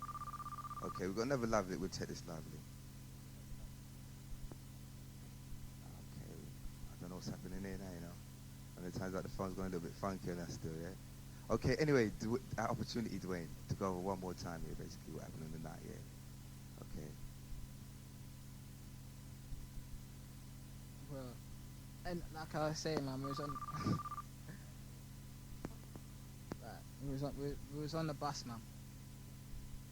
Okay, we've got another live link. We'll take this live link. Okay. I don't know what's happening here now, you know. And the times like the phone's going a little bit funky and that still, yeah? Okay, anyway, our opportunity, Dwayne, to go over one more time here, basically, what happened on the night, yeah? Okay. Well, and like I was saying, man, we was on... we was on the bus, man.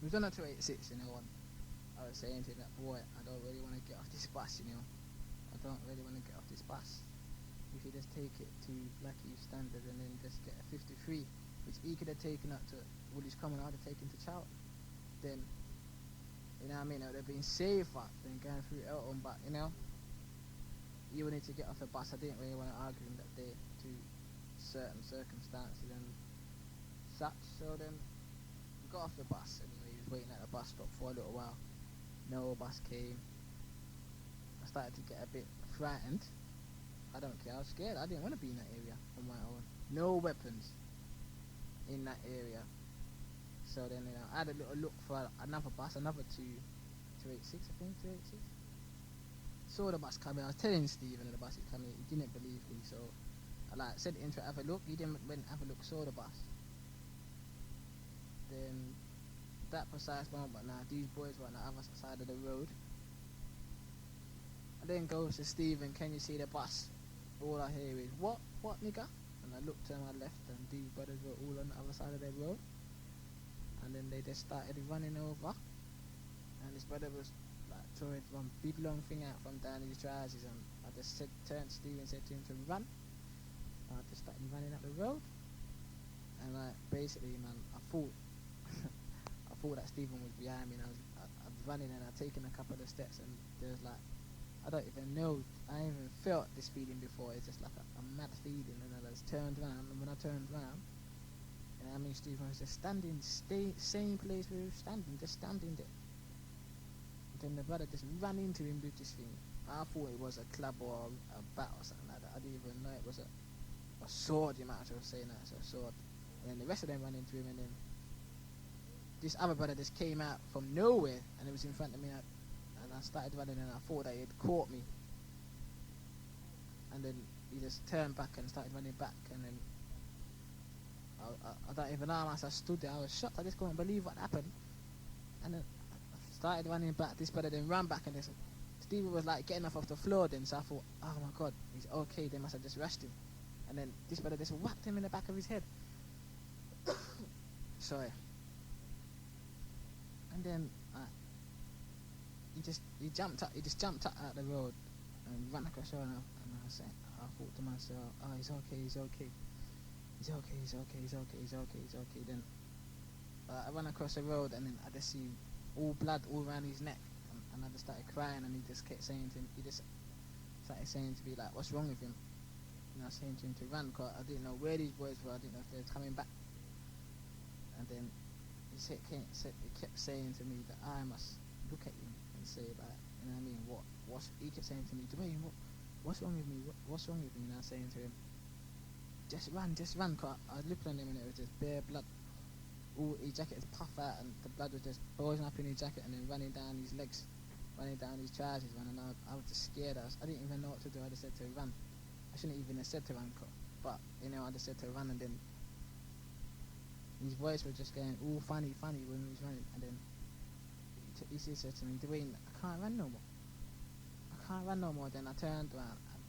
We was on the 286, you know, and I was saying to that boy, I don't really want to get off this bus, you know. I don't really want to get off this bus. if you just take it to Blackie standard and then just get a 53, which he could have taken up to Woolies Common, I'd have taken to Charlton, then, you know what I mean, it would have been safer than going through Elton. But, you know, you would need to get off the bus. I didn't really want to argue him that day to certain circumstances and such. So then we got off the bus anyway. He was waiting at the bus stop for a little while. No bus came. I started to get a bit frightened. I don't care, I was scared. I didn't want to be in that area on my own. No weapons in that area. So then, you know, I had a little look for another bus, another 286, I think, 286. Saw the bus coming. I was telling Stephen the bus is coming. He didn't believe me, so I said to him to have a look. He didn't went have a look, saw the bus. Then that precise moment, now these boys were on the other side of the road. I then goes to Stephen, can you see the bus? All I hear is, what nigga? And I looked to my left and these brothers were all on the other side of the road. And then they just started running over. And this brother was like throwing one big long thing out from down his trousers, and I just turned to Stephen and said to him to run. And I just started running up the road. And basically, man, I thought that Stephen was behind me, and I was running and I'd taken a couple of steps, and there was like, I don't even know, I ain't even felt this feeling before. It's just like a mad feeling, and I just turned around, and when I turned around, and I mean, Stephen was just standing, same place where he was standing, just standing there. And then the brother just ran into him with this thing. I thought it was a club or a bat or something like that. I didn't even know it was a sword. You might as well say that, it's a sword. And then the rest of them ran into him, and then this other brother just came out from nowhere, and it was in front of me, and I started running, and I thought that he had caught me. And then he just turned back and started running back, and then I don't even know, as I stood there, I was shocked. I just couldn't believe what happened. And then I started running back. This brother then ran back, and Stephen was like getting off the floor then, so I thought, oh my God, he's okay, they must have just rushed him. And then this brother just whacked him in the back of his head. Sorry. And then he just jumped up out the road and ran across the road, and I thought to myself, oh, he's okay. Then I ran across the road, and then I just see all blood all around his neck, and I just started crying, and he just kept saying to him, he just started saying to me like, what's wrong with him? And I was saying to him to run, because I didn't know where these boys were, I didn't know if they were coming back. And then he kept saying to me that I must look at him and say like, you know what I mean, he kept saying to me, Dwayne, what's wrong with me, what's wrong with me? And I was saying to him, just run, cause I was looking at him, and it was just bare blood. All his jacket was puffed out, and the blood was just boiling up in his jacket and then running down his legs, running down his trousers, and I was just scared. I didn't even know what to do. I just said to run. I shouldn't even have said to run, but you know, I just said to run, and then his voice was just going all funny when he was running, and then he said to me, Dwayne, I can't run no more. Then I turned around and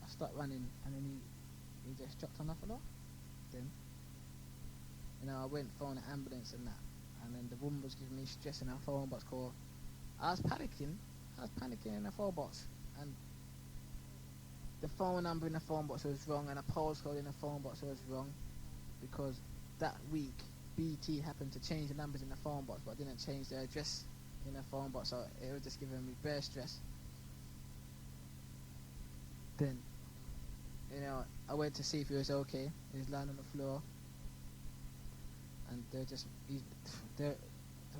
I stopped running, and then he just dropped on the floor. Then, you know, I went phone an ambulance and that, and then the woman was giving me stress in her phone box call. I was panicking in the phone box, and the phone number in the phone box was wrong, and the postcode in the phone box was wrong, because that week BT happened to change the numbers in the phone box, but didn't change the address in the phone box, so it was just giving me bare stress. Then, you know, I went to see if he was okay. He was lying on the floor, and the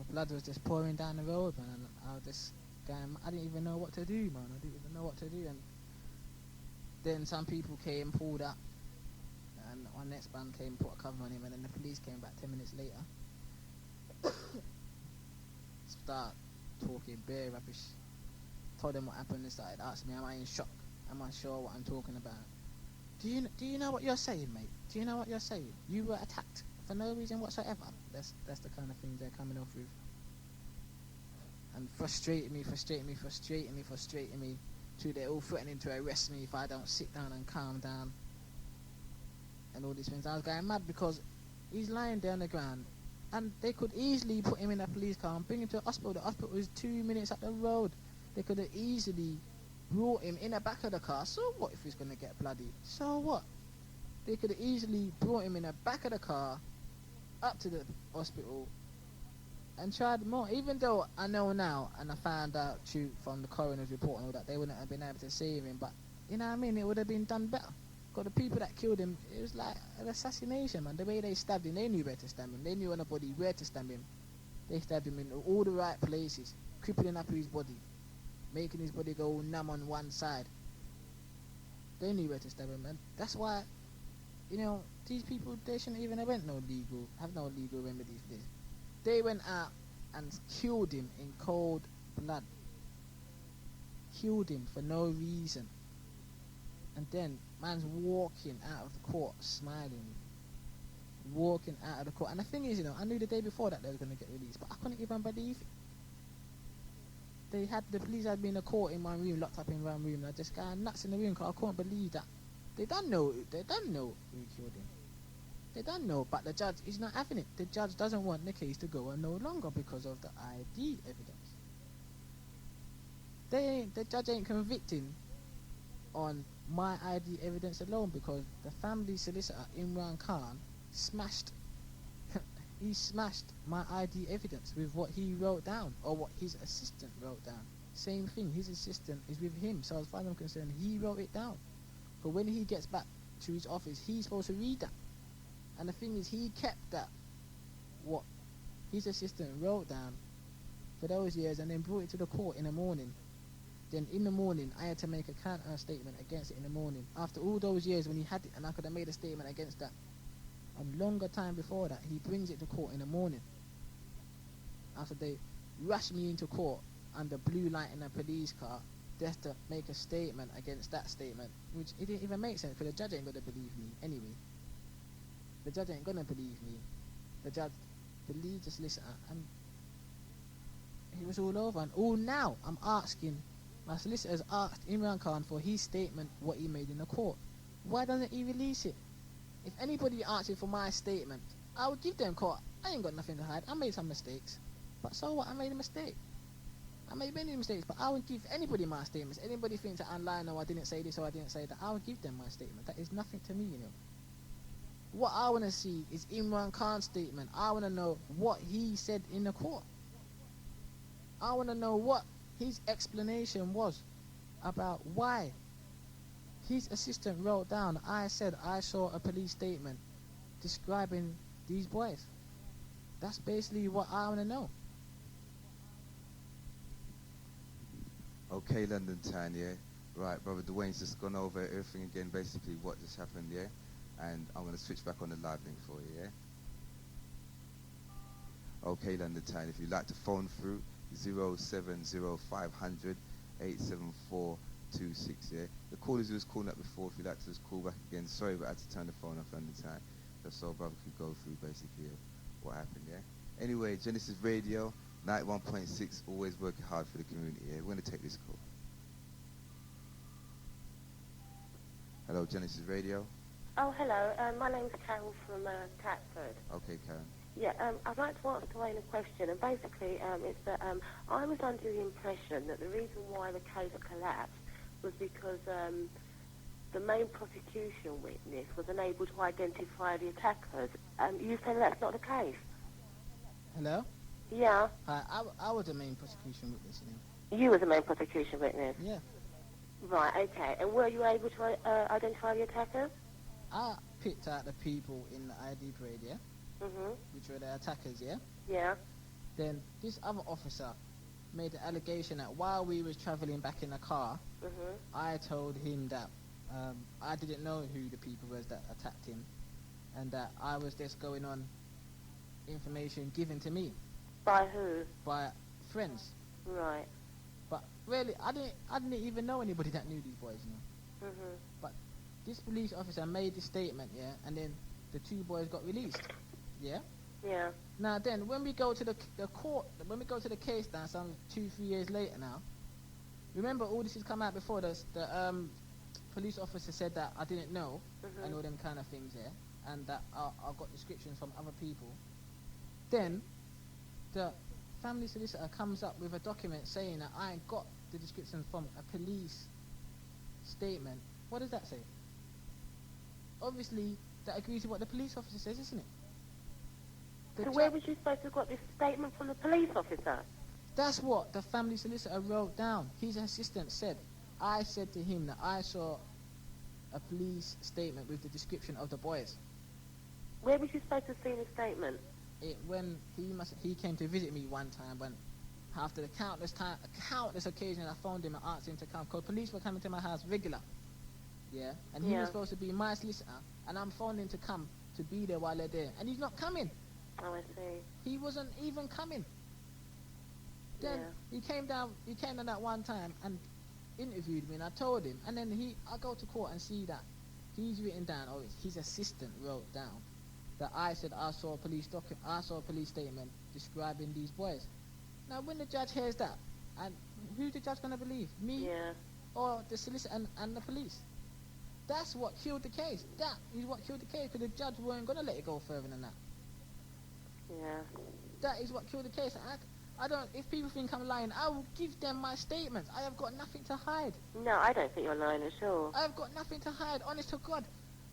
blood was just pouring down the road, man. And I was just going, I didn't even know what to do, man. And then some people came, pulled up, and one next band came, put a cover on him, and then the police came back 10 minutes later. Start talking bare rubbish. Told them what happened. They started asking me, am I in shock? Am I sure what I'm talking about? Do you know what you're saying, mate? Do you know what you're saying? You were attacked for no reason whatsoever. That's the kind of thing they're coming off with. And frustrating me, till they're all threatening to arrest me if I don't sit down and calm down. And all these things. I was going mad because he's lying there on the ground, and they could easily put him in a police car and bring him to a hospital. The hospital was 2 minutes up the road. They could have easily brought him in the back of the car. So what if he's going to get bloody? So what? They could have easily brought him in the back of the car up to the hospital and tried more. Even though I know now, and I found out from the coroner's report and all that, they wouldn't have been able to save him. But, you know what I mean? It would have been done better. Because the people that killed him, it was like an assassination, man. The way they stabbed him, they knew where to stab him. They knew on the body where to stab him. They stabbed him in all the right places, crippling up his body, making his body go numb on one side. They knew where to stab him, and that's why, you know, these people, they shouldn't even have no legal remedies for this. They went out and killed him in cold blood. Killed him for no reason. And then, man's walking out of the court smiling. Walking out of the court. And the thing is, you know, I knew the day before that they were going to get released, but I couldn't even believe it. The police had been in a court in one room, locked up in one room, and I just got nuts in the room because I couldn't believe that. They don't know who killed him. They don't know, but the judge is not having it. The judge doesn't want the case to go on no longer because of the ID evidence. The judge ain't convicting on my ID evidence alone because the family solicitor, Imran Khan, smashed my ID evidence with what he wrote down or what his assistant wrote down. Same thing, his assistant is with him, so as far as I'm concerned, he wrote it down. But when he gets back to his office, he's supposed to read that. And the thing is, he kept that, what his assistant wrote down for those years, and then brought it to the court in the morning. Then in the morning, I had to make a counter statement against it in the morning. After all those years when he had it, and I could have made a statement against that. A longer time before that, he brings it to court in the morning. After they rush me into court under blue light in a police car, just to make a statement against that statement, which it didn't even make sense, because the judge ain't going to believe me anyway. The judge ain't going to believe me. The judge believed the solicitor, and it was all over. And all now, I'm asking, my solicitors asked Imran Khan for his statement, what he made in the court. Why doesn't he release it? If anybody asks for my statement, I would give them court. I ain't got nothing to hide. I made some mistakes. But so what? I made a mistake. I made many mistakes, but I would give anybody my statements. Anybody thinks that I'm lying, or I didn't say this, or I didn't say that, I would give them my statement. That is nothing to me, you know. What I want to see is Imran Khan's statement. I want to know what he said in the court. I want to know what his explanation was about why his assistant wrote down, I said I saw a police statement describing these boys. That's basically what I want to know. Okay, London Town, yeah? Right, brother Dwayne's just gone over everything again, basically what just happened, yeah? And I'm going to switch back on the live link for you, yeah? Okay, London Town, if you'd like to phone through, 070-500-87426, yeah? The callers who was calling up before, if you'd like to just call back again, sorry, but I had to turn the phone off, London Town, just so brother could go through basically what happened, yeah? Anyway, Genesis Radio, 91.6, always working hard for the community, yeah? We're going to take this call. Hello, Genesis Radio. Oh, hello. My name's Carol from Catford. Okay, Karen. Yeah, I'd like to ask Dwayne a question, and basically it's that I was under the impression that the reason why the case collapsed was because the main prosecution witness was unable to identify the attackers. You say that's not the case? Hello? Yeah. I was the main prosecution witness, you know. You were the main prosecution witness? Yeah. Right, okay. And were you able to identify the attackers? I picked out the people in the ID parade, yeah? Mm-hmm. Which were the attackers, yeah? Yeah. Then this other officer made the allegation that while we was travelling back in the car, I told him that I didn't know who the people was that attacked him, and that I was just going on information given to me. By who? By friends. Right. But really, I didn't even know anybody that knew these boys, you know. But this police officer made this statement, yeah, and then the two boys got released, yeah. Yeah. Now then, when we go to the court, when we go to the case now, some 2-3 years later now, remember all this has come out before the police officer said that I didn't know, and all them kind of things, yeah, and that I got descriptions from other people. Then the family solicitor comes up with a document saying that I got the description from a police statement, what does that say? Obviously, that agrees with what the police officer says, isn't it? So where was you supposed to have got this statement from the police officer? That's what the family solicitor wrote down. His assistant said, I said to him that I saw a police statement with the description of the boys. Where was you supposed to see the statement? When he came to visit me one time, when after the countless occasions I phoned him and asked him to come, because police were coming to my house regular. Yeah, and he was supposed to be my solicitor, and I'm phoning him to come to be there while they're there, and he's not coming. Oh, I see. He wasn't even coming. Then he came down that one time and interviewed me, and I told him, and then I go to court and see that he's written down, or his assistant wrote down, that I said I saw a police statement describing these boys. Now, when the judge hears that, and who's the judge going to believe? Me or the solicitor and the police? That's what killed the case. That is what killed the case, because the judge weren't going to let it go further than that. Yeah. That is what killed the case. I don't. If people think I'm lying, I will give them my statements. I have got nothing to hide. No, I don't think you're lying at all. I have got nothing to hide. Honest to God,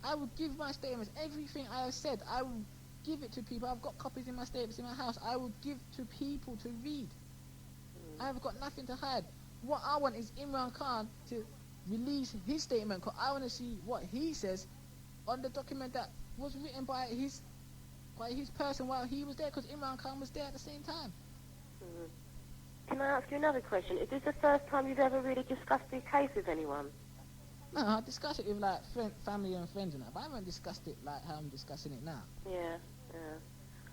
I will give my statements. Everything I have said, I will give it to people. I've got copies in my statements in my house. I will give to people to read. I have got nothing to hide. What I want is Imran Khan to release his statement, because I want to see what he says on the document that was written by his person while he was there, because Imran Khan was there at the same time. Can I ask you another question? Is this the first time you've ever really discussed the case with anyone? No, I discuss it with like family and friends and that, but I haven't discussed it like how I'm discussing it now. Yeah.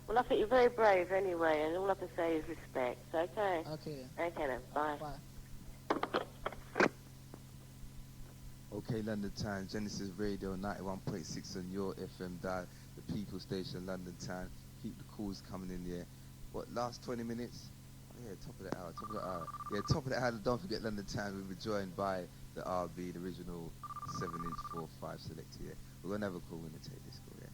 Well, I think you're very brave anyway, and all I can say is respect. Okay? Okay. Okay then. Bye. Okay, London Town, Genesis Radio 91.6 on your FM dial, the People Station, London Town. Keep the calls coming in there. What, last 20 minutes? Oh, yeah, top of the hour. Yeah, top of the hour. Don't forget London Town. We'll be joined by the RB, the original 7-inch 4-5 selector here. We're going to have a call when we take this call, yeah.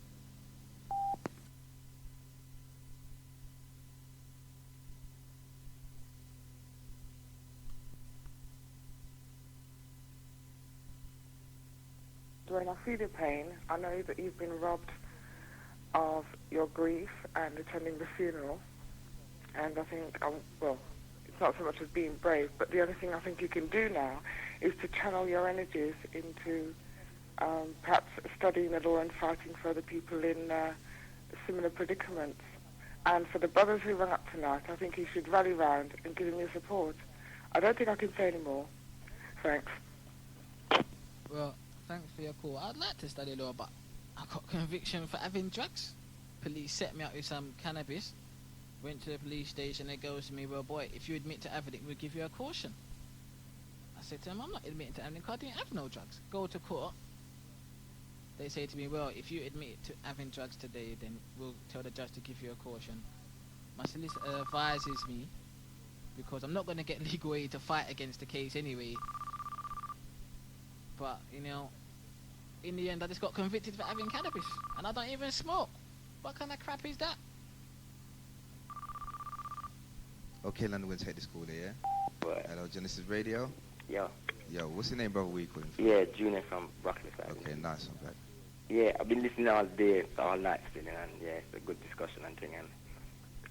Dwayne, I feel your pain. I know that you've been robbed of your grief and attending the funeral. And I think, it's not so much as being brave, but the only thing I think you can do now is to channel your energies into perhaps studying the law and fighting for other people in similar predicaments. And for the brothers who rang up tonight, I think you should rally round and give them your support. I don't think I can say any more. Thanks. Well, thanks for your call. I'd like to study law, but I got conviction for having drugs. Police set me up with some cannabis. Went to the police station. They goes to me, well, boy, if you admit to having it, we'll give you a caution. I said to them, I'm not admitting to having it because I didn't have no drugs. Go to court. They say to me, well, if you admit to having drugs today, then we'll tell the judge to give you a caution. My solicitor advises me, because I'm not going to get legal aid to fight against the case anyway. But, you know, in the end, I just got convicted for having cannabis. And I don't even smoke. What kind of crap is that? Okay, London, we're going to take this call there, yeah? Right. Hello, Genesis Radio? Yo. Yo, what's your name, brother? Where you calling from? Yeah, Junior from Brooklyn. Okay, nice one, bro. Yeah, I've been listening all day, all night still, and yeah, it's a good discussion and thing, and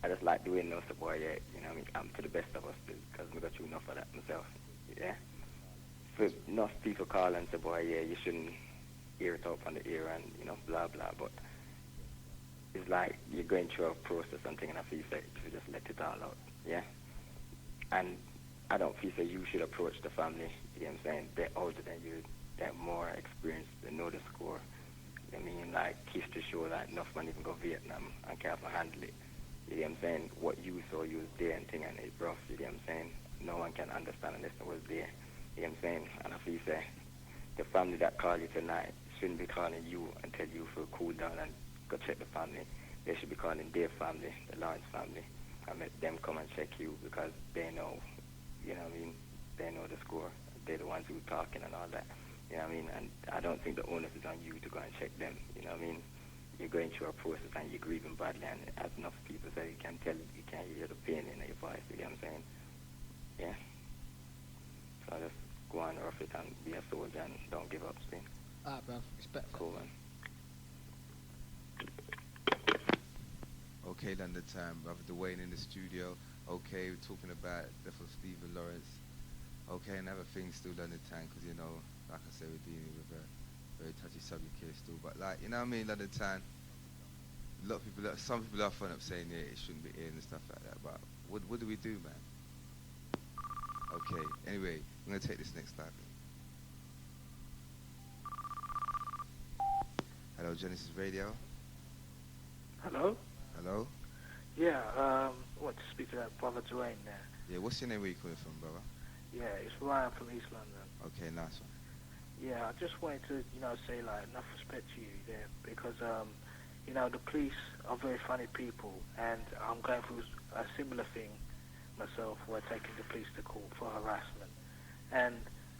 I just like Dwayne knows the boy, yeah, you know what I mean, I'm to the best of us still, because I got through enough of that myself, yeah? So enough people call and say, boy, yeah, you shouldn't hear it up on the ear and, you know, blah, blah, but it's like you're going through a process and thing, and I feel like you should just let it all out, yeah? And I don't feel that you should approach the family, you know what I'm saying? They're older than you, they're more experienced, they know the score. I mean, like, history show that enough man even go Vietnam and can't handle it. You know what I'm saying? What you saw, you was there and thing, and it's rough, you know what I'm saying? No one can understand unless they was there, you know what I'm saying? And I feel say, the family that called you tonight shouldn't be calling you and tell you to cool down and go check the family. They should be calling their family, the Lawrence family, and let them come and check you, because they know, you know what I mean? They know the score. They're the ones who are talking and all that. You know what I mean? And I don't think the onus is on you to go and check them. You know what I mean? You're going through a process and you're grieving badly, and as enough people say, you can tell, you can hear the pain in your voice. You know what I'm saying? Yeah. So I just go on rough it and be a soldier and don't give up, see? Alright, bruv. Respect. Cool, man. Okay, London time, brother Dwayne in the studio. Okay, we're talking about the death of Stephen Lawrence. Okay, another thing still London time, because, you know, like I said, we're dealing with a very touchy subject here still. But, like, you know what I mean, London time, a lot of people, some people are fun up saying, yeah, it shouldn't be in and stuff like that. But what do we do, man? Okay, anyway, I'm going to take this next slide. Hello, Genesis Radio. Hello? Hello? Yeah, I want to speak to that brother Dwayne there. Yeah, what's your name? Where you calling from, brother? Yeah, it's Ryan from East London. Okay, nice one. Yeah, I just wanted to, say, like, enough respect to you there, because, the police are very funny people, and I'm going through a similar thing myself, where taking the police to court for harassment. And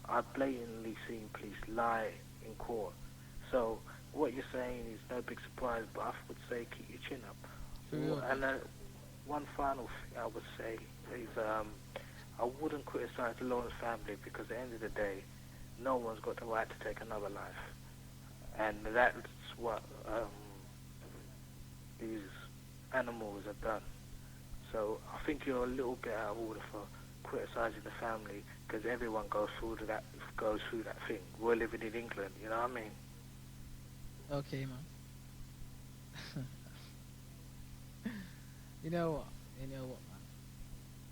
I've blatantly seen police lie in court. So what you're saying is no big surprise, but I would say keep your chin up. And one final thing I would say is I wouldn't criticize the Lawrence family, because at the end of the day, no one's got the right to take another life. And that's what these animals have done. So I think you're a little bit out of order for criticizing the family, because everyone goes through that thing. We're living in England, you know what I mean? Okay, man. You know what, man?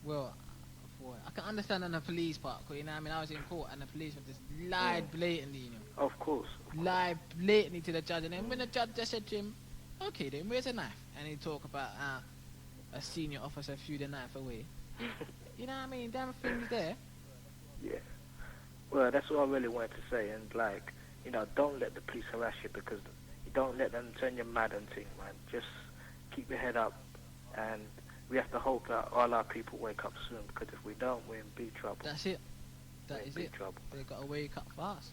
Well, I can understand on the police part, because, I was in court and the police were just lied blatantly, Of course. Lied blatantly to the judge, and then when the judge just said to him, okay then, where's the knife? And he talk about a senior officer threw the knife away. You know what I mean? Damn things there. Yeah. Well, that's what I really wanted to say, and don't let the police harass you, because you don't let them turn you mad and things, man. Just keep your head up, and we have to hope that all our people wake up soon, because if we don't, we're in big trouble. That's it. That is it. Trouble. They got to wake up fast.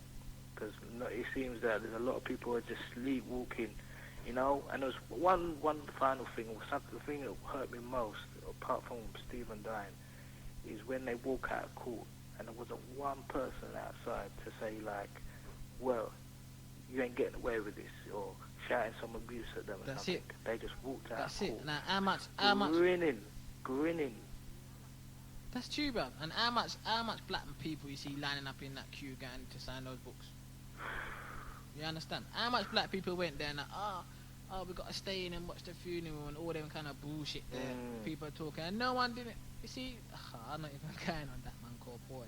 Because it seems that there's a lot of people who are just sleepwalking, And there's one final thing, the thing that hurt me most, apart from Stephen dying, is when they walk out of court and there wasn't one person outside to say, like, well, you ain't getting away with this, or shouting some abuse at them or That's something. it. They just walked out That's of it. court. Now, how much? Grinning. That's true, bro. And how much black people you see lining up in that queue going to sign those books? You understand? How much black people went there and we got to stay in and watch the funeral and all them kind of bullshit there. People talking, and no one did it. You see, I'm not even going on that man called boy.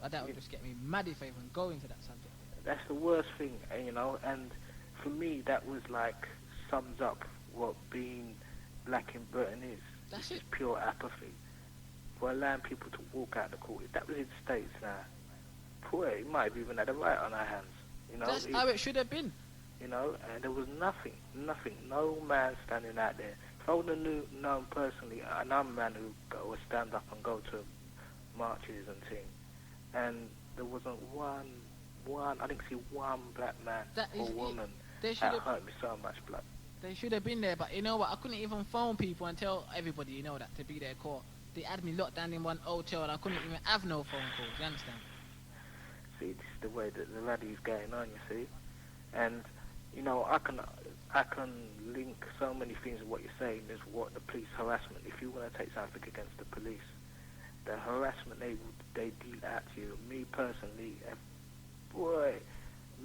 But that would just get me mad if I even go into that subject. That's the worst thing, and for me that was like sums up what being black in Britain is. That's it's just pure apathy. For allowing people to walk out the court. If that was in the States now, boy, it might have even had a right on our hands. That's how it should have been. And there was nothing, no man standing out there. If I would have known personally, and I'm a man who would stand up and go to marches and things, and there wasn't I didn't see one black man or woman that hurt me so much, blood. They should have been there, but you know what, I couldn't even phone people and tell everybody, that to be their call. They had me locked down in one hotel and I couldn't even have no phone calls, you understand? See, this is the way that the rally is going on, you see. And, I can link so many things with what you're saying. There's what the police harassment. If you want to take something against the police, the harassment they deal out to you, me personally, boy,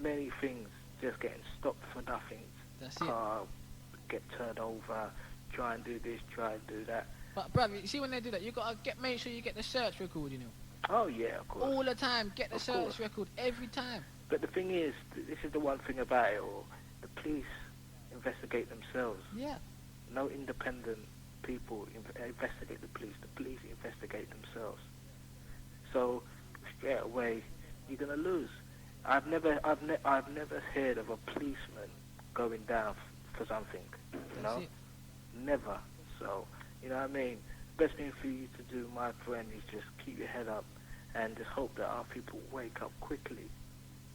many things just getting stopped for nothing. That's Car get turned over, try and do this, try and do that. But brother, you see when they do that, you gotta make sure you get the search record, Oh yeah, of course. All the time, get the search record every time. But the thing is, this is the one thing about it all. The police investigate themselves. Yeah. No independent people investigate the police. The police investigate themselves. So straight away, you're gonna lose. I've never heard of a policeman going down for something. Never. So you know what I mean. Best thing for you to do, my friend, is just keep your head up and just hope that our people wake up quickly,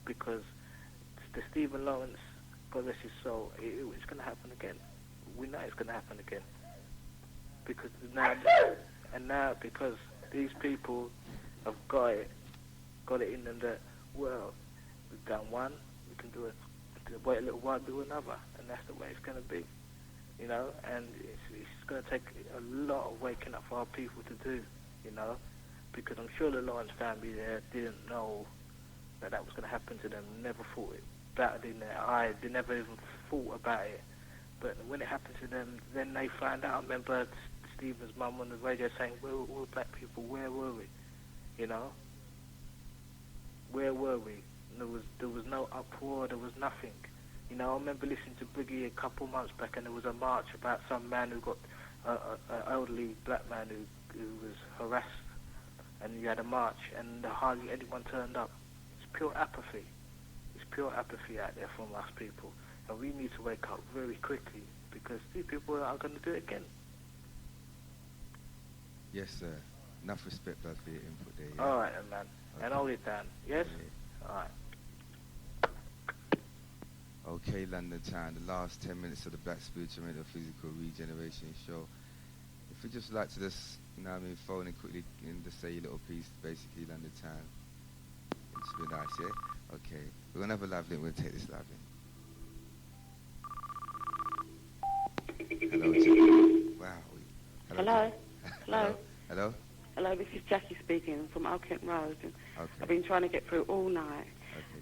because the Stephen Lawrence, God rest his soul, it's going to happen again. We know it's going to happen again, because now because these people have got got it in them that, well, we've done one, we can wait a little while, do another, and that's the way it's going to be, you know. And it's going to take a lot of waking up for our people to do, you know, because I'm sure the Lawrence family there didn't know that was going to happen to them. Never thought it battered in their eye. They never even thought about it. But when it happened to them, then they found out. I remember Stephen's mum on the radio saying, "Where were black people? Where were we? You know, where were we?" And there was no uproar. There was nothing. You know, I remember listening to Briggy a couple months back, and there was a march about some man who got an elderly black man who was harassed, and you had a march, and hardly anyone turned up. It's pure apathy. It's pure apathy out there from us people, and we need to wake up very quickly because these people are going to do it again. Yes, sir. Enough respect, blood, for your input there. Yeah? All right, then, man. Okay. And hold it down. Yes? Yeah. All right. Okay, London Town, the last 10 minutes of the Black Spiritual Mental Physical Regeneration Show. If you'd just like to just, you know what I mean, phone in quickly and just say your little piece, basically, London Town. It's been nice, yeah? Okay. We're going to have a live link. We'll take this live link. Hello, Jim. Wow. Hello. Hello. Hello. Hello, this is Jackie speaking from Old Kent Road. Okay. I've been trying to get through all night.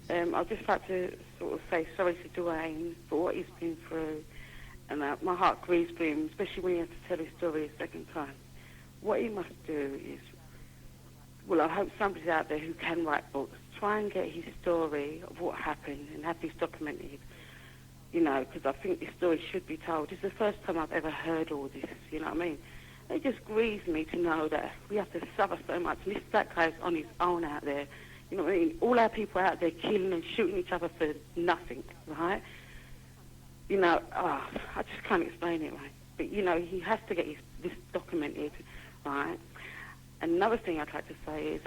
Okay. I'd just like to sort of say sorry to Dwayne for what he's been through. And my heart grieves for him, especially when he has to tell his story a second time. What he must do is, well, I hope somebody's out there who can write books. Try and get his story of what happened and have this documented. You know, because I think this story should be told. It's the first time I've ever heard all this, you know what I mean? It just grieves me to know that we have to suffer so much. And this black guy's on his own out there. You know what I mean? All our people out there killing and shooting each other for nothing, right? You know, I just can't explain it, right? But, you know, he has to get this documented, right? Another thing I'd like to say is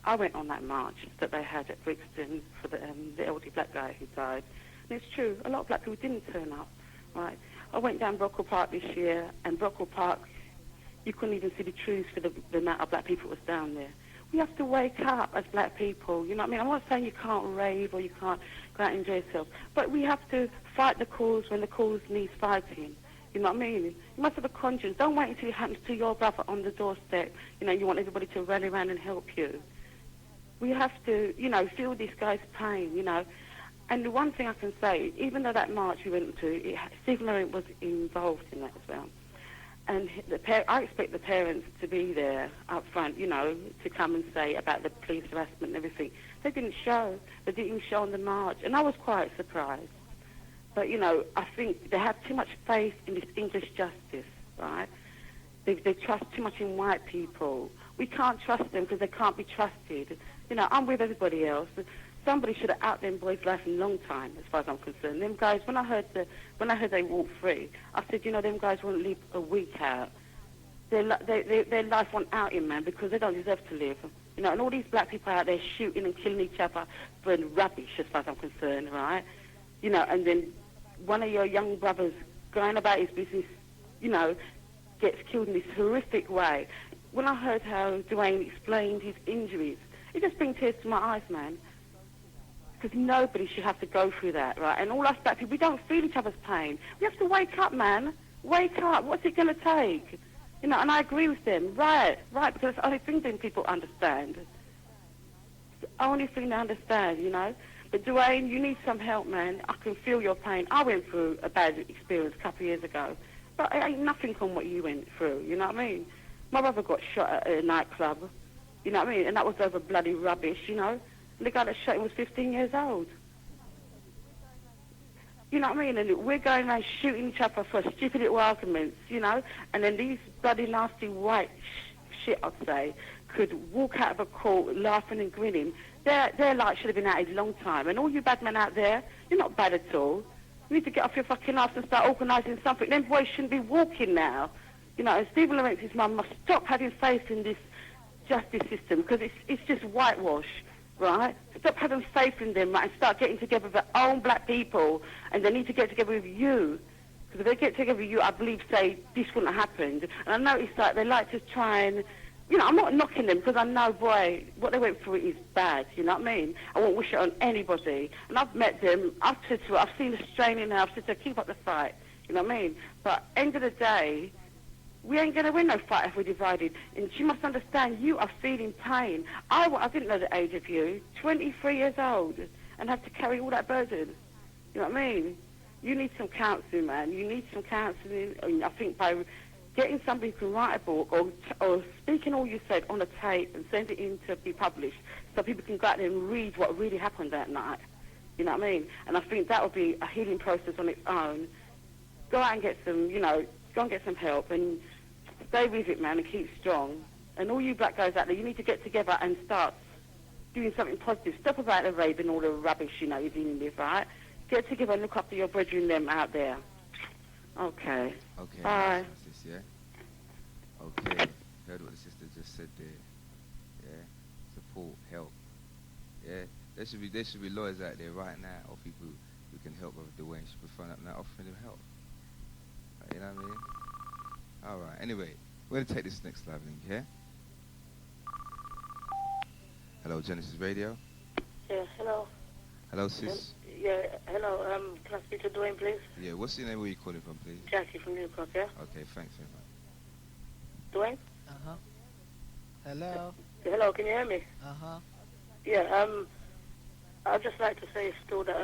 I went on that march that they had at Brixton for the elderly black guy who died. And it's true, a lot of black people didn't turn up, right? I went down Brockwell Park this year, and Brockwell Park, you couldn't even see the trees for the amount of black people that was down there. We have to wake up as black people, you know what I mean? I'm not saying you can't rave or you can't go out and enjoy yourself, but we have to fight the cause when the cause needs fighting. You know what I mean? You must have a conscience. Don't wait until it happens to your brother on the doorstep. You know, you want everybody to rally around and help you. We have to, you know, feel this guy's pain, you know. And the one thing I can say, even though that march we went to, Stephen Lawrence was involved in that as well. And I expect the parents to be there up front, you know, to come and say about the police harassment and everything. They didn't show. They didn't even show on the march. And I was quite surprised. But, you know, I think they have too much faith in this English justice, right? They trust too much in white people. We can't trust them because they can't be trusted. You know, I'm with everybody else. Somebody should have out them boys' life a long time, as far as I'm concerned. Them guys, when I heard they walked free, I said, you know, them guys won't live a week out. Their life won't out in, man, because they don't deserve to live. You know, and all these black people out there shooting and killing each other for rubbish, as far as I'm concerned, right? You know, and then one of your young brothers going about his business, you know, gets killed in this horrific way. When I heard how Dwayne explained his injuries, it just brings tears to my eyes, man. Because nobody should have to go through that, right? And all us black people, we don't feel each other's pain. We have to wake up, man. Wake up. What's it going to take? You know, and I agree with them. Right, because it's the only thing that people understand. It's the only thing they understand, you know? But Dwayne, you need some help, man. I can feel your pain. I went through a bad experience a couple of years ago. But it ain't nothing on what you went through, you know what I mean? My brother got shot at a nightclub, you know what I mean? And that was over bloody rubbish, you know? And the guy that shot him was 15 years old. You know what I mean? And we're going around shooting each other for stupid little arguments, you know? And then these bloody nasty white shit, I'd say, could walk out of a court laughing and grinning. Their light should have been out a long time. And all you bad men out there, you're not bad at all. You need to get off your fucking ass and start organising something. Them boys shouldn't be walking now. You know, and Stephen Lawrence's mum must stop having faith in this justice system because it's just whitewash, right? Stop having faith in them, right, and start getting together with their own black people, and they need to get together with you. Because if they get together with you, I believe, say, this wouldn't have happened. And I noticed that they like to try and you know, I'm not knocking them because I know, boy, what they went through is bad, you know what I mean? I won't wish it on anybody. And I've met them, I've said to her, I've seen the strain in her, I've said to her, keep up the fight, you know what I mean? But end of the day, we ain't going to win no fight if we're divided. And she must understand, you are feeling pain. I didn't know the age of you, 23 years old, and have to carry all that burden. You know what I mean? You need some counselling, man. You need some counselling. I think by getting somebody to write a book or speaking all you said on a tape and send it in to be published so people can go out there and read what really happened that night. You know what I mean? And I think that would be a healing process on its own. Go out and get some, you know, go and get some help and stay with it, man, and keep strong. And all you black guys out there, you need to get together and start doing something positive. Stop about the rape and all the rubbish, you know, you're dealing with, right? Get together and look after your brethren them out there. Okay. Okay. Bye. Sis, yeah? Okay. Heard what the sister just said there. Yeah. Support, help. Yeah. There should be lawyers out there right now, or people who can help with Dwayne. Should be finding up now offering him help. You know what I mean? All right. Anyway, we're gonna take this next live link. Yeah. Hello, Genesis Radio. Yeah. Hello. Hello, sis. Yeah. Hello. Can I speak to Dwayne, please? Yeah. What's your name? Where you calling from, please? Jackie from Newcastle. Yeah. Okay. Thanks very much. Dwayne. Hello. Hello. Can you hear me? Yeah. I'd just like to say still that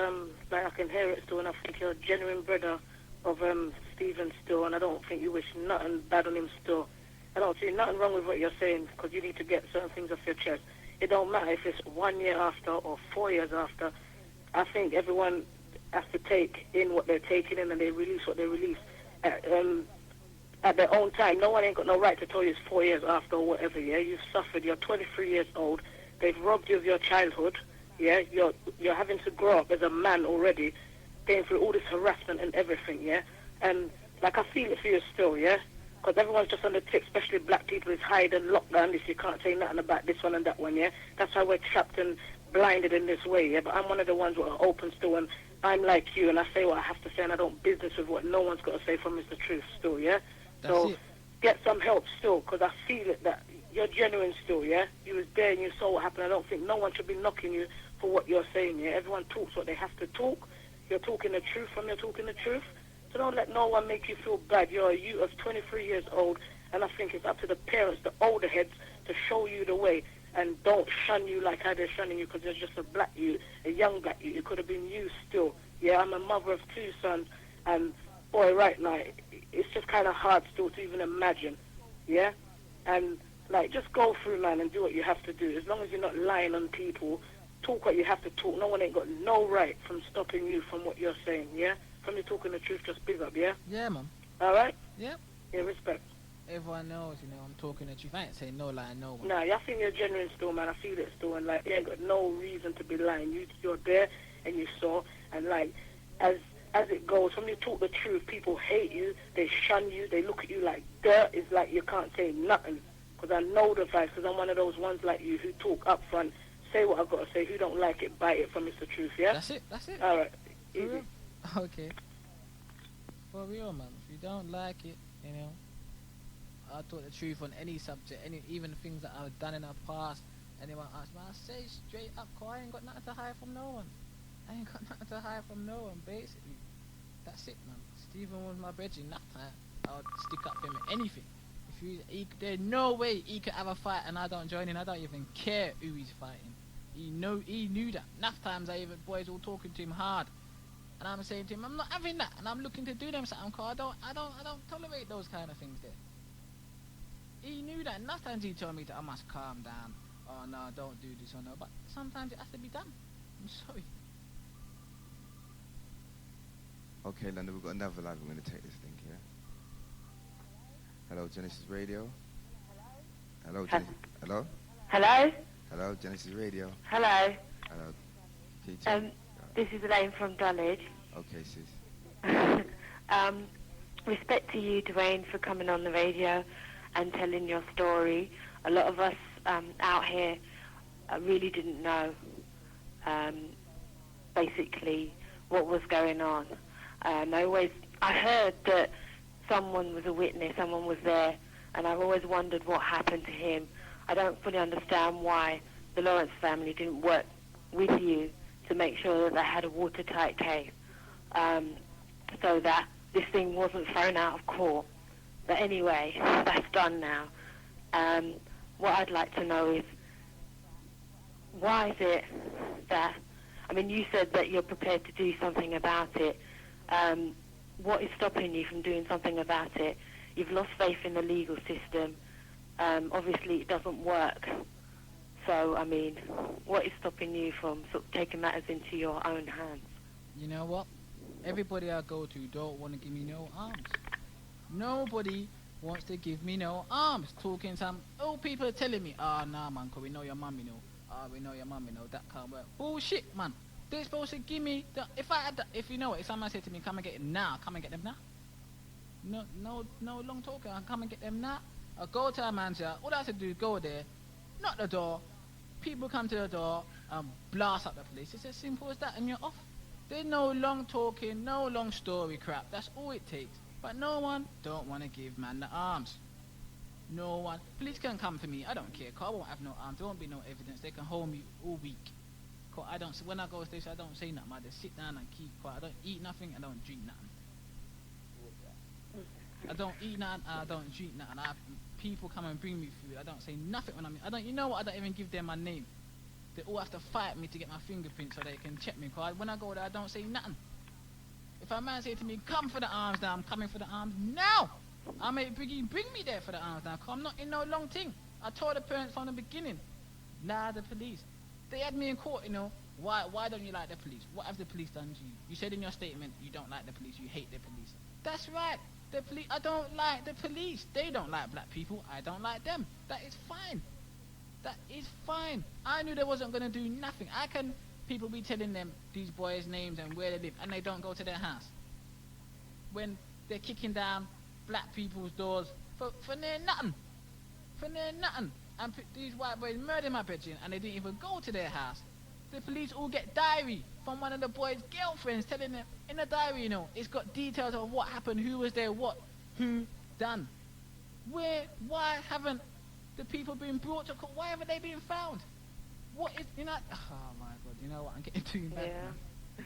like I can hear it still, and I think you're a genuine brother of Stephen still, and I don't think you wish nothing bad on him still. I don't see nothing wrong with what you're saying, because you need to get certain things off your chest. It don't matter if it's 1 year after or 4 years after. I think everyone has to take in what they're taking in, and they release what they release at their own time. No one ain't got no right to tell you it's 4 years after or whatever. Yeah, you've suffered. You're 23 years old. They've robbed you of your childhood. Yeah, you're having to grow up as a man already, going through all this harassment and everything. Yeah, and like I feel it for you still. Yeah, because everyone's just on the tip, especially black people, is hide and lockdown. This you can't say nothing about this one and that one. Yeah, that's why we're trapped and blinded in this way. Yeah, but I'm one of the ones who are open still, and I'm like you, and I say what I have to say, and I don't business with what no one's got to say from Mr. Truth still. Yeah, so get some help still, because I feel it that you're genuine still. Yeah, you was there and you saw what happened. I don't think no one should be knocking you for what you're saying. Yeah, everyone talks what they have to talk. You're talking the truth from you're talking the truth. So don't let no one make you feel bad. You're a youth of 23 years old, and I think it's up to the parents, the older heads, to show you the way, and don't shun you like how they're shunning you, because you're just a black youth, a young black youth. It could have been you still. Yeah, I'm a mother of 2 sons, and boy, right now, it's just kind of hard still to even imagine. Yeah, and like, just go through, man, and do what you have to do. As long as you're not lying on people, talk what you have to talk. No one ain't got no right from stopping you from what you're saying, yeah? From you talking the truth, just big up, yeah? Yeah, man. All right? Yep. Yeah, respect. Everyone knows, you know, I'm talking the truth. I ain't saying no lie, no one. Nah, I think you're genuine still, man. I feel it still, and like, you ain't got no reason to be lying. You're there, and you saw, and like, as it goes, when you talk the truth, people hate you, they shun you, they look at you like dirt. It's like you can't say nothing, because I know the facts, because I'm one of those ones like you who talk up front, say what I've got to say. Who don't like it, bite it from Mr. Truth, yeah? That's it. All right. Easy. Okay. For real, man. If you don't like it, you know, I talk the truth on any subject, even things that I've done in the past. Anyone asks me, I say straight up, cause I ain't got nothing to hide from no one. I ain't got nothing to hide from no one, basically. That's it, man. Stephen was my brethren that time. I would stick up for him in anything. There's no way he could have a fight and I don't join in. I don't even care who he's fighting. He knew that. Enough times boys all talking to him hard, and I'm saying to him, I'm not having that, and I'm looking to do them something. Cause I don't tolerate those kind of things there. He knew that. Enough times he told me that I must calm down. Oh no, don't do this or no. But sometimes it has to be done. I'm sorry. Okay, London, we've got another live. We're going to take this thing here. Hello, Genesis Radio. Hello, Genesis. Hello. Hello. Hello, Genesis Radio. Hello. Hello. This is Elaine from Dulwich. Okay, sis. Respect to you, Dwayne, for coming on the radio and telling your story. A lot of us out here really didn't know basically what was going on. I heard that someone was a witness, someone was there, and I've always wondered what happened to him. I don't fully understand why the Lawrence family didn't work with you to make sure that they had a watertight case, so that this thing wasn't thrown out of court. But anyway, that's done now. What I'd like to know is, why is it that, I mean, you said that you're prepared to do something about it. What is stopping you from doing something about it? You've lost faith in the legal system. Obviously, it doesn't work. So, I mean, what is stopping you from sort of taking matters into your own hands? You know what? Everybody I go to don't want to give me no arms. Nobody wants to give me no arms. Talking some old people are telling me, nah, man, 'cause we know your mum, you know. We know your mum, you know, that can't work. Bullshit, man. They're supposed to give me the, if you know it, if someone said to me, come and get it now, come and get them now. No long talking, I'll come and get them now. I'll go to a man's house, all I have to do is go there, knock the door, people come to the door and blast up the police. It's as simple as that, and you're off. There's no long talking, no long story crap, that's all it takes. But no one don't want to give man the arms. No one. Police can come for me, I don't care, 'cause I won't have no arms, there won't be no evidence, they can hold me all week. 'Cause when I go to station, I don't say nothing, I just sit down and keep quiet. I don't eat nothing, I don't drink nothing. I don't eat nothing, I don't drink nothing. People come and bring me food, I don't say nothing when you know what, I don't even give them my name. They all have to fight me to get my fingerprint so they can check me, 'cause when I go there, I don't say nothing. If a man say to me, come for the arms now, I'm coming for the arms now. I make Briggy bring me there for the arms now, 'cause I'm not in no long thing. I told the parents from the beginning, nah, the police. They had me in court, you know. Why don't you like the police? What have the police done to you? You said in your statement you don't like the police, you hate the police. That's right. The police, I don't like the police. They don't like black people, I don't like them. That is fine. That is fine. I knew they wasn't going to do nothing. People be telling them these boys' names and where they live, and they don't go to their house. When they're kicking down black people's doors for near nothing. For near nothing. And these white boys murdered my bedroom, and they didn't even go to their house. The police all get diary from one of the boys' girlfriends telling them in the diary, you know, it's got details of what happened, who was there, who done. Why haven't the people been brought to court? Why haven't they been found? What is, you know, oh my God, you know what, I'm getting too bad. Yeah.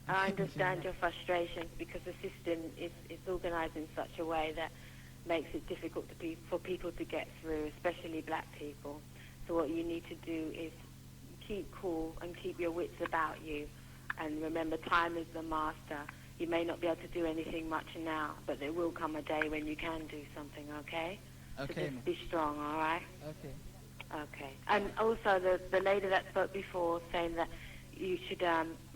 I understand your frustration, because the system is organised in such a way that makes it difficult for people to get through, especially black people. So what you need to do is keep cool and keep your wits about you, and remember, time is the master. You may not be able to do anything much now, but there will come a day when you can do something, okay? Okay. So just be strong, all right? Okay. Okay. And also the lady that spoke before, saying that you should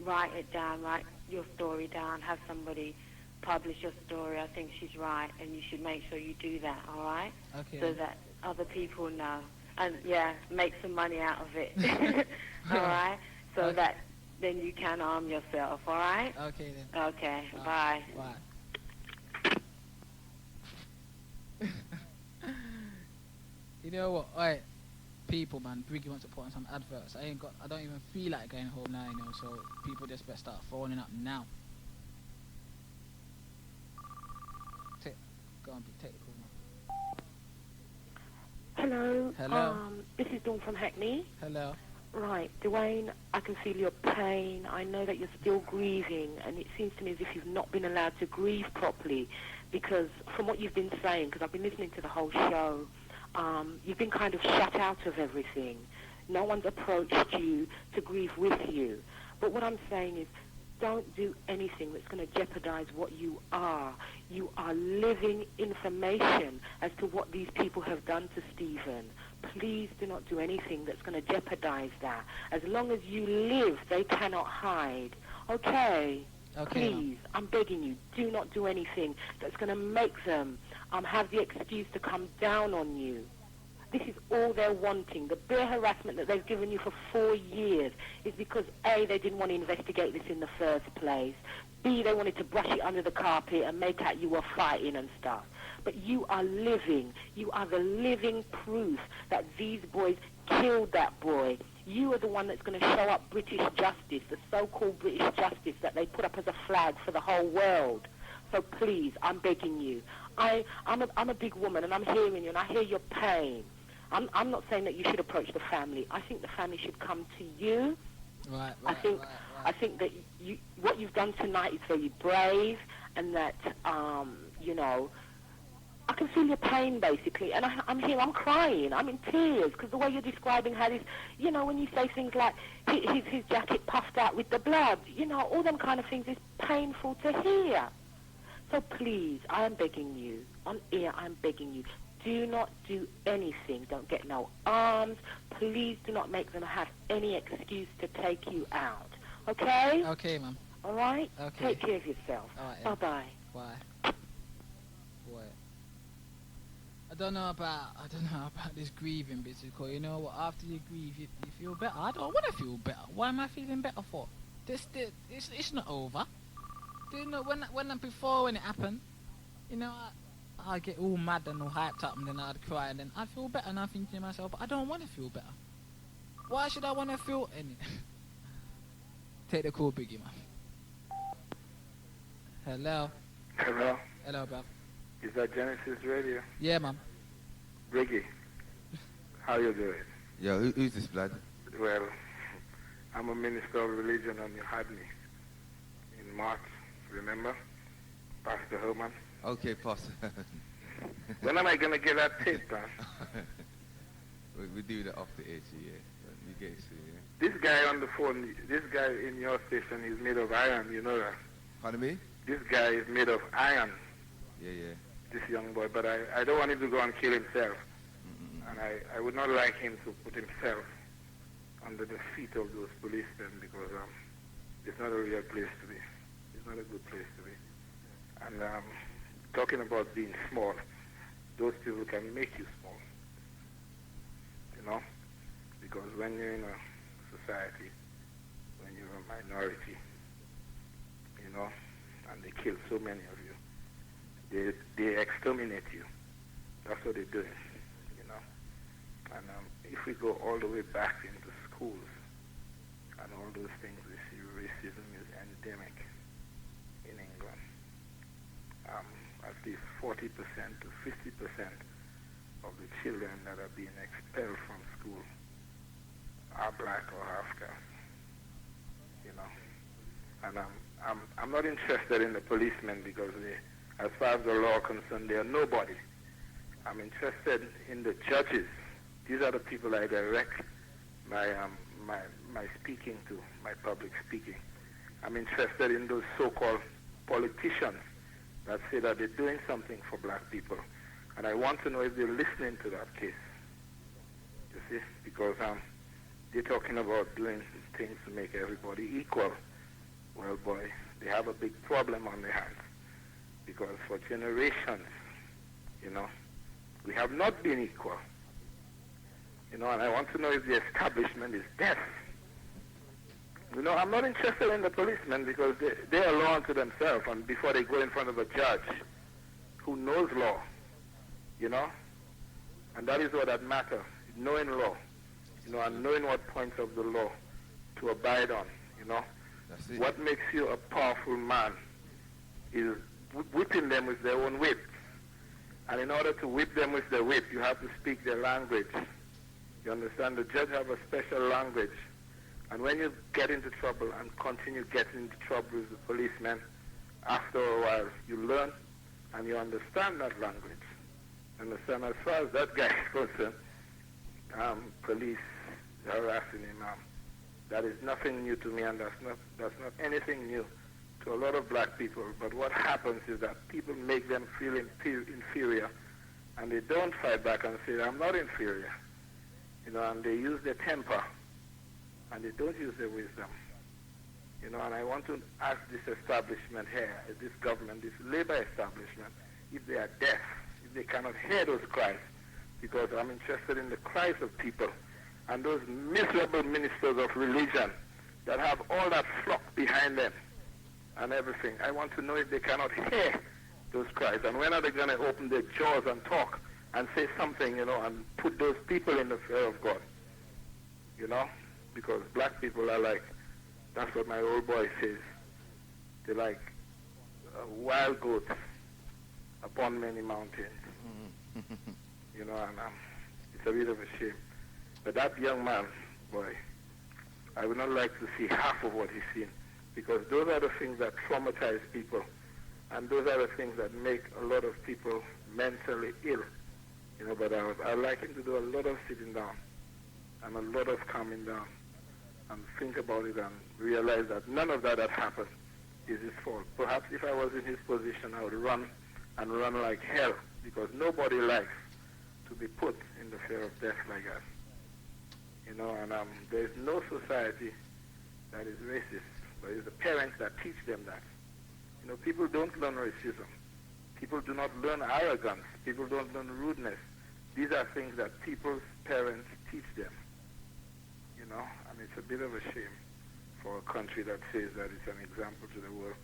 write it down, write your story down, have somebody publish your story. I think she's right, and you should make sure you do that, all right? Okay. So that other people know. And, yeah, make some money out of it, all right? So okay. that then you can arm yourself, all right? Okay, then. Okay, bye. Bye. You know what? Alright, people, man, Briggy wants to put on some adverts. I don't even feel like going home now, you know, so people just better start phoning up now. Go on, take the call now. Hello. Hello. This is Dawn from Hackney. Hello. Right, Dwayne, I can feel your pain. I know that you're still grieving, and it seems to me as if you've not been allowed to grieve properly, because from what you've been saying, because I've been listening to the whole show, you've been kind of shut out of everything. No one's approached you to grieve with you. But what I'm saying is, don't do anything that's going to jeopardize what you are. You are living information as to what these people have done to Stephen. Please do not do anything that's going to jeopardize that. As long as you live, they cannot hide. Okay? Okay. Please, I'm begging you, do not do anything that's going to make them have the excuse to come down on you. This is all they're wanting. The bare harassment that they've given you for 4 years is because, A, they didn't want to investigate this in the first place. B, they wanted to brush it under the carpet and make out you were fighting and stuff. But you are living. You are the living proof that these boys killed that boy. You are the one that's going to show up British justice, the so-called British justice that they put up as a flag for the whole world. So please, I'm begging you. I'm a big woman, and I'm hearing you, and I hear your pain. I'm not saying that you should approach the family. I think the family should come to you. Right. I think that what you've done tonight is very brave, and that I can feel your pain basically, and I'm here, I'm crying, I'm in tears because the way you're describing how this, when you say things like his jacket puffed out with the blood, all them kind of things is painful to hear. So please, I am begging you, on air, I'm begging you, do not do anything. Don't get no arms. Please do not make them have any excuse to take you out. Okay? Okay, ma'am. All right? Okay. Take care of yourself. All right, yeah. Bye-bye. Bye. Boy. I don't know about this grieving bit, because you know what, after you grieve, you feel better. I don't want to feel better. Why am I feeling better for? It's not over. Do you know, when it happened, I'd get all mad and all hyped up, and then I'd cry, and then I'd feel better, and I'm thinking to myself, but I don't want to feel better. Why should I want to feel any? Take the call, Briggy, man. Hello. Hello. Hello, bruv. Is that Genesis Radio? Yeah, man. Briggy, how you doing? Yo, who's this, blood? Well, I'm a minister of religion, and you had me in March, remember? Pastor Herman. Okay, Pastor. When am I going to get that tape, man? we do that off the air, yeah. You get it, yeah. This guy on the phone, this guy in your station is made of iron, you know that? Pardon me? This guy is made of iron. Yeah. This young boy, but I don't want him to go and kill himself. And I would not like him to put himself under the feet of those policemen, because it's not a real place to be. It's not a good place to be. And talking about being small, those people can make you small, because when you're in a society, when you're a minority, and they kill so many of you, they exterminate you. That's what they're doing, And if we go all the way back into schools and all those things, we see racism is endemic in England. At least 40% to 50% of the children that are being expelled from school are black or half caste, And I'm not interested in the policemen, because as far as the law is concerned, they are nobody. I'm interested in the judges. These are the people I direct my speaking to, my public speaking. I'm interested in those so-called politicians that say that they're doing something for black people. And I want to know if they're listening to that case. You see? Because they're talking about doing things to make everybody equal. Well, boy, they have a big problem on their hands. Because for generations, we have not been equal. And I want to know if the establishment is deaf. I'm not interested in the policemen, because they are law unto themselves, and before they go in front of a judge who knows law, and that is what that matters, knowing law, and knowing what points of the law to abide on, That's it. What makes you a powerful man is whipping them with their own whip. And in order to whip them with their whip, you have to speak their language. You understand? The judge have a special language. And when you get into trouble and continue getting into trouble with the policeman, after a while you learn and you understand that language. Understand? As far as that guy is concerned, police harassing him, that is nothing new to me, and that's not anything new to a lot of black people. But what happens is that people make them feel inferior, and they don't fight back and say, I'm not inferior. And they use their temper, and they don't use their wisdom. And I want to ask this establishment here, this government, this labor establishment, if they are deaf, if they cannot hear those cries, because I'm interested in the cries of people and those miserable ministers of religion that have all that flock behind them and everything. I want to know if they cannot hear those cries, and when are they going to open their jaws and talk and say something, and put those people in the fear of God, because black people are like, that's what my old boy says, they're like wild goats upon many mountains, and it's a bit of a shame. But that young man, boy, I would not like to see half of what he's seen, because those are the things that traumatize people, and those are the things that make a lot of people mentally ill. You know, but I like him to do a lot of sitting down and a lot of calming down and think about it and realize that none of that happened is his fault. Perhaps if I was in his position, I would run and run like hell, because nobody likes to be put in the fear of death like that. You know, and there's no society that is racist, but it's the parents that teach them that. You know, people don't learn racism. People do not learn arrogance. People don't learn rudeness. These are things that people's parents teach them. You know, and it's a bit of a shame for a country that says that it's an example to the world.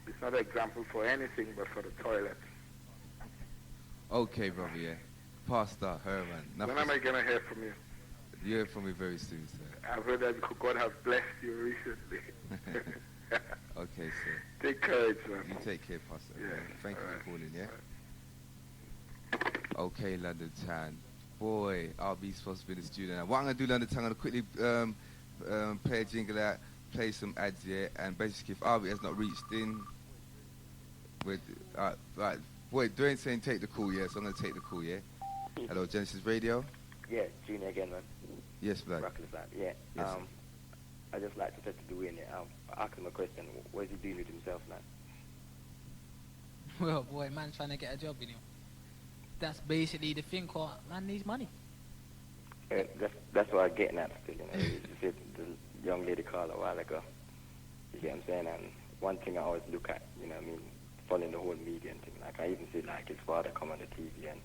It's not an example for anything but for the toilet. Okay, brother, yeah. Pastor Herman. When am I going to hear from you? You hear from me very soon, sir. I've heard that God has blessed you recently. Okay, sir. Take courage, man. You take care, Pastor. Yeah. Thank you for calling, yeah? Okay, London Town. Boy, I'll be supposed to be in the studio now. What I'm going to do, London Town, I'm going to quickly play a jingle out, play some ads here, and basically if Arby has not reached in, with, right, boy, Dwayne saying take the call, yeah, so I'm going to take the call, yeah? Hello, Genesis Radio? Yeah, Junior again, man. Yes, blood. Yeah. Yes. I just like to say to Dwayne, ask him a question. What is he doing with himself, man? Well, boy, man's trying to get a job, you know. That's basically the thing, called man needs money. That's what I'm getting at still, you know. You said the young lady called a while ago. You get what I'm saying? And one thing I always look at, you know what I mean, following the whole media and thing. Like, I even see, like, his father come on the TV and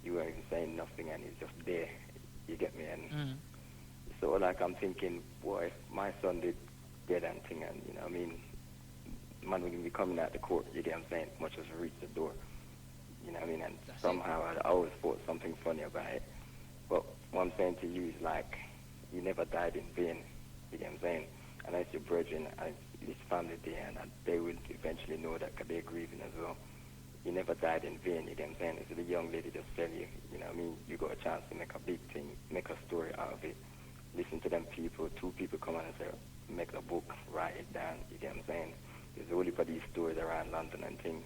you weren't even saying nothing and he's just there. You get me? And so, like, I'm thinking, boy, if my son did get that thing and, you know what I mean, man would be coming out the court, you get what I'm saying, much as reach the door. You know what I mean? And somehow I always thought something funny about it. But what I'm saying to you is, like, you never died in vain. You get what I'm saying? And as your brethren and his family there, and they will eventually know that they're grieving as well. You never died in vain, you get what I'm saying? So the young lady just tell you, you know what I mean? You got a chance to make a big thing, make a story out of it. Listen to them people, 2 people come on and say, make a book, write it down, you get what I'm saying? There's only for these stories around London and things,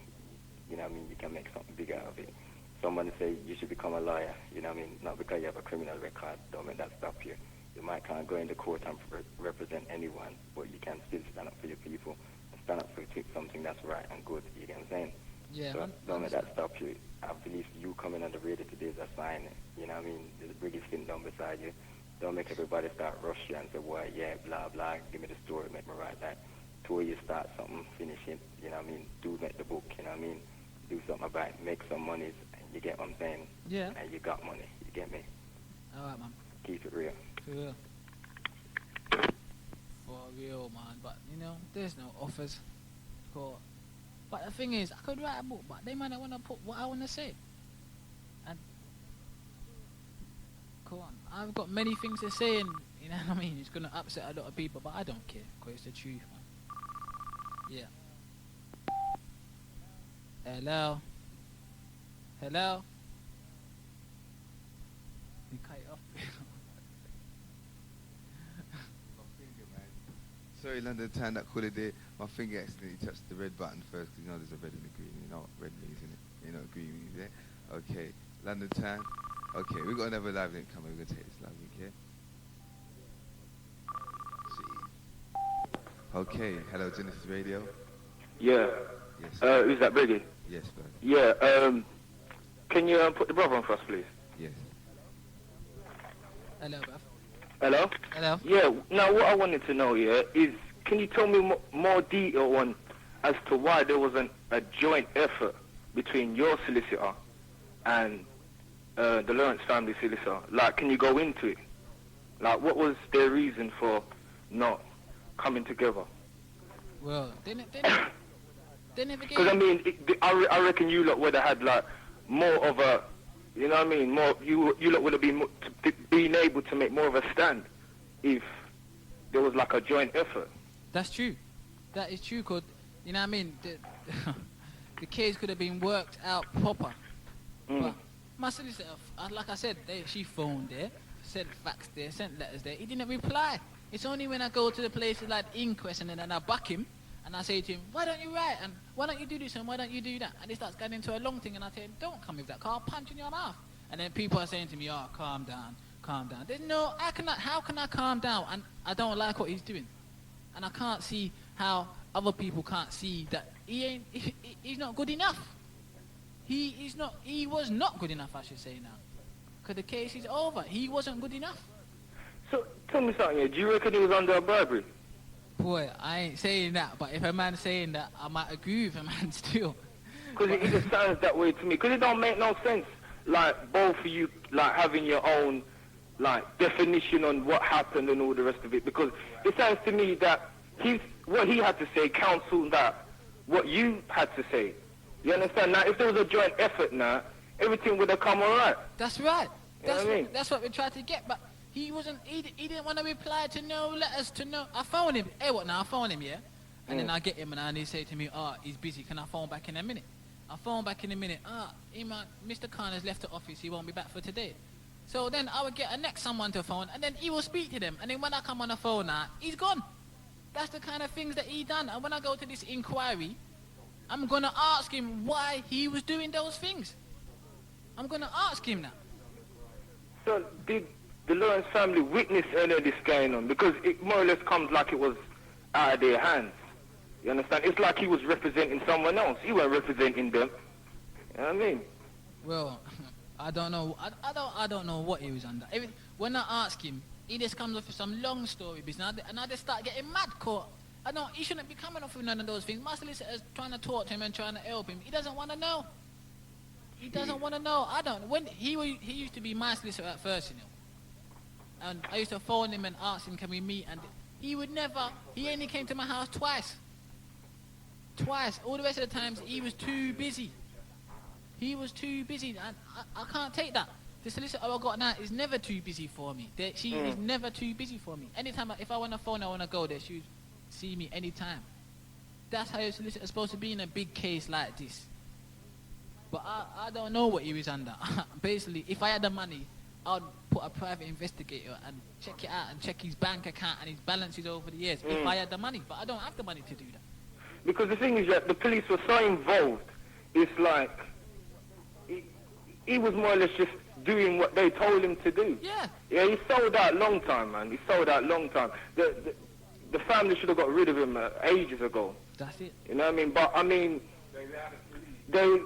you know what I mean? You can make something big out of it. Someone say you should become a lawyer, you know what I mean? Not because you have a criminal record, don't make that stop you. You might can't go into court and represent anyone, but you can still stand up for your people and stand up for something that's right and good, you get what I'm saying? Yeah, so don't let that stop you. I believe you coming on the radio today is a sign, you know what I mean? There's a Briggy sitting down beside you. Don't make everybody start rush you and say, well, yeah, blah, blah, give me the story, make me write that. Till you start something, finish it, you know what I mean? Do make the book, you know what I mean? Do something about it, make some money, and you get what I'm saying? Yeah. And you got money, you get me? All right, man. Keep it real. For real. For real, man. But, you know, there's no offers. But the thing is, I could write a book, but they might not want to put what I want to say. And, come on, I've got many things to say, and, you know what I mean? It's going to upset a lot of people, but I don't care, because it's the truth, man. Yeah. Hello? Hello? You cut it off. Sorry, London Town, that call it there. My finger accidentally touched the red button first, because you know there's a red and a green. You know what red means, innit? You know what green means, yeah? Okay, London Town. Okay, we've got another live link coming. We're going to take this live link, yeah? Okay, hello, Genesis Radio. Yeah. Yes. Who's that, Briggy? Yes, brother. Yeah, can you put the brother on for us, please? Yes. Hello, bruv. Hello? Hello? Yeah, now what I wanted to know, yeah, is can you tell me more detail on as to why there was a joint effort between your solicitor and the Lawrence family solicitor? Like, can you go into it? Like, what was their reason for not coming together? Well, they never gave. Because, I mean, I reckon you lot would have had, like, more of a, you know what I mean, more, you lot would have been able to make more of a stand if there was, like, a joint effort. That's true. That is true, because, you know what I mean, the case could have been worked out proper. But My solicitor, like I said, she phoned there, sent fax there, sent letters there. He didn't reply. It's only when I go to the places like inquest and then I back him and I say to him, why don't you write? And why don't you do this and why don't you do that? And he starts getting into a long thing and I tell him, don't come with that car, I'll punch in your mouth. And then people are saying to me, oh, calm down, calm down. There's no, how can I calm down? And I don't like what he's doing. And I can't see how other people can't see that he's not good enough. He was not good enough, I should say now. Because the case is over. He wasn't good enough. So, tell me something here. Do you reckon he was under a bribery? Boy, I ain't saying that, but if a man's saying that, I might agree with a man still. Because it just sounds that way to me. Because it don't make no sense, like, both of you, like, having your own, like, definition on what happened and all the rest of it. Because it sounds to me that what he had to say counseled that what you had to say. You understand? Now, if there was a joint effort now, everything would have come all right. That's right. That's what we tried to get, but he didn't want to reply to no letters, to no... I phoned him. Hey, what now? I phoned him, yeah? And then I get him and he say to me, oh, he's busy. Can I phone back in a minute? I phone back in a minute. Mr. Khan has left the office. He won't be back for today. So then I would get a next someone to phone, and then he will speak to them. And then when I come on the phone now, he's gone. That's the kind of things that he done. And when I go to this inquiry, I'm going to ask him why he was doing those things. I'm going to ask him now. So did the Lawrence family witness any of this going on? Because it more or less comes like it was out of their hands. You understand? It's like he was representing someone else. He wasn't representing them. You know what I mean? Well, I don't know. I don't know what he was under. When I ask him, he just comes off with some long story business, and I just start getting mad. He shouldn't be coming off with none of those things. My solicitor's trying to talk to him and trying to help him. He doesn't want to know. He doesn't want to know. I don't. When he used to be my solicitor at first, you know. And I used to phone him and ask him, can we meet? And he would never. He only came to my house twice. Twice. All the rest of the times, he was too busy. He was too busy. And I can't take that. The solicitor I got now is never too busy for me. She is never too busy for me. Anytime, if I want to phone, I want to go there. She would see me anytime. That's how your solicitor is supposed to be in a big case like this. But I don't know what he was under. Basically, if I had the money, I'd put a private investigator and check it out and check his bank account and his balances over the years. If I had the money. But I don't have the money to do that. Because the thing is that the police were so involved, it's like he was more or less just doing what they told him to do. Yeah. Yeah, he sold out long time, man. He sold out long time. The family should have got rid of him ages ago. That's it. You know what I mean? But I mean, they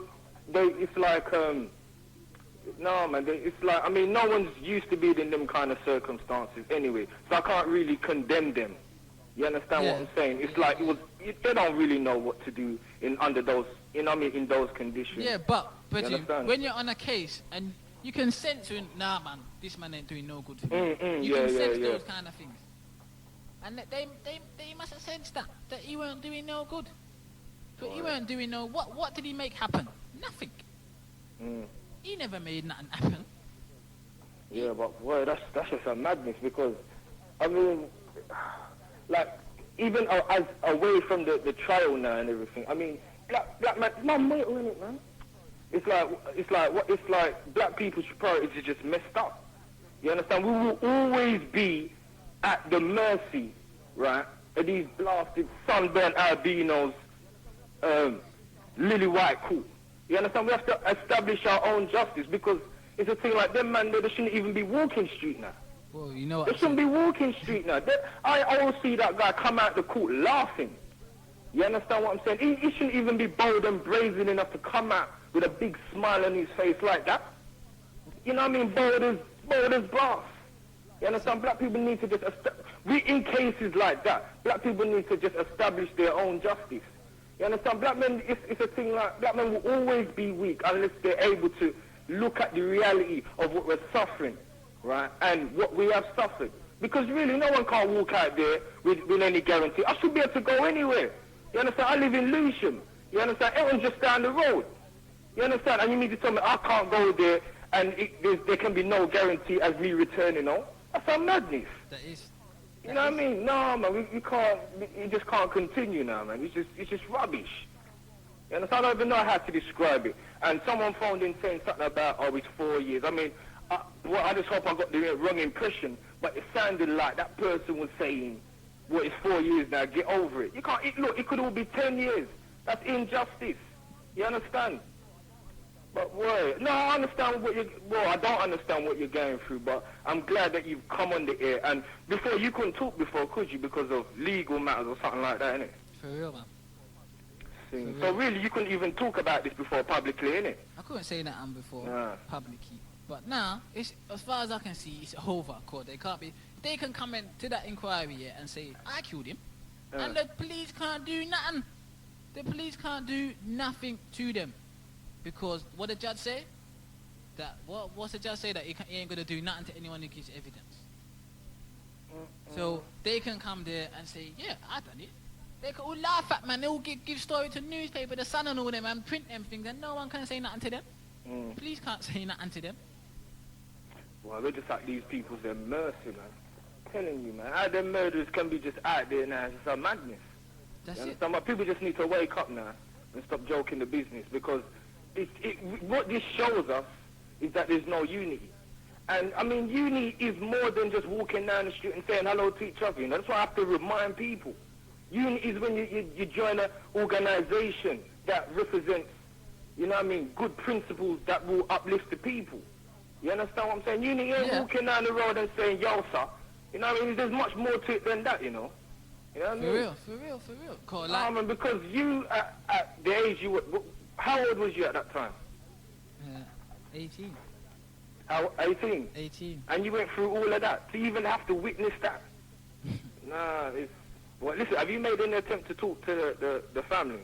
it's like no, man. It's like, I mean, no one's used to being in them kind of circumstances anyway, so I can't really condemn them. You understand what I'm saying? It's like they don't really know what to do under those, you know what I mean, in those conditions. Yeah, but when you're on a case and you can sense when, nah, man, this man ain't doing no good for me. You can sense those kind of things. And they must have sensed that he weren't doing no good. But he weren't doing no, what did he make happen? Nothing. He never made nothing happen. Yeah, but boy, that's just a madness, because, I mean, like, even as away from the trial now and everything, I mean, black man, my mate on it, man. It's like black people's priorities are just messed up. You understand? We will always be at the mercy, right, of these blasted sunburnt albinos, lily white cool. You understand? We have to establish our own justice, because it's a thing like them, man, they shouldn't even be walking street now. Well, you know what? They shouldn't be walking street now. I always see that guy come out the court laughing. You understand what I'm saying? He shouldn't even be bold and brazen enough to come out with a big smile on his face like that. You know what I mean? Bold as brass. You understand? Black people need to just in cases like that, black people need to just establish their own justice. You understand? Black men, it's a thing like, black men will always be weak unless they're able to look at the reality of what we're suffering, right? And what we have suffered. Because really, no one can't walk out there with any guarantee. I should be able to go anywhere. You understand? I live in Lewisham. You understand? Everyone's just down the road. You understand? And you need to tell me I can't go there and there can be no guarantee as me returning home. That's a madness. You know what I mean? No, man, you just can't continue now, man. It's just rubbish. You understand? I don't even know how to describe it. And someone phoned in saying something about, oh, it's 4 years. I mean, well, I just hope I got the wrong impression, but it sounded like that person was saying, well, it's 4 years now, get over it. You can't, look, it could all be 10 years. That's injustice. You understand? But, boy, no, I understand what I don't understand what you're going through, but I'm glad that you've come on the air. And before, you couldn't talk before, could you, because of legal matters or something like that, innit? For real, man. So really, you couldn't even talk about this before publicly, innit? I couldn't say that before publicly. But now, it's, as far as I can see, it's over, court. They can't be... They can come into that inquiry and say, I killed him. And the police can't do nothing. The police can't do nothing to them. Because what the judge say? That what's the judge say? That he ain't going to do nothing to anyone who gives evidence. So they can come there and say, yeah, I done it. They can all laugh at, man. They all give story to the newspaper, the Sun and all them, and print them things, and no one can say nothing to them. Police can't say nothing to them. Well, we're just like these people, they're mercy, man. I'm telling you, man. How them murderers can be just out there now, it's a madness. That's it. But people just need to wake up now and stop joking the business, because what this shows us is that there's no unity. And, I mean, unity is more than just walking down the street and saying hello to each other. You know? That's why I have to remind people. Unity is when you join an organization that represents, you know what I mean, good principles that will uplift the people. You understand what I'm saying? Unity ain't walking down the road and saying, yo, sir. You know what I mean? There's much more to it than that, you know? You know what I mean? For real. Cool, like, man, because you, at the age you were, how old was you at that time? 18. How, 18? 18. And you went through all of that to even have to witness that? Nah, it's... Well, listen, have you made any attempt to talk to the family?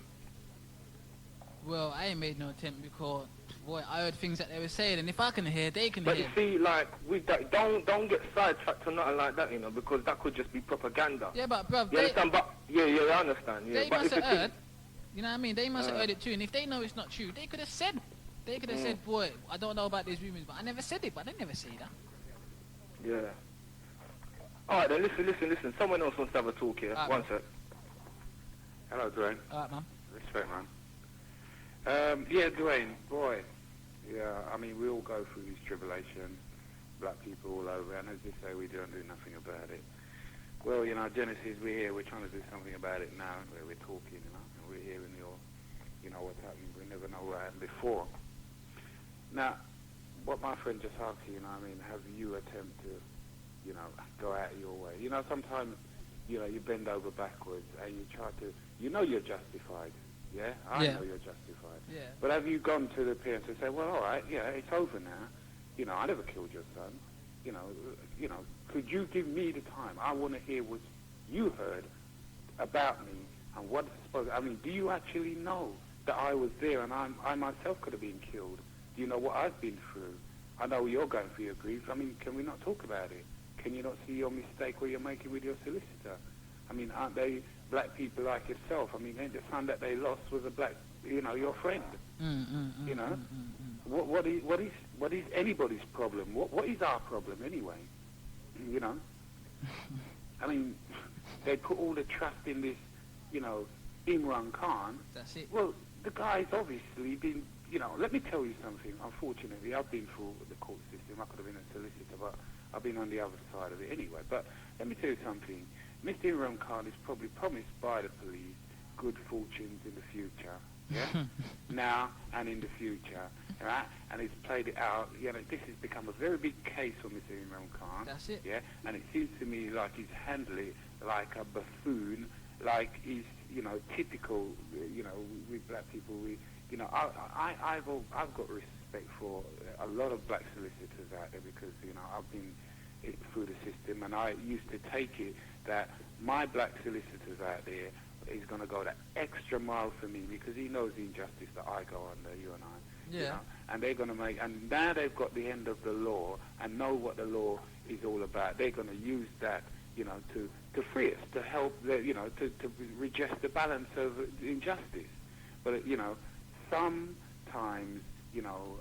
Well, I ain't made no attempt because, boy, I heard things that they were saying, and if I can hear, they can hear. But you see, like, with that, don't get sidetracked or nothing like that, you know, because that could just be propaganda. Yeah, but, bruv, you understand? But, yeah, I understand. Yeah, they must have heard, you know what I mean? They must have heard it too, and if they know it's not true, they could have said, boy, I don't know about these rumors, but I never said it, but they never say that. Yeah. All right, then, listen. Someone else wants to have a talk here. One sec. Hello, Dwayne. All right, man. Respect, man. Yeah, Dwayne, boy. Yeah, I mean, we all go through this tribulation. Black people all over, and as you say, we don't do nothing about it. Well, you know, Genesis, we're here. We're trying to do something about it now. Where we're talking, you know, and we're hearing you know, what's happening. We never know what happened before. Now, what my friend just asked you know, I mean, have you attempt to, you know, go out your way? You know, sometimes, you know, you bend over backwards and you try to, you know you're justified, yeah? I know you're justified. Yeah. But have you gone to the parents and said, well, all right, yeah, it's over now. You know, I never killed your son. You know, could you give me the time? I want to hear what you heard about me and what's supposed, I mean, do you actually know that I was there and I myself could have been killed? Do you know what I've been through? I know you're going through your grief. I mean, can we not talk about it? Can you not see your mistake where you're making with your solicitor? I mean, aren't they black people like yourself? I mean, the son that they lost was a black, you know, your friend. You know, what is anybody's problem? What is our problem anyway? You know, I mean, they put all the trust in this, you know, Imran Khan. That's it. Well, the guy's obviously been, you know, let me tell you something. Unfortunately, I've been through the court system. I could have been a solicitor, but I've been on the other side of it anyway. But let me tell you something. Mr. Imran Khan is probably promised by the police good fortunes in the future, yeah? Now and in the future, right? And he's played it out. You know, this has become a very big case for Mr. Imran Khan. That's it. Yeah? And it seems to me like he's handled it like a buffoon, like he's, you know, typical, you know, with black people. You know, I've got respect for a lot of black solicitors out there because, you know, I've been through the system, and I used to take it that my black solicitors out there is going to go that extra mile for me because he knows the injustice that I go under, you and I. Yeah. You know? And they're going to make, and now they've got the end of the law and know what the law is all about. They're going to use that, you know, to free us, to help, you know, to redress the balance of injustice. But, you know, sometimes, you know,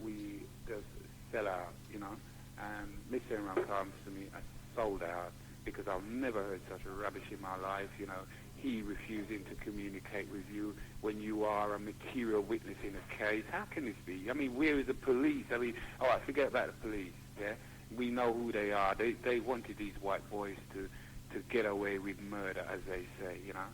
we just sell out, you know, and Mr. Imran comes to me, I sold out because I've never heard such a rubbish in my life, you know. he refusing to communicate with you when you are a material witness in a case. How can this be? I mean, where is the police? I mean, all right, forget about the police, yeah? We know who they are. They wanted these white boys to get away with murder, as they say, you know?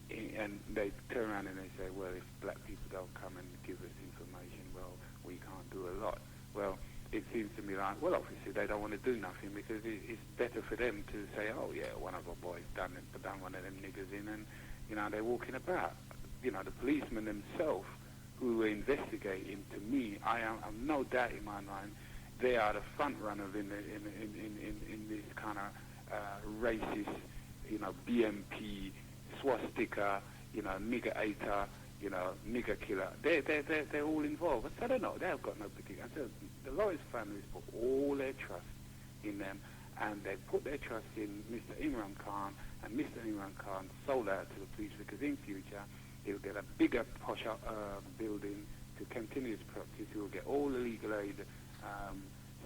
And they turn around and they say, well, if black people don't come and give us information, well, we can't do a lot. Well, it seems to me like, well, obviously they don't want to do nothing because it's better for them to say, oh, yeah, one of our boys done one of them niggers in, and, you know, they're walking about. You know, the policemen themselves who were investigating, to me, I have no doubt in my mind, they are the front runners in this kind of racist, you know, BMP, swastika, you know, nigger-ater, you know, nigger killer. They're all involved. I don't know. They've got no particular. The Lawrence families put all their trust in them, and they put their trust in Mr. Imran Khan, and Mr. Imran Khan sold out to the police because in future he'll get a bigger, posh building to continue his practice. He'll get all the legal aid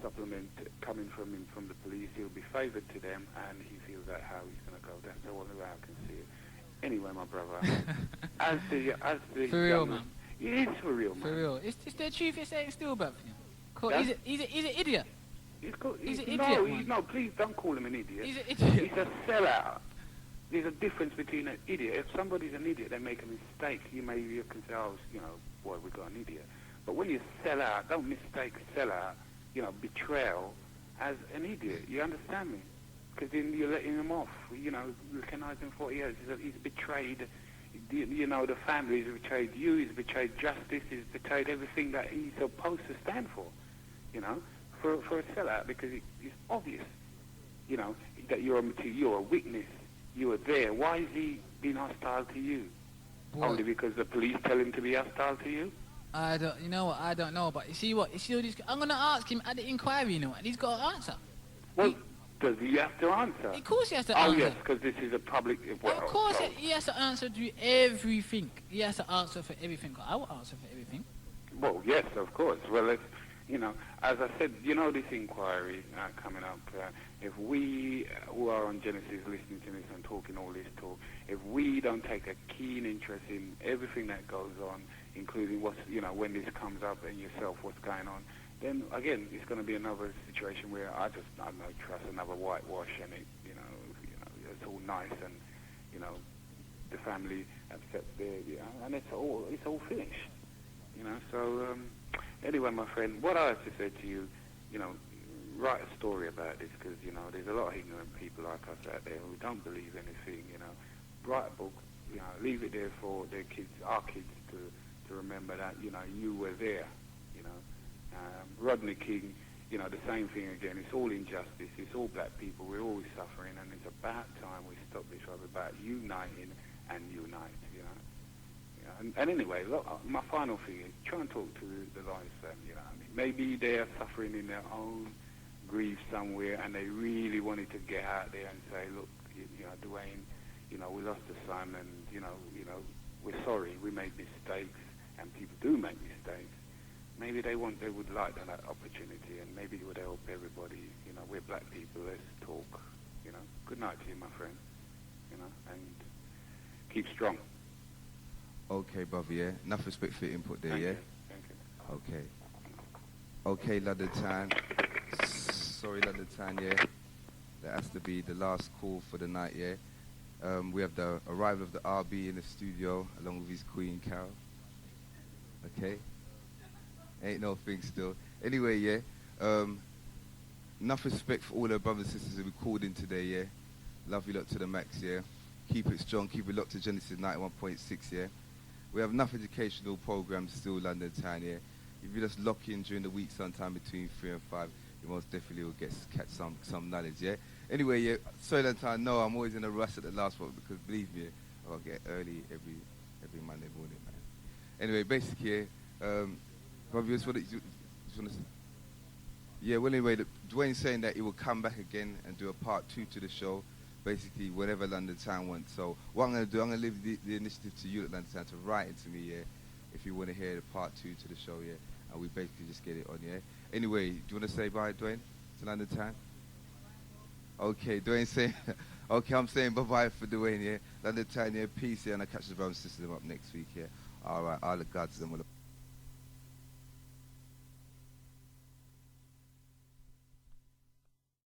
supplement coming from him from the police. He'll be favoured to them, and he feels that how he's going to go. That's the only way I can see it. Anyway, my brother, as the for real, man. It is for real, man. For real. It's the truth you're saying still, bruv. Cool. He's an idiot. He's an idiot, no, please don't call him an idiot. He's an idiot. He's a sellout. There's a difference between an idiot. If somebody's an idiot, they make a mistake. You can say, oh, you know, boy, we got an idiot. But when you sell out, don't mistake sellout, you know, betrayal as an idiot. You understand me? Because then you're letting him off. You know, recognize him for 40 years. He's betrayed, you know, the family. He's betrayed you. He's betrayed justice. He's betrayed everything that he's supposed to stand for, you know, for a sellout, because it's obvious, you know, that you're a witness. You were there. Why is he being hostile to you? What? Only because the police tell him to be hostile to you? You know what, I don't know, but you see all these, I'm going to ask him at the inquiry, you know, and he's got to answer. Well, does he have to answer? Of course he has to answer. Oh, yes, because this is a public... Well, of course he has to answer to everything. He has to answer for everything. I will answer for everything. Well, yes, of course. Well, you know, as I said, you know, this inquiry coming up, if we who are on Genesis listening to this and talking all this talk, if we don't take a keen interest in everything that goes on, including what's, you know, when this comes up and yourself, what's going on, then again, it's going to be another situation where I don't trust another whitewash, and it, you know, it's all nice, and, you know, the family accepts their, you know, and it's all finished, you know. So anyway, my friend, what I have to say to you, you know, write a story about this, because, you know, there's a lot of ignorant people like us out there who don't believe anything, you know. Write a book, you know, leave it there for their kids, our kids, to remember that, you know, you were there, you know. Rodney King, you know, the same thing again. It's all injustice. It's all black people. We're always suffering, and it's about time we stop this. It's about uniting and unite, you know. And anyway, look, my final thing is try and talk to the Lawrence family, you know what I mean? Maybe they are suffering in their own grief somewhere, and they really wanted to get out there and say, look, you know, Dwayne, you know, we lost a son, and, you know, we're sorry, we made mistakes, and people do make mistakes. Maybe they would like that opportunity, and maybe it would help everybody. You know, we're black people, let's talk. You know, good night to you, my friend. You know, and keep strong. Okay, brother, yeah. Enough respect for your input there, Thank yeah? you. Thank you. Okay, London Town. Sorry, London Town, yeah. That has to be the last call for the night, yeah. We have the arrival of the RB in the studio, along with his queen, Carol. Okay? Ain't no thing still. Anyway, yeah. Enough respect for all the brothers and sisters that we called in today, yeah. Love you lot to the max, yeah. Keep it strong, keep it locked to Genesis 91.6, yeah. We have enough educational programs still, London Town, yeah. If you just lock in during the week sometime between 3 and 5, you most definitely will catch some knowledge, yeah. Anyway, yeah, sorry, London Town, no, I'm always in a rush at the last one, because believe me, I'll get early every Monday morning, man. Anyway, basically, Rob, you just want to yeah, well, anyway, Dwayne's saying that he will come back again and do a part 2 to the show, basically whenever London Town wants. So what I'm going to do, I'm going to leave the initiative to you at London Town to write it to me, yeah, if you want to hear the part 2 to the show, yeah, and we basically just get it on, yeah. Anyway, do you want to say bye, Dwayne, to London Town? Okay, Dwayne saying, Okay, I'm saying bye-bye for Dwayne, yeah? London Town, yeah, peace, yeah, and I'll catch the brothers and sisters up next week, yeah? All right, all the gods and all the